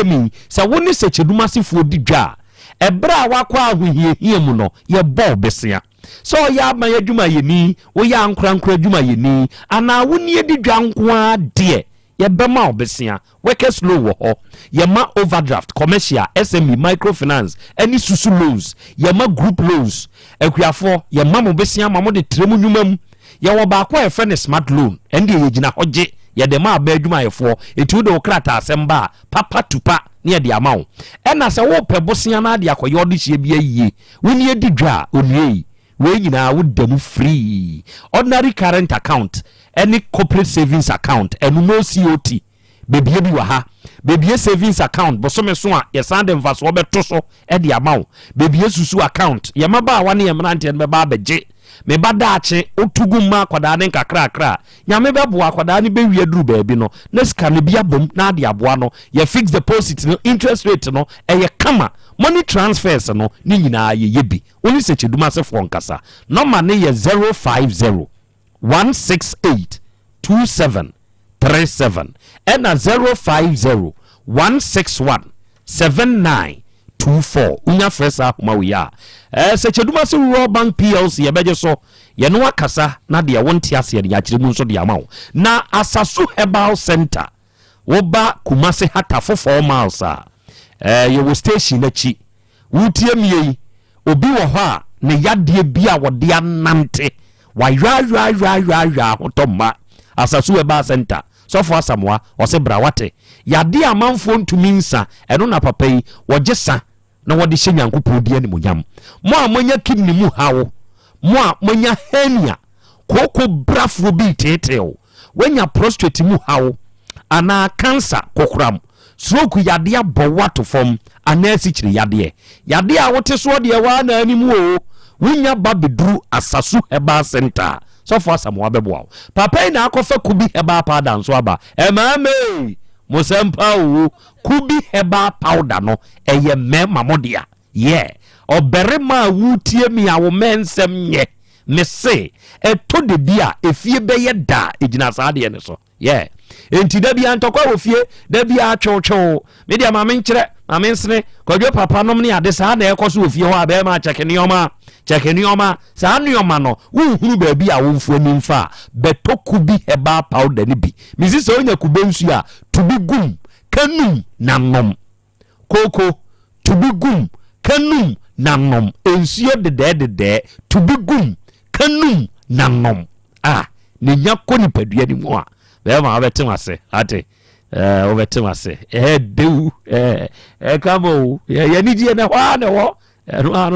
mi sa woni Sechedumase fo didwa ebra wakwa ahohie mu no ye bɔ besia so ya ma adwuma yeni wo ya ankra adwuma yeni ana woni edi dwanko de ye bema obesia work slow wo ho ye ma overdraft commercial SME microfinance any susu loans ye ma group loans akuafo ye ma obesia ma mo de tremu nwumam ye wo ba kwa e smart loan ende ye gina hoje ye de ma ba adwuma yefo etu de okrata asemba papa tupa ne de amawo ena se wo pebosia na de akoye odihie bia yie woni edi dwa onue we nyina wo damu free ordinary current account any corporate savings account and no COT bebie bi wa ha bebie savings account bosome so a ye sande mfa so obeto so e de amawo bebie susu account ye maba wa ne ye mrante be ba beje me bada ache otugu ma akwada ne kakra nyame bebo akwada ne be wie duru baabi no na sika ne bia bom na ade aboa no ye fix deposit no interest rate no ye kama money transfers no ni nyina ye yebi oni Sechedumase fo nkasa number ne ye 050 168 2737 and 050 161 7924 unya fresa mawiya Sechedumase Rural Bank PLC ye beje so ye no akasa na de wonte ase ye yakiremu so de amawo na Asasu Herbal Center wo ba Kumasi hata for 4 miles ye wo station na chi wutie miei obi wo ho a ne yade bia wo de anante wa ywa hotomma Asasu Herbal Center so for Samoa o se brawate yade amanfo ntumi nsa eno na papa yi wo gesa na wo de hye Nyankopɔn di ani munyam mo a monya kidney mu hawo mo a monya hernia koko brafo bi tetew wanya prostate mu hawo ana cancer kokram stroke yade abowato fom ana sikyire yade a wote so de wa na animu o wonya babeduru Asasu Herbal Center so for Samoa bebo papa na akofa kubi Herbal powder nso aba emame mosempa o kubi Herbal powder no eye me mamodia oberema wutie mi awo mensem nye me se eto de bia efie beye da ejina saade ne so enti da bia ntokwa wo fie da bia atwowo me dia ma menkere ma mensene kwadwo papa nom ne ade saa na ekoso wo fie ho abe ma chekenioma saa nioma no wuhuru ba bia wo mfo nimfa beto kubi Herbal powder ni bi misi so onya kubensu a tubi gum kanum nanom koko tubi gum kanum nanom ensuo de tubi gum kanum nanom ne nyako ni padua ni mu a be ma obetem ase ate obetem ase dewu kamo ye ni die na wa na wo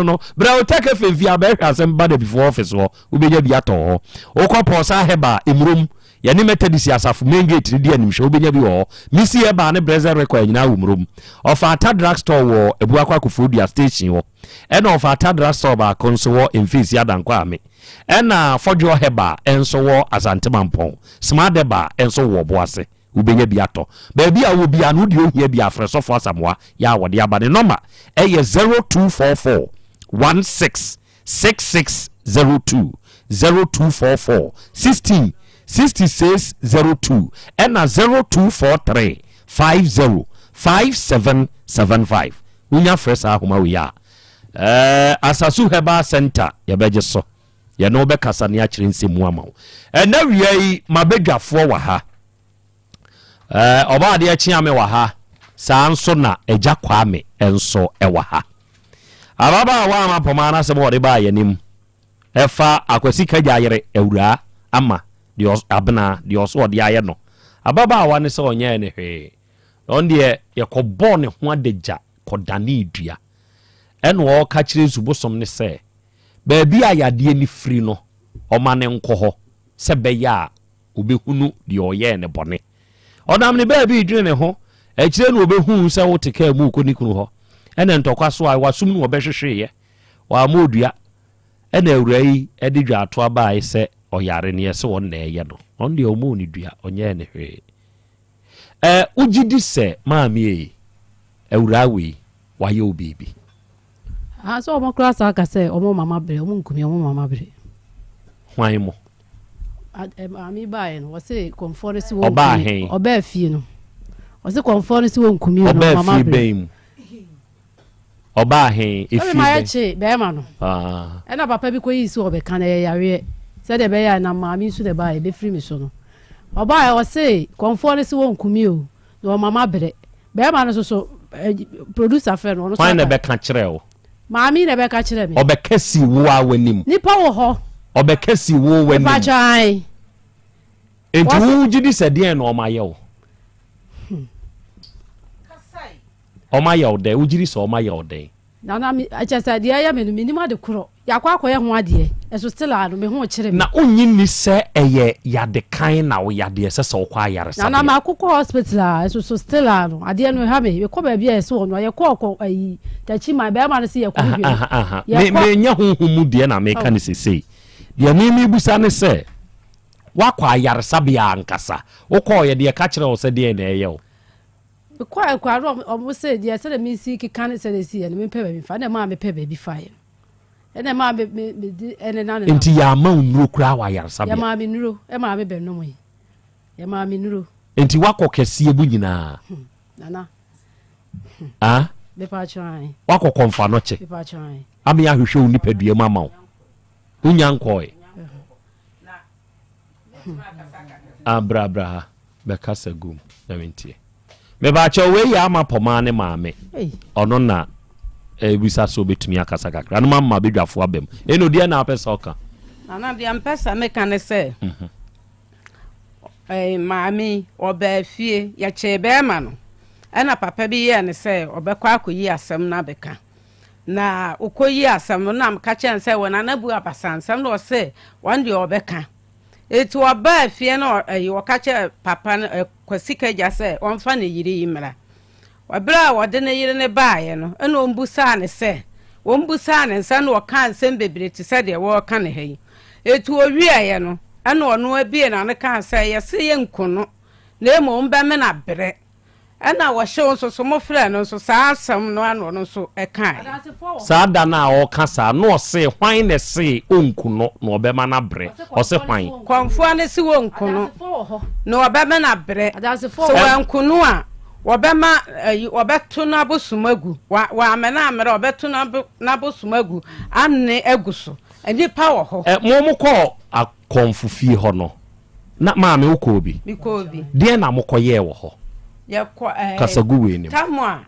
no bra Otec 1029Fm abehwa Asem Beba Dabi before office wo ubenya bi ato ho okoposa heba emrum ye ne metadisi asafo mengate di animhwe ubenya bi wo misi heba ne brother record nyina umrum of ata drugstore wo ebuakwa Akufo-Adua station wo ena of ata drugstore ba konso wo emfisi adankwa ame ena fodjo heba enso wo Asante Mampon smart heba enso wo boase ubenya bi ato baabi a wo bi anu de ohia bi afreso for Samoa ya wode abane number 0244 166602 0244 16 6602 and 0243 50 5775 unya fresa ahoma we ya Asasu Herbal Center ya beje so ya no be kasa ne akire nsemu amawo na wiai mabedwafo wa ha oba de achi ame wa ha saa nso na eja kwame enso ewa ha ababa wa amapoma na se bo de ba yanim efa akwasi kaja yere ewura ama de abna de oso de aye no ababa wa ne se onye ne hwe on de ye ko born ho adagya ko dane dua eno wo ka kire zubosom ne se ba bia yade ni free no o ma ne nko ho se be ya obehunu de oye ne bone odam ne ba bi dwene ne ho e kire no obehu se wo teka mu ko nikunu ho ene ntokwa so a wasum no obehwehwe ye wa modua ene awurai e de dwa to aba ai se oyare ne se won na eye no on de omu ni dua onye ne hwe ugidi se maami awurawi waye obibi so omo class aka se omo mama bre omo nkumi omo mama bre hwan mo ami bae no wose conformity wo oba hen oba fie no wose conformity wo nkumi no mama bre oba hen efi be ma yache be ma no ena papa bi ko yi si obeka na yare se de be ya na maami su de bae be free me so no oba wose conformity wo nkumi o no mama bre be ma no so producer fe no hwan na be ka kire o maami na be ka kire me obekasi wo awanim nipa wo ho obekasi wo wanim ba chai enti wo gidi se de no omaye o omaye o de wo gidi se omaye o de na mi achasa de ya menu minima de kuro yakwa akoye ho ade eso still anu me ho kire me na onyi ni se eye yade kan na wo yade se se okwa yare sa na ma akoko hospital eso so still anu ade no ha me ko ba bia eso no ye ko ayi tachi ma be ma no se ye ko bi me nya honhom de na me ka ne sesei de mi busa ne se wakwa yare sa bia ankasa wo ko ye de ka kire wo se de na eye o kwa omo se de se de mi si ki kan se de si ye me pe ba mi fa na ma me pe ba bi fa ye ene ma me ene na ne enti ya ma unuro kura wa yare sa bia ya ma me nuro e ma me be no mo ye ya ma me nuro enti wako kese ebu nyina nana be pa chwan wako konfa no che be pa chwan ami ya hwehwe uni padua mama wo unya nkoi abra be kasa gum na mentie me ba cha we ya ama poma ne maame ono na bisa so betumi akasa kakra no mama bedwafo abem eno dia na apesa oka ana dia mpesa me kan se maami oba fie ya chebe ma no ana papa bi ye ne se obekwa akoyi asem na beka na ukoyi asem no na mka chen se wona na bu abasansam no se wan de obeka etu oba fie no woka che papa kwasika ja se onfa ne yiri yimra wabra wode ne yiri ne baaye no ena ombusa ne se ombusa ne nsa no kan sem bebre ti se de wo kan ne hei etu owiaye no ena ono abie na ne kan se ye se ye nkono na emo mba me na bre ena wo hye so so mo frɛ no so saa asam no ano no so kan saa da na o kasa no se hwan ne se onkuno na obema na bre o se hwan konfo ne se wonkuno na obema na bre so wankuno a wobema wobeto na bosumagu wa amena amere wobeto na bosumagu anne aguso enipa wo ho mo ko akonfufie ho no na maame wo ko bi mi ko bi de na mo ko ye wo ho yakwa kasagu we ni tamwa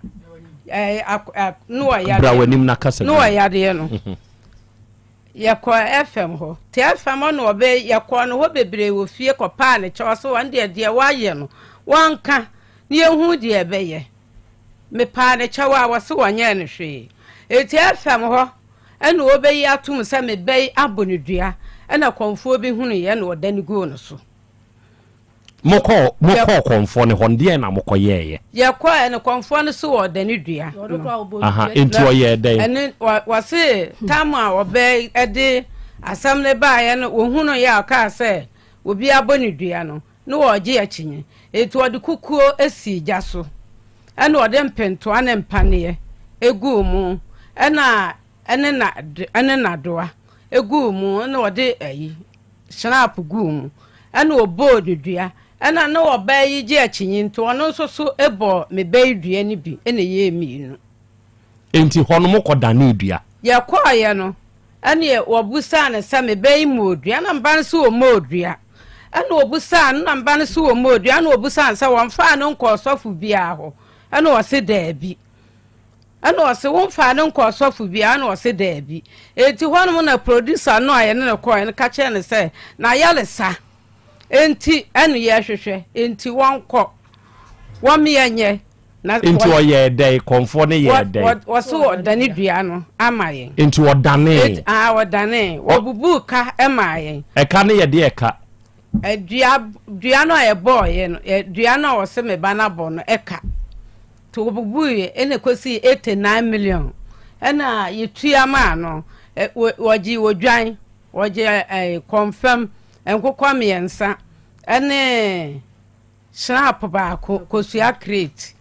no ya bra wanim na kasagu no ya de no yakwa FM ho te FM no obe yakwa no ho bebre wo fie ko pa ne cho so wan de wa ye no wanka ni ehu de ebeye me pa ne chawa wase wanya ne hwe eti FM ho ena obeyi atum se me bei abonedua ena konfo bi hunu ye na odani go no so moko konfo ne honde na moko yeye yakwa ena konfo ne so odani dua enti o ye den ena wase tama obe ede asam ne ba ye no wo hunu ye aka se obi abonedua no no oje achinye etu ode kukuo esi gya so ena ode mpento ane mpane egu mu ene na doa egu mu ena ode ayi snap gu mu ena obodu dua ena na oba yi gye achinyi nto ono so ebo me bai dua ni bi ena ye miinu enti hono moko dane dua ye kwa ye no ena obusa ne se me bai mu dua na mban so o modua ena obusa na mban so o modua ena obusa se wonfa no nko sofu bia ho ena o se daabi ena o se wonfa no nko sofu bia ena o se daabi enti hono na producer no aye ne ko en ka che ne se na yalesa enti enu ye hwehwe enti wonko wome yenye into oye day conform ye day was so dani dua no amaye into odane odane obubu ka emaye e ka ne ye de e ka dua no e boy no dua no wo se me bana bo no e ka to obubu ye ene kwesi 89 million ena yetua ma no woji wodwan woje confirm enkokwa miensa ene snap ba kosua crate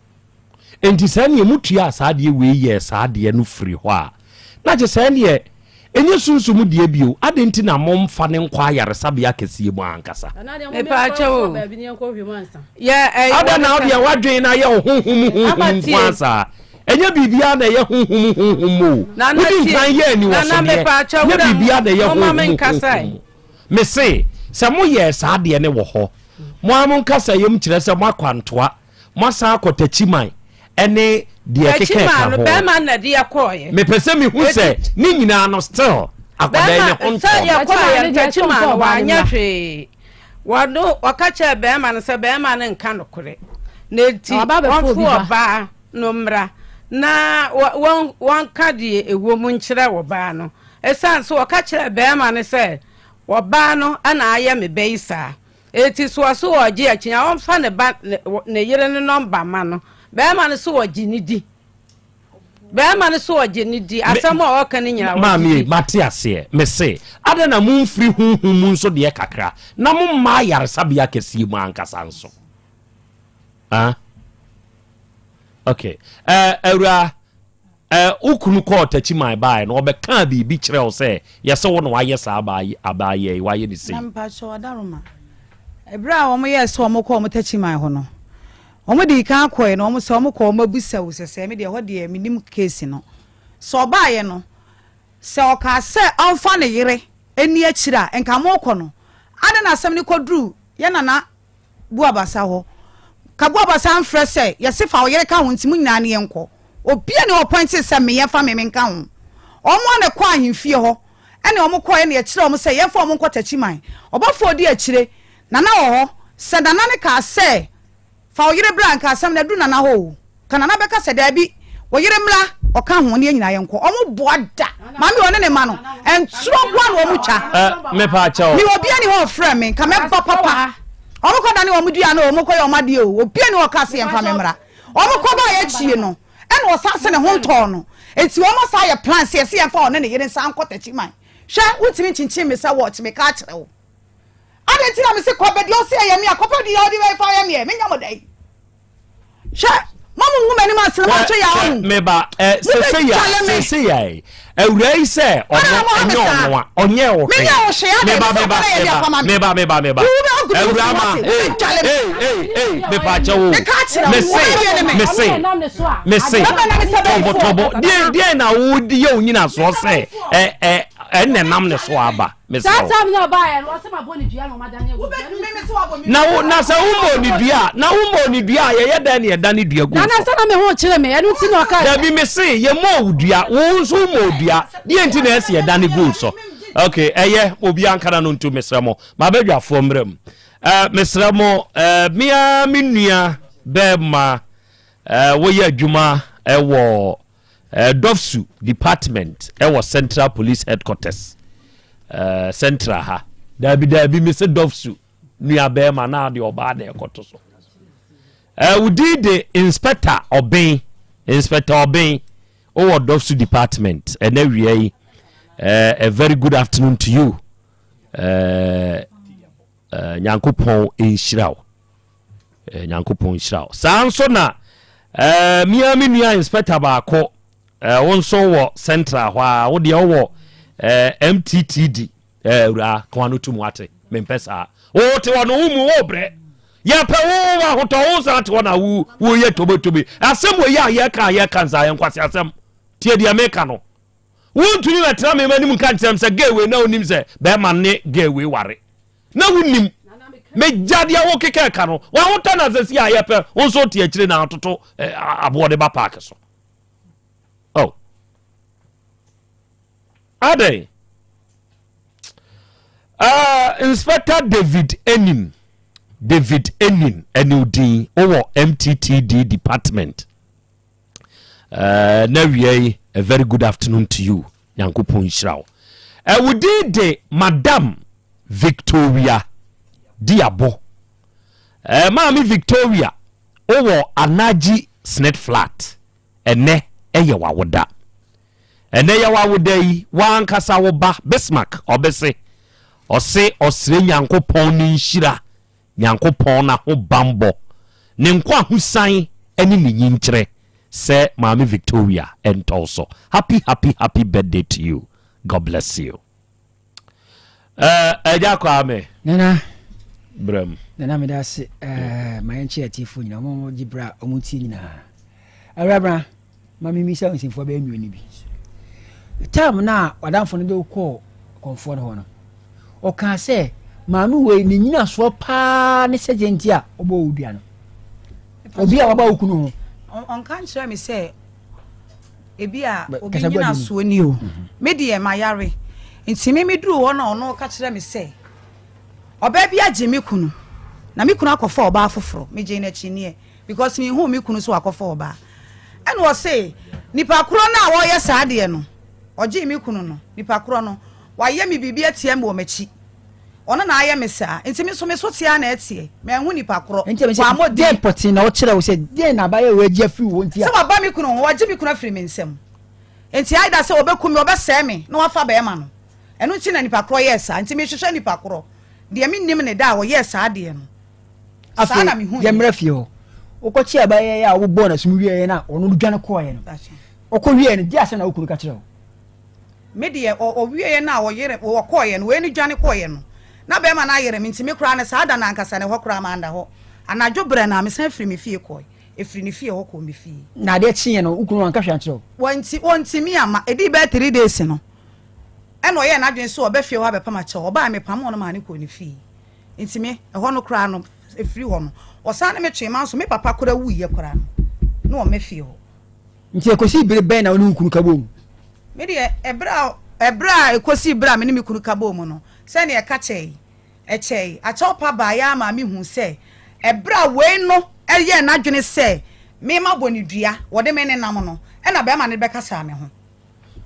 enti sane mutua asade we ye sade no firi ho a na je sane enye sunsumu de bio adenti na momfa ne nkwa yaresabia kese mu ankasa e pa chawo ya ada na odia wadwen na ye honhum kwasa enye bibia na ye honhum wodi kan ye ni wo so ne ye bibia na ye honhum me se se mo ye sade ne wo ho mo amon kasa yem kire se mo akwantoa mo sa akotachiman ene de keke ka ho be man na de akoye me pese me hu se ni nyina no still akoda ne honto se ya kwaye tachiman wa anya hwe wado wakacha be man se be man nka nokore na ti wonfo oba no mra na won ka de ewo mu nkire wo ba no esan so wakacha be man se wo ba no ana aye me be isa eti so oje achinya won fa ne ba ne yire ne number ma no be man so oje ni di be man so oje ni di asem o ka ni nyina mami matiase me se ada na mu mfiri hunhum mu nso de kakra na mu ma yare sabia kesi mu ankasa nso okay ewra ukunu ko tachiman bai no obeka bi kire o se yese wo no waye sa abaye waye ni sei nampa cho adaroma ebra wo mo yese wo mo ko mo tachiman ho no wo mo di kan koe no mo se wo mo ko mo busa wo se me de ho de minim case no so baaye no se o ka se onfa ne yire eni akira enka mo ko no ade na asem ni kodru ye nana bu abasa ho ka bu abasa mfre se yese fa wo yire ka ho ntimu nyina ne yenko obia ne oppointed se me yefa me nka ho omo ne kwa ahemfie ho ene omo kwa ne akire omo se yefa omo nkota chiman obafo di akire nana ho se nana ne ka se fa oyire blanka asem na du nana ho kana na beka se da bi oyire mla oka ho ne nyina yenko omo boada mami one ne ma no entro gwa no omo twa me pa cha o ni obia ne ho frɛ me ka me ba papa omo ko da ne omo dua no omo ko ye omade o obia ne o ka se yemfa me mra omo ko ba ye chie no ene o sa se ne ho nto no enti omo sa ye plan se yemfa one ne yire san kwatachi man hwe utimi chinchin me sa watch me ka kire wo ade ti na me se ko be di o se ye me akopa di o di we fa ye me nya mo dai hwe mamu woman ma se ma twa ya ho me ba se ya ewrai se onye wo me ba ewra ma me pa cha wo me se tobo die na wo di ye onyina so se enne nam ne so aba me se na ba ya wo se ma boni dua no madane egu na se umbo ni dua ye da ne da ne dua gu na se na me ho kire me enu ti no ka da bi me se ye mo dua wo nso mo dua die nti na ese ye da ne gu so okay eye obi ankara no ntu mesramo ma badwafo mram mesramo mia minua bema wo ye adwuma ewo Dofsu department ewo Central Police Headquarters central ha dabi me se Dofsu nua bema na de oba na ekoto so we did the inspector obey owo Dofsu department and we a very good afternoon to you nyankopon inshiraw sanso na miami nua inspector ba ko wonso wo central hwa wo de wo MTTD ura kwano tumu ate mempesa wo te wono umu wo bre ya pe wo wa hoto wo sa te wona wo ye tobotobi asem wo ya ka nza ya nkwase asem tie dia meka no wontu ni wetra me mani mu kan tem se gewe na onim se be ma ne gewe ware na wonim me jadia wo keke ka no wa hoto na zesi ya ye pe wonso tie akire na atoto abode ba park so oh ade Inspector David Enim David Enin Enudin over MTTD department. Now a very good afternoon to you, Yankupon Shrao. We did the Madam Victoria Diabo. Mami Victoria over Anaji Snet Flat. Ene eyewa woda. Ene yewa wodai wan kasa wo ba Bismarck obese. Ose osire Nyankopon ni nhira. Nyankopon na ho bambo. Ne nkwa husan eni ni nyinkyere. Say Mami Victoria and also happy birthday to you. God bless you. Eja kwa me. Nana. Bram. Nana me da se my enchi atifu nyina mo gibra omuti nyina. Arabra mami mi sa nsinfo ba enu ni bi. Tam na wadamfo no de ko konfo no ho no. O kan se mami we ni nyina so pa ne segenti a obo odua no. Obi a waba okunu ho. On kan share me say ebi a obi nyina so ni o. Me de e mayare. Nti me duru ho na ono ka kire me say oba bi age me kunu. Na me kunu akofo oba afoforo. Me je na chi ne because me hu me kunu so akofo oba. And was say nipa kro na wo ye saade no oje mi kunu no nipa kro no wa ye mi bibia tie me wo machi ono na aye me saa enti me so tia na etie me hu nipa kro wa mo de poti na wo kire wo say de na ba ye we agi afi wo ntia se wa ba mi kunu wo je mi kunu afiri me nsem enti aida se obeku me obese me na wa fa ba e ma no eno nti na nipa kro ye saa enti me hwehwe nipa kro de me nim ne da wo ye saade no afi na me hu ye mrafie ho okochi abaye ya wo bona sumuwie na ono dwane ko ye no okowie ne dia se na okuru ka kire wo me de o wie na wo yere wo ko ye no we ni dwane ko ye no na be ma na yere mi ntimi kra na saada na ankasa ne ho kra ma anda ho anadwo bre na me san firi me fie ko efiri ne fie ho ko me fie na de chiye no okuru anka hwa kire wo wonti mi ama edi be 3 days no e no ye na dwen so oba fie ho abepa ma kire oba me pam no ma ne ko ne fie ntimi e ho no kra no efiri ho no osane me twema so me papa kora wuye kora no me fie ho nti ekosi bere ben na onu nkuru kabom me de ebra ekosi bra me ne me kuru kabom no se ne e ka chei a chopa ba ya ma me hu se ebra we no eye na dwene se me ma boni dua wo de me ne nam no e na be ma ne be kasa me ho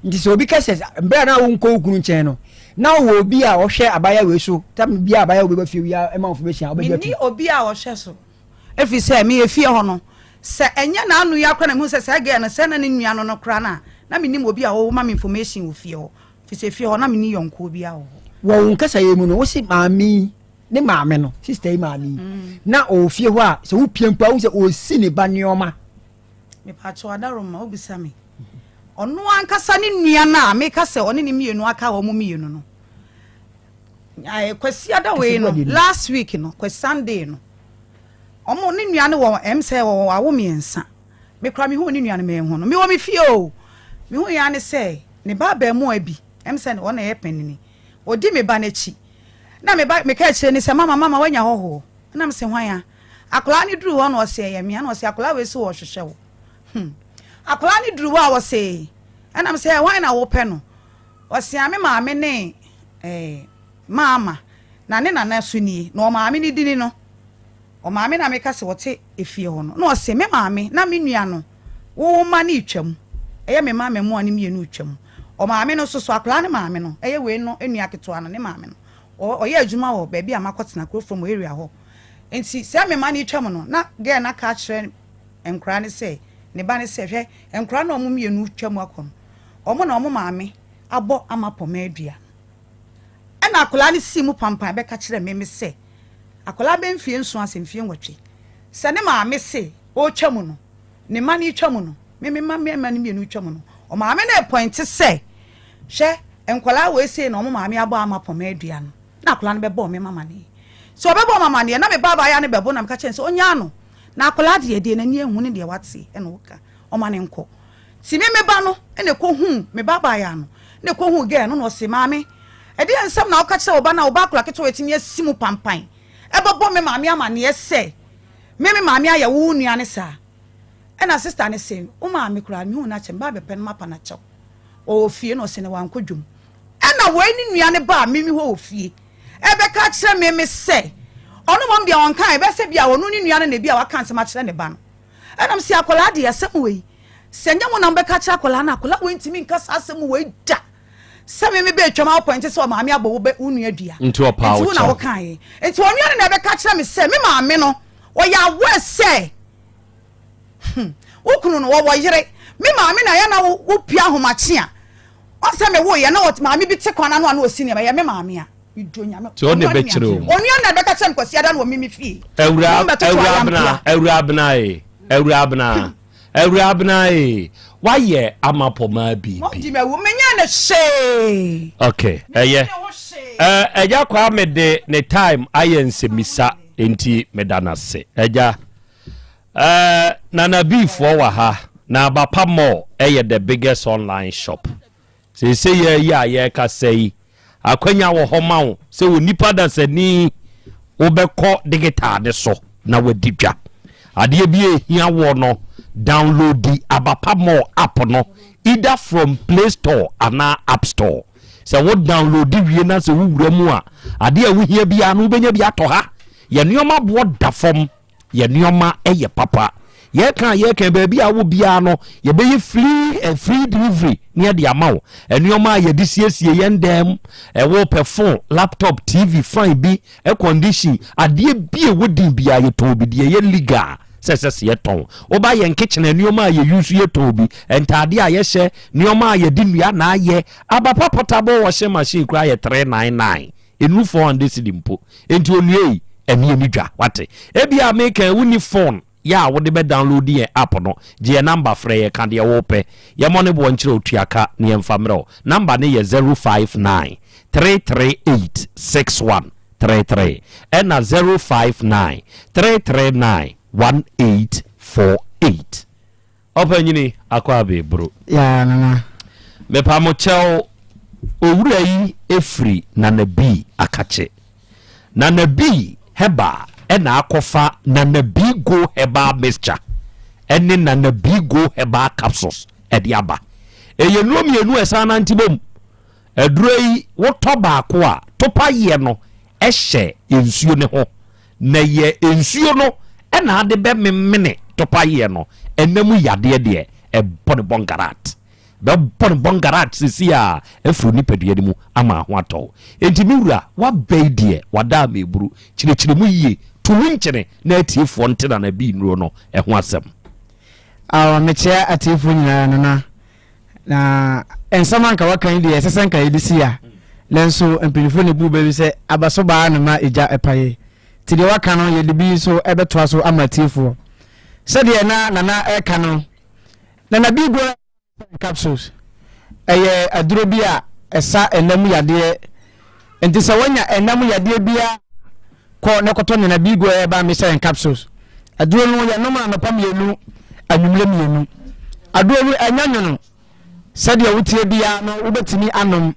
nti so obi kase bra na wo nko okuru nchen no na wo obi a wo hwe abaya we so tam bi abaya wo be fie wi a ma wo be hia wo be hia ni obi a wo hwe so efi se me efie ho no se enya na anu ya kra na mu se ge na se na ne nua no kra na me nim obi a wo ma me information wo fie ho fi se fie ho na me ni yonko obi a wo nkasa ye mu no wo si maami ne maame no sister maami na o fie ho a se wo piempa wo se o si ne ba neoma me pa cho adaroma obisa me ono ankasa ne nua na me ka se one ne mienu aka wo mu mienu no ai kwasi ada we no last week no kwasi Sunday no omo ne nua ne wo say wo awo miensa me kra me hu ne nua ne me hu no me wo me fie o me hu ya ne say ne ba ba mu abi say ne wo na ye penini odi me ba na chi na me ba me ka kire ni say mama wanya hoho na me se hwan ya akola ni duru wo na o say ye me na o say akola we so wo hwehwe wo akola ni duru wo a wo say na me say hwan na wo pe no o say ame maame ne mama na ne na so ni na o maame ni dini no o maame na me ka se wote efie ho no na o say me maame na me nua no wo ma ni twam eye me maame mo ani me nu twam o maame no so akola ne maame no eye we no enua keto ano ne maame no o ye adwuma wo ba bia makotena kro from area ho enti se me ma ni twam no na ge na ka kire enkra ne se ne ba ne se hwe enkra na o mo me nu twam akon o mo na o mo maame abo amapo ma adua na akola ne si mu pampan be ka kire me se akola be mfie nso asemfie nwotwe se ne maame se o twam no ne ma ni twam no me ma ne me nu twam no o maame na point se hwe enkola we se na o maame abo amapo ma adua no na akola no be bo me mama ni so be bo mama ni na me baba ya ne be bo na me ka kire se onya no na akola de na ni ehu ne de wate e no ka o ma ne nko ti me ba no e ne ko hu me baba ya no ne ko hu ge no no se maame e de ensam na o ka kire oba na oba akola keto etimi asimu pampan e bo me maame ama ne ese me maame aya wo nua ne sa e na sister ne se o maame kura mi hu na che ba be pen mapa na che o fie no se ne wan kodwum e na wo ni nua ne ba me ho ofie e be ka kire me se ono mom bia won kan be se bia wonu ni nua na bia waka nsema kire ne ba no enam si akola de asem we senya mo na be ka kire akola na akola we ntimi nka asem we da se me be twama point se o maame abo be unu adua nti opa wo na wo kan enti onua na be ka kire me se me maame no o ya we se ukunu no wo yire me maame na ya na wo pia homache a o se me wo ye na wo maame bi te kwana no o si ne ya me maame a so on the betro onua na be ka kire kwasi ada no mimi fie Ewurabna why ye amapoma bi di me wo menya na she okay eja kwa me de ne time ayense misa enti medana se eja nana bi fo wa ha na bapa mo the biggest online shop say ye ka say akwanya wo homa wo se onipa da se ni obekọ digital de so na wadidwa ade bi ehia wo no download the Abapamo app no either from Play Store and App Store. So what download the wiena se wura mu a ade a wo hia bia no benya bia to ha ye nioma bo da fom ye nioma eye papa ye kan ba bia wo bia no ye be free delivery near the amount nioma ye di siesie ye ndem wo phone laptop TV fine bi condition ade bia wo din bia ye to bi de ye legal sese ye ton oba ye kitchen nioma ye use ye to bi entade a ye hye nioma ye di nua na ye abapa portable washing machine kra ye 399 enu 400 sidimpo enti onue emi dwa wate ebia make uni phone ya wo de be download ye app no je number frɛ ye kan de wo pɛ ye mo ne bo nkyere otuaka ne emfamro number ne ye 059 338 6133 ena 059 339 1848 open yini akwa be bro ya nana me pa mo chel owura yi efri nana bi akache nana bi heba ena akofa nana bi go heba mixture eni nana bi go heba capsules edi aba eye no mienu esa na ntibom eduro yi wo to ba ko a topa ye no ehye ensuo ne ho na ye ensuo no ena ade be memmene topa ye no enemu yade de e bongarat be bongarat sisi a efru ni pedua mu ama ho ato enti miwura wa beidie wada meburu chire mu yie tumi nkyere na atiefo ntena na bi nuro no e ho asem mechia atiefo nyina na ensama nka wakan de esesen ka edisi a lenso empinifo ne bu be se abaso ba na ma eja epaye ti de waka no ye de bi so ebeto so amatifo se de na eka no na bi go capsules eye aduro bi a esa enam yade enti se wanya enam yade bia ko ne koto na bi go e ba me se capsules aduro no ya no ma no pam yenu anwumle mienu aduro anyanyo no se de wutie bia no wobetimi anom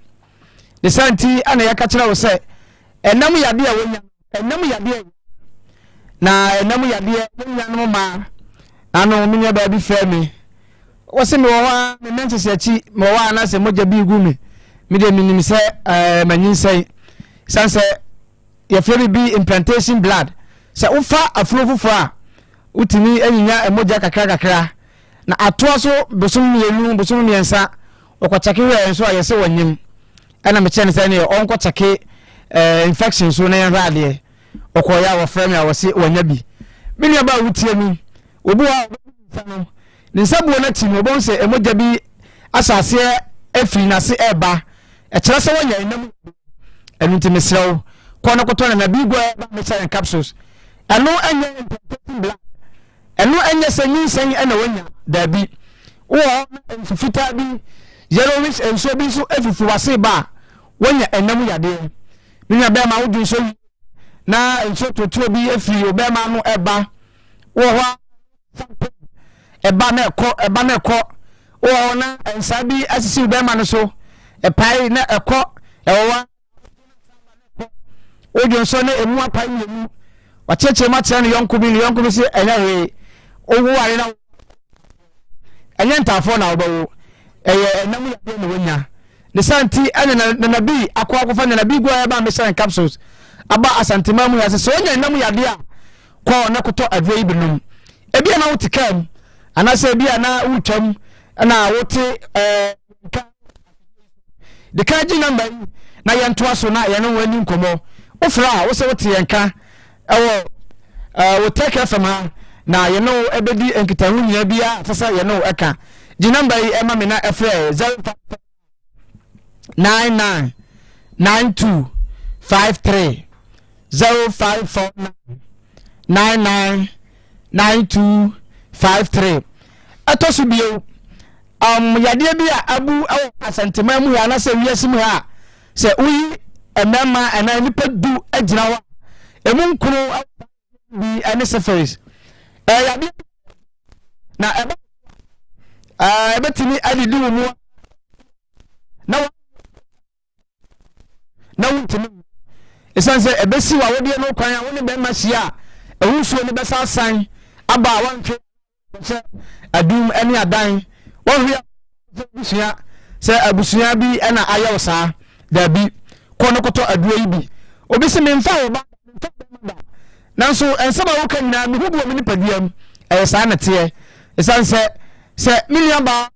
de santi ana yaka kira wo se enam yade a wonya enam yade na enam yade wonya no ma ano minya ba bi fe me wose me wa me mense achi me wa na se moja bi gu me de minim se manyinsai sanse ye feri bi implantation blood se ufa afrofufu a utimi anyinya emoja kakra na atoa so bosom mienu bosom miensa okochake we so ayese wanyim ana me chene se ne onko chake infection so na rade okoya wo frame a wose wanya bi mini aba wutie mi obu a no ninsabuo na timi obon se emoja bi asase efiri na se eba e kire se wanya enam enunti mesrew kono koto na bi go ba me chene capsules eno anya implantation blood eno anya sanyin san ena wanya da bi wo fita bi yellowish enso bi so efufu wase ba wanya enam yade minya be ma wudun so na enso totuo bi efiri obema no eba wo ho eba na ekọ wo na ensa bi asisi obema no so epai na ekọ ewa ojo so na emu apai yemu wacheche ma tia no yonko bi se enyawe owu are na enya ntafo na obawo eye enamu ya no wonya ne santi anya na nabi akwa akwa na nabi go eba me capsules aba asantema mu ya se so nya nam ya de a kwa na koto adwe ibinum ebia na wotikam anase ebia na wutwam na wote de kaji number na yentoa so na ye no wani nkomo ofra wo se wote yenka ewo Otec 1029Fm na ye no ebedi enkitahu nyina bia tasa ye no eka di number yi ema me na efre 099 9253 0549 999253 atosu bio yade bia abu asantema mu ya na se wiase mu ha se uyi emema ana nipa du agina wa emu nkuru bi ane surface yade na ebetimi adidi mu na wuntimi esanse ebesi wa wode no kwan a woni be mahia ehunsuo ne besa san aba wantwe se adum ene adan wonhia busuya se abusuya bi na ayew saa da bi kono koto aduo yi bi obi se memfa wo ba nanso ensaba wo kan na me hubu me nipaduam saa na te esanse se milia ba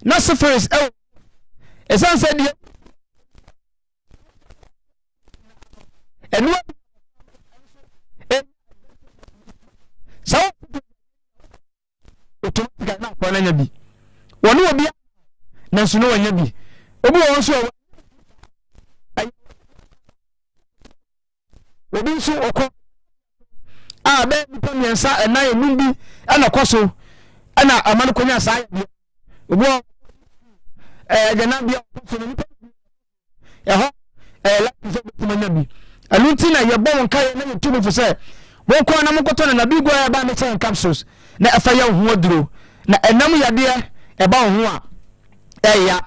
na surface esanse die enu so automatic na kwa na nyabi wonu obi na so no wanya bi obi won so obi so okọ be nipa miensa na enum bi ana koso ana amanu konya sa obi jana bi so nipa la so tumanya bi aluntina ye bon kai na mutumu fo se won ko na mokoto na nabi go ya ba me chen capsules na afa ya ho duro na enam yade e ba ho a ya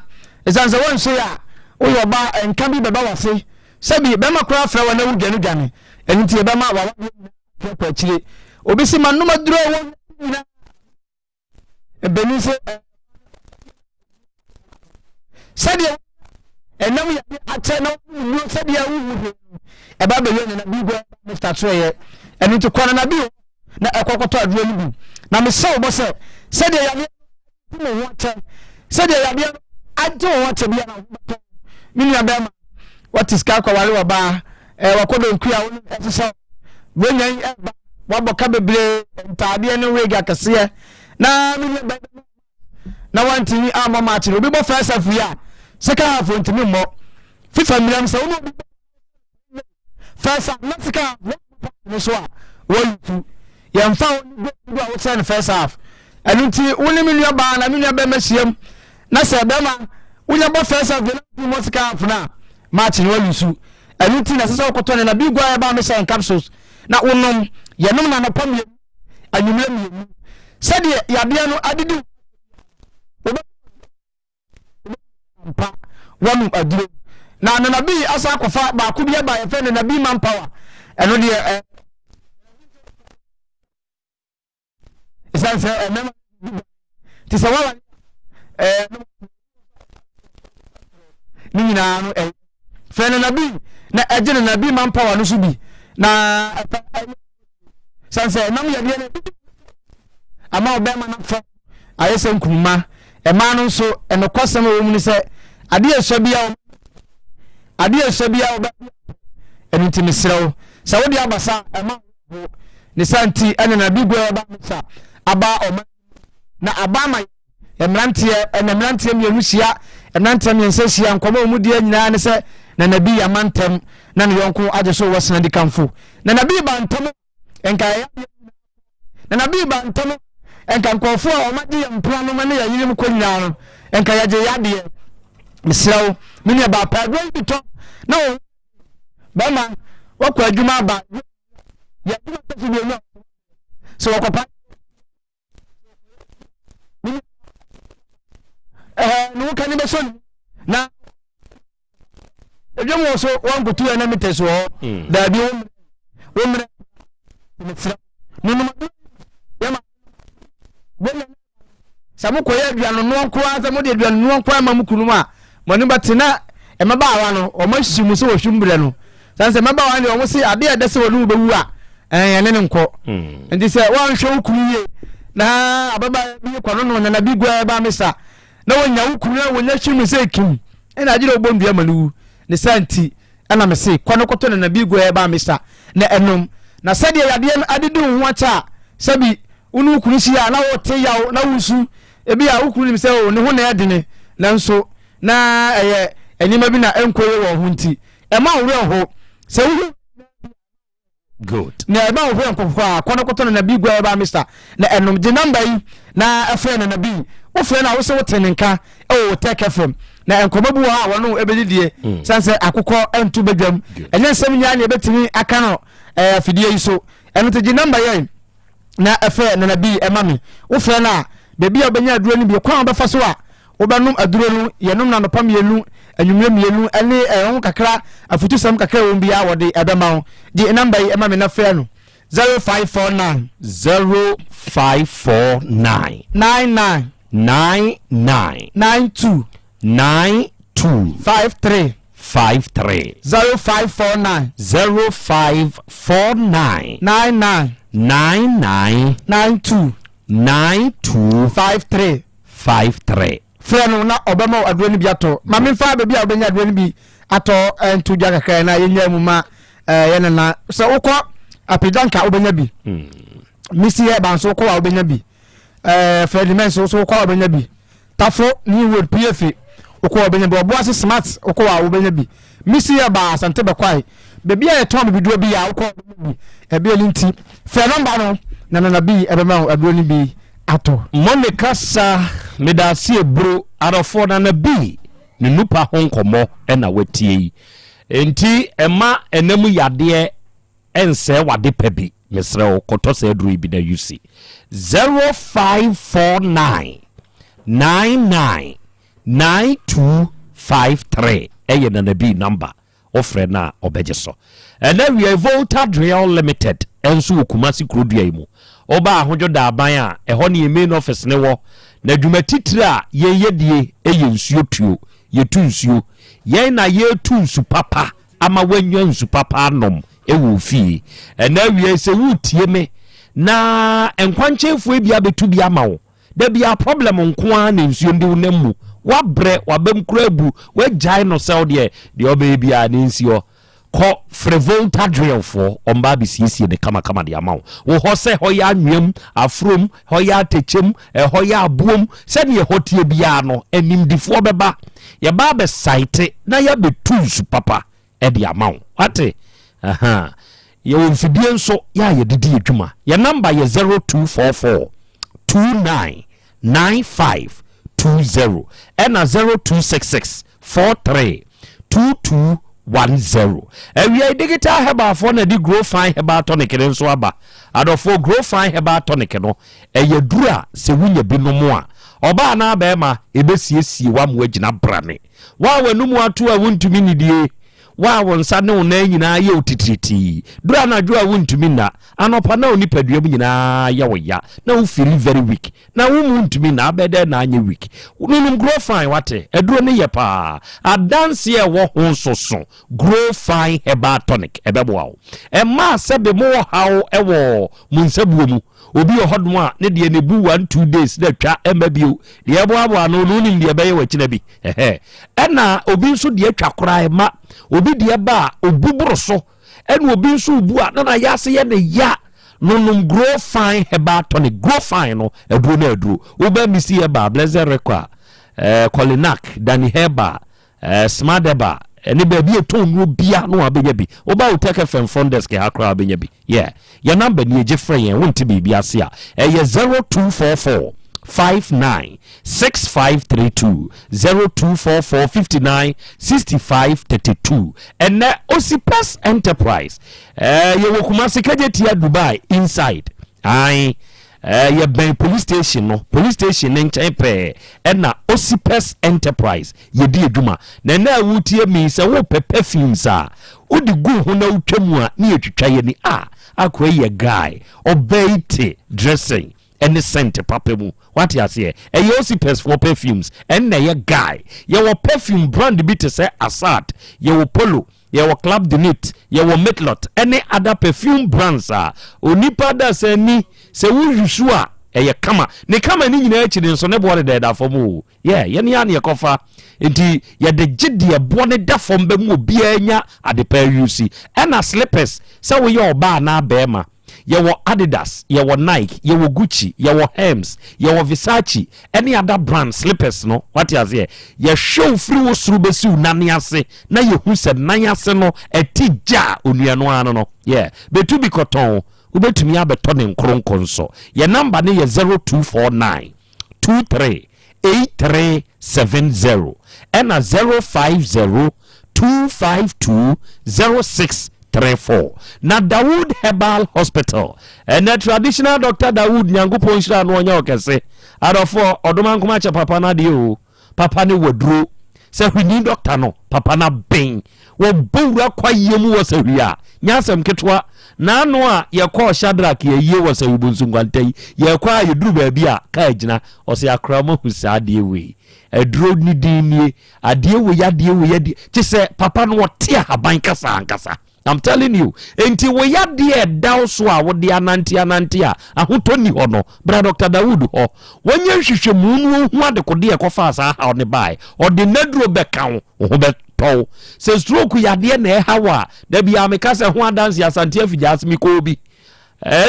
ezanza won so ya o yo ba enka bi beba wase sabi be makura fra wa na wudwanu dwane enti e be ma wa kwa chire obi si manuma duro won na ebeni se sabi enam yade ache na wu sabi ya wu eba be yo na bi go Mr. Troye eni to kwana na bi na ekokoto aduro ni bi na me se obo se de ya mo wache se de ya bi ajo wache bi na mini abema what is ka kwa wale wa ba wakodo nkua woni esesa wenyan eba waboka bebre ntade ne wega kase na mini na wantini ama ma chiro bi bo first half ya second half ntimi mo FIFA miram se wono first half na sika no so a wontu yemfa woni do a wo first half anunti woni minua ba na minua be mahiem na se be ma wonya bo first half na mo sika half na match no lusu anunti na sesa okoto na bi gwa ba me say capsules na wonom yenom na nopam ye anyumle mi sade yade no adidi pa wonu aduro na bi asa kofa ba ku bia ba ye fe na bi manpower eno de isanse enema tisawala nina no fe na bi na ejene na bi manpower no so bi na sanse nam ye de ama obema na fo ayese nkunuma ema no so eno kwasem wo mu ni se ade eshabia oba enti misrew sa wodi abasa ema ni santi ene na bi gwa ba msa aba oma na abama emrantie mienhia emrantie miensehia nkoma mu die nyina ne se na nabi ya mantem na ne yonko age so wasena di kamfo na nabi bantam enka na nabi bantam enka nkofo a omadi mpra no mane ya yirim ko nyina no enka ya je yade misrew mini ba pa do bito na ba ma wakwa adwuma ba ya duma tafi bi no so wakopa no kan be son na edwom so wankutu ya na miteso da bi womre misrew no yama bele samu ko ya aduano no nko aza mo de aduano no nko ama mukunu ma mani batina emaba awa no o mahyimu so wohwumbre no sanse maba wan de o mo se ade ade se wonu be wu a ene ne nko ndi se wan hwe ukunu ye na ababa bi kwano no na bi gwa ba mesa na wonya ukunu na wonya hwimu se kim ena agire ogbondua manu ne santi ana me se kwano koto na bi gwa ba mesa na enom na sade yade adede ho acha sabi unu ukunu si ya na wote yawo na wusu ebi ya ukunu ni se o ne ho na yadene nanso na enima bi na enkoye wo ho nti e ma wure ho se wu good na e ba wo enkofa kono koto na bi gwa ba mister na enom de number yi na afre na bi wo fre na wo se wote nenka e Otec FM na enkomabu ha wono ebedidie sanse akukọ entu bedwam enye nsem nya na ebetimi aka no fidie yi so eno te de number yi na afre na bi emami wo fre na bebi obenya aduro ni bi kwa obefa so a obanum aduro no yenum na no pam yenu anwumre mienu ene ehon kakra afutu sam kakra won bia wode ebema di number yi ema me na frɛ no 0549 99 92 53 0549 99 92 53 freno na obama aduro ni bi ato ma me fa be bi a obenya aduro ni bi ato entu dwa kakra na yenya mu ma yene na so ukọ apidanka obenya bi misi e ban so ukọ wa obenya bi Freddy Menso so ukọ obenya bi tafo ni wood pf ukọ obenya bi obo ase smart ukọ wa obenya bi misi e ba Asante bekwai bebi a eto bi duro bi ya ukọ bi e bi elinti fe number no na bi ebema aduro ni bi ato Monica sa medasi ebro arofo na bi ne nupa honkomo na watie enti ema enamu yade ense wade pabi mesre okoto se aduru bi na UC 0549 99 9253 eye na bi number ofre na obejeso ena we Volta Drill Limited enso okumasi krodua imu oba ahojo da aban a eho ne main office ne wo na dwuma titire a yeyedie eye nsuo tuo yetu nsuo yen na yetu nsu papa ama wanyo nsu papa anom ewo fie ena wie se wutie me na enkwanchefo ebia betu bia ma wo da bia problem nko a na nsuo ndi wonam wabre wabem kurabu wagyae no sel de oba bia ne nsuo ko Volta Drill for omba bisiesie ne kama de amawo wo ho se ho ya nwam afrom ho ya techem ho ya abuom se ne hotie bia no animdifo beba ye ba be site na ya betunsu papa e de amawo ate ye wo mfidie nso ya ye didi adwuma ye number ye 0244 299520 ena 0266 43 22 10 we digital herbal for na di grow fine herbal tonic nso aba adofo grow fine herbal tonic no dura se wunya binomo a oba na ba ma ebesiesie wa mo agina brane wa wanumu atu a wuntumi nidie wa wonsa ne wona nyina ye otitriti dura na dua wuntumi na anopa na oni padua mu nyina ya wo ya na wo feel very weak na wo wuntumi na abede na anye weak nunum grow fine wate eduro ne ye pa adanse e wo ho soso grow fine herbal tonic ebebo wo e ma se be mo hawo e wo munsabuo mu obi ohodmo a ne de ne bu 1-2 days na twa emabio de ebo no nunim de be ye wachina bi ena obi nso de twa kora ma obi de ba obuburo so ena obi nso bu a na yase ye ne ya nunum grow fine herbal tonic grow fine no eduro na eduro oba misi ye ba blazer record Colinac Dani Heba Smart Heba ene ba bi eton no bia no abenya bi oba Otec FM front desk akra abenya bi yeah your number ni ejefre yen wonti bi bia se a 0244 59 6532 0244 59 6532 and Osipes Enterprise you will come to Dubai inside ye ben police station no police station nchen and na Osipes Enterprise ye di adwuma na wutie mi se wo perfumes a odi gu ho na utwamu a na yetwitwa ye ni akwa ye guy obeite dressing any scent papa mu what you say e yosi for perfumes and na ye guy your perfume brand bi to say Asad your Polo your Club de Nuit your Metlot any other perfume brands onipa da say ni se wu hwehwu eye kama ne kama ni nyina achi nso ne bo de da fom ye ne ya ne kofa enti ye de gide bo ne da fom ba mu obi anya ade pa yusi na slippers se wo ye oba na bema ye wo Adidas ye wo Nike ye wo Gucci ye wo Hermes ye wo Versace any other brand slippers no what you say ye show free wo suru besi unane ase na ye hu se nan ase no etija onuano ano no yeah betu bi koton ubetumi abeto ne nkronkonso ye number ne ye 0249 23 8370 and 050 252 0634 na Dawood Herbal Hospital and a traditional doctor Dawood Nyankopon hira no onya okese adofo odoma nkoma che papa na de o papa ne waduro se hwini doctor no papa na ben wo bowura kwayemu wo se hwia nyasem ketwa na no a ye ko Shadrack ye ye wo se wubunsungantai ye kwa ye duru ba bia ka gina o se akra mo husa de we edro ni dinie ade we ya de we ya di ti se papa no wote aban kasa ankasa I'm telling you enti we ya de daw so a wo de ananti a ahoto ni ho no bra Dr. Dawood ho wonye hwehwemu nu hu ade ko de e ko fa sa ha ne bai o de naduro beka ho be to se stroke ya de na e hawa da bia me kasa ho adanse Asante afija asmi ko bi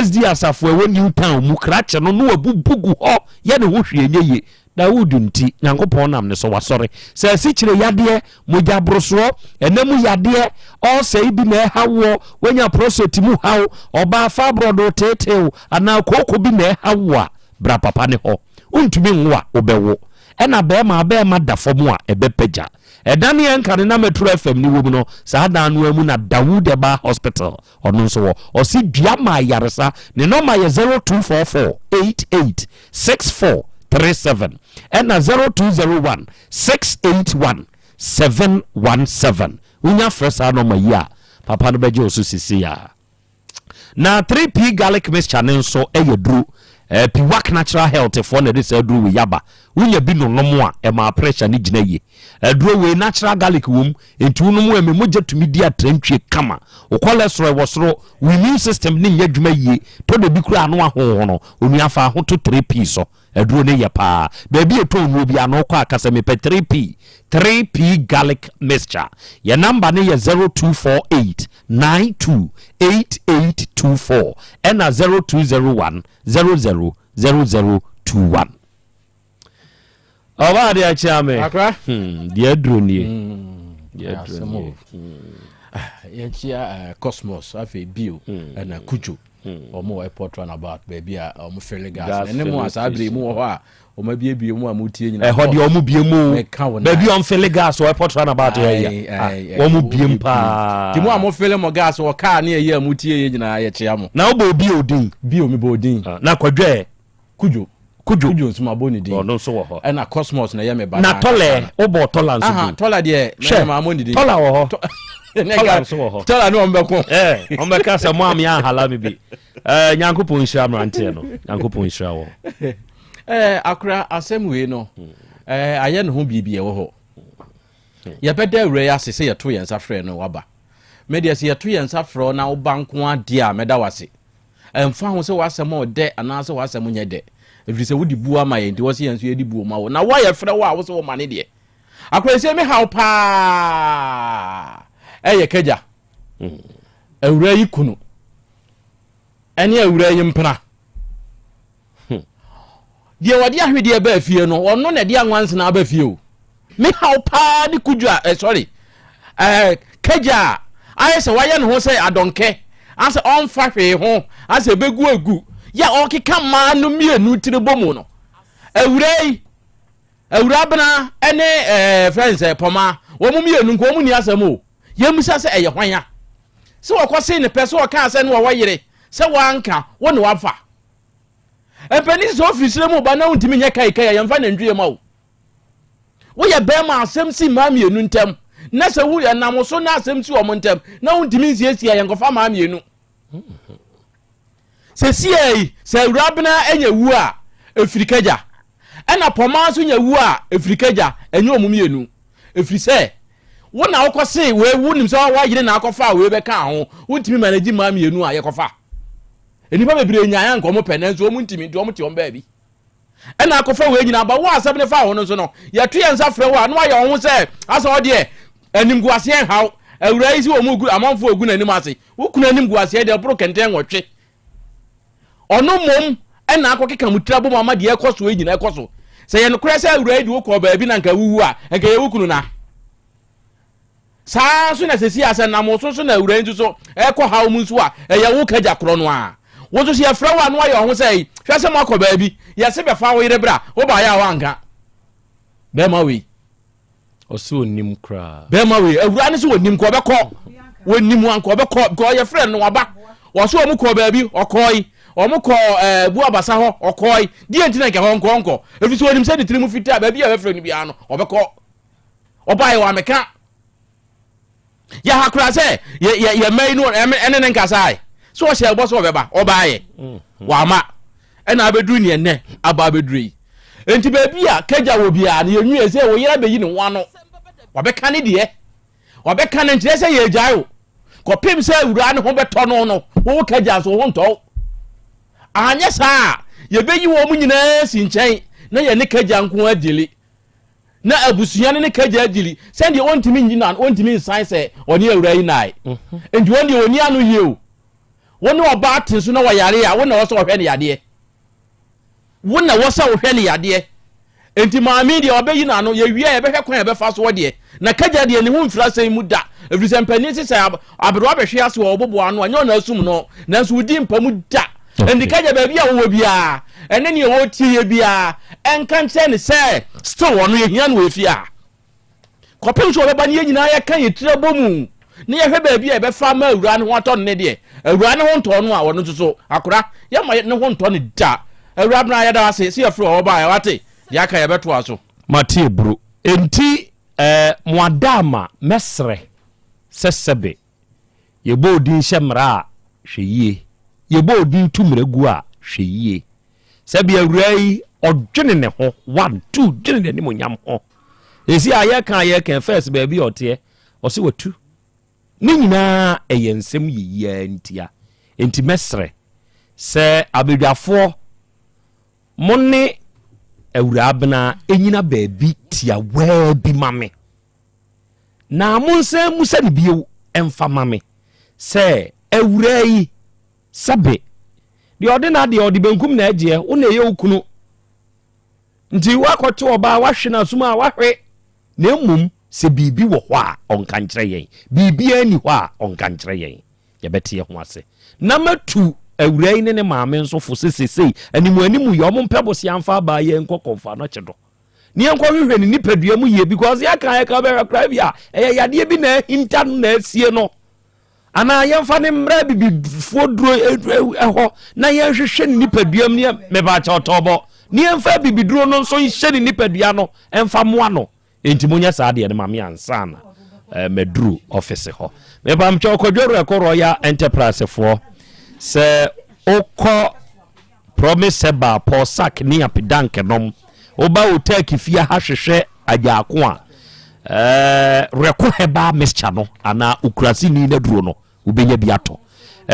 SD asafo e woni utan mu krache no no abubugu ho ye ne ho hwienye ye Dawood nti Nyankopon nam ne so wasore se si kire yade moja brosoro enemu yade o se ibi na hawo wenya prostate mu hawo oba fa brodo teteu ana koko bi na hawo bra papa ne ho untumi nwa obewo ena be ma da fomu a ebepeja edane enkane na Metro FM ni wo mu no sa dan no amu na Dawood Herbal Hospital ono so wo o si dua ma yaresa ne number ye 0244 8864 37 and 0201 681 717 unya first anoma ya papa no beje osu sisi ya na 3P garlic mixture nso eyedru Piwak Natural Health for na this edru we yaba unya bi no nomo a e ma pressure ni gina ye edru we natural garlic wom entu no mo eme moja tumi dia trantwie kama o cholesterol wosoro immune system ni nya dwuma ye to de bi kura ano ahoho no onua fa ho to 3P so edru ne ye pa baby eto no bi ano kwa akasa me pe 3P garlic mixture your number ne ye 0248 928824 and 0201 000021 Oba dia chiame akra dia dronie dia dronie ye chia Cosmos afi bio na kujo omo airport runabout baby a omo fele gas ene mo asabre mu ho a omo biebie mu amutie nyina ho de omo bie mu baby on fele gas o airport runabout ya omo biem pa ti mu amo fele mo gas o car na ye amutie ye nyina ye chia mo na obo bi odin bio mi bo odin na kwadwe kujo nsuma boni din no so wo ho na Cosmos na ye me ba na tole obo tola nso aha tola de ma amoni din tola wo ho tola no mbeko ombeka se mo am ya hala mi bi Nyankopon hira mrante no Nyankopon hira wo akra asem we no aye no ho bibie wo ho ye beda ure ya sese ye to ye nsa frɛ no waba media se ye to ye nsa frɛ na wo banko ade a meda wase emfa ho se wasem o de ana se wasem nye de efiri se wodi bu ama ye nti wo se ye nso ye di bu ma wo na wo ye frɛ wo a wo se wo mane de akra se me haw pa eye keja ewura yi kunu ene ewura yi mpena die wadi ahwede ba afie no ono na de anwanse na ba fie o me haw pa di kujua sorry keja aye se waye no ho se adonke ase on fa hwe ho ase begu egu ya okeka ma no mienu tirebomu no ewura bena ene friends poma wo mu mienu nko mu ni asem o yemusa se eye hwanya se wakose ne pese o ka ase no wo yire se wanka wo ne wafa empeni so ofisire mu ba na untimi nya kai yemfa na ndwie ma wo ye be ma asem si ma mienu ntem na se wu ya nam so na asem si o mo ntem na untimi nsiesie ye ngofa ma mienu se sie se awurabena enya wu a efirikaja ena poma so nya wu a efirikaja enye omumienu efiri se wona akose we wu nim so wa yire na akofa we be ka ho wontimi managi ma mienu a yekofa enipa bebre nya ya nko mo penenso omuntimi nti omti omba bi ena akofa we nyina ba wo asem ne fa ho no so no ya tu yensa frɛ wo a no aye ho se asa ode enim guase en haw awura isi wo mu gu amanfo ogu na nim ase wo kuna nim guase de pro kenten nwotwe ono mom ena akokeka mutira bo mama de ekoso e nyina ekoso se ye no kura se awura di wo ko ba bi na nka wuwu a nka ye wukunu na saa so na sesi asa na mo so na awura ntu so ekɔ haw mu nso a eye wo kaja kro no a wo so se ye fra wa no aye ho se hwɛ se makɔ ba bi ye se be fa wo yire bra wo ba ya wa nka be ma we oso onim kra be ma we awura ne so onim ko bɛkɔ wonim an ko bɛkɔ ko ye frɛ no waba wo so omu ko ba bi okoi omu ko bu abasa ho okoi die ntina ke ho nko efi so onim se de tirimu fiti a ba bi a frɛ no bia no obɛkɔ oba ye wa meka ya hakura se ye mai no ene ne nkasai so o se bo so obeba oba ye wa ma ena abeduru ne ene aba abeduru enti ba bi a kaja wo bia ne yenwu ese wo yera beyi ne wano wabeka ne de wabeka ne ntire se ye gyayo ko pim se awura ne ho beto no wo kaja so ho nto anya sa ye beyi wo mu nyina si nkyɛn na ye ne kaja nko adili na abusuya ne kaja adili send you want me nyina want me sign say oni awura yi nai enti woni oni anu yeo woni oba atenso na wayare a wona wo so hwɛ ne yade wona wo so hwɛ ne yade enti maami de obeyi na no ye wie e behwɛ kwan e befa so de na kaja de ne hu mfira sai mu da every sempani se sai abro abehwe ase wo bobo anu anya na asum no nanso wudi mpamu da endi kaja ba bia wo bia ene ne wo tie bia enka nche ne se still wono ye hia no efia kopem so beba ne nyina ye kan ye tire bomu ne ye hwe ba bia e be fa ma awura ne ho ato ne de awura ne ho nto no a wono so akora ye ma ne ho nto ne da awura bna ya da ase se ye fro wo ba ya wate ya ka ye beto aso mate bru enti muadama mesre sesebe ye bo din hyemra hweyie ye bo din tumregu a hweyie sabi awurai odwene ne ho 1 2 dwene ne monyam ho esi aye kan first baby ote o se watu ni nyina eyensem yiya ntia enti mesre se abedwafo monne awurabna enyina baby tia wa bi mame na monse musa ne bio emfa mame se awurai sabe di odina di odibenkum na agye wo na ye okunu nti wakote oba wahwe na suma wahwe na mmum se bibi wo ho a onka nkyere yen bibi ani ho a onka nkyere yen ye bete ye ho ase na matu awurai ne maame nso fo sesesei animu ye omo mpebose amfa ba ye nkokonfa no kyedo ni enko hwehwe ni nipadua mu ye because ya kan be hwakra bia yade bi na hinta no na asie no ana yemfa ne mra bibifo duro eho na yehwehwe ni nipadua mu ne meba cha otobo ni emfa bibiduro no nso hye ni nipadua no emfa moa no enti munya saa de ne mame ansa na medru office ho meba mcho kodworo ekoro ya enterprise fo se okọ promise ba posak ni apidanke nom oba Otec fia ha hwehwe agyako a reko heba mischa no ana ukurasi ni na duro no ubenya biato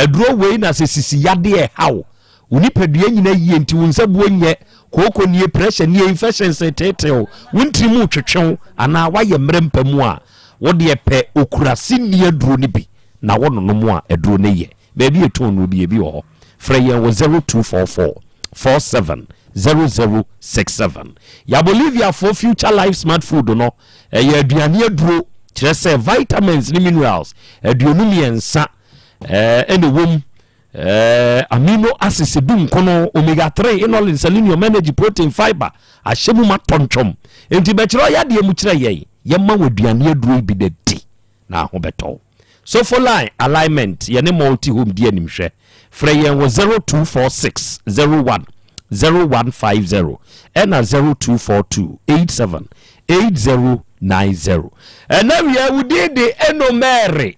duro wei na sesisi yade e hawo unipadua nyina yie nti wonsabuo nye koko nie pressure nie infection setetew wontrimu twetwew ana waye mrempamu a wode epe ukurasi ni duro ni bi na wono no mu a duro ne ye baby eto no bi ho freyen wo 0244 470067 ya Bolivia for future life smart food no ya aduane aduro kire se vitamins ni minerals aduonu miensa ene wom amino acids dum kono omega 3 inulin selenium energy protein fiber ahyemu matontwom enti be kire ya de mu kire ye ma waduane aduro bi de di na ho beto so for line alignment ye ne multi home di animhwe freyen wo 0246 0150 and 0242878090 and now we did the enomere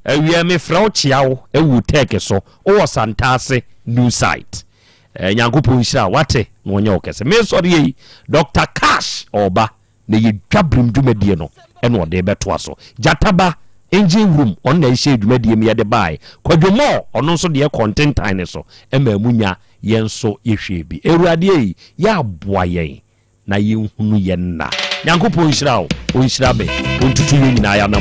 we me frau chiao ewu take so o santase new site nyankopon hira wate no onye okese me sori yi Dr. Cash oba na ye dwabrim dwumadie no eno ode beto so jataba engine room on na ihye dwumadie me de bai kwadwomo ono nso de content time so emamunya yenso yehwe bi ewurade yi ya aboa yen na yenhunu yen na nyankopon hira o hira be ontutu nyina ya na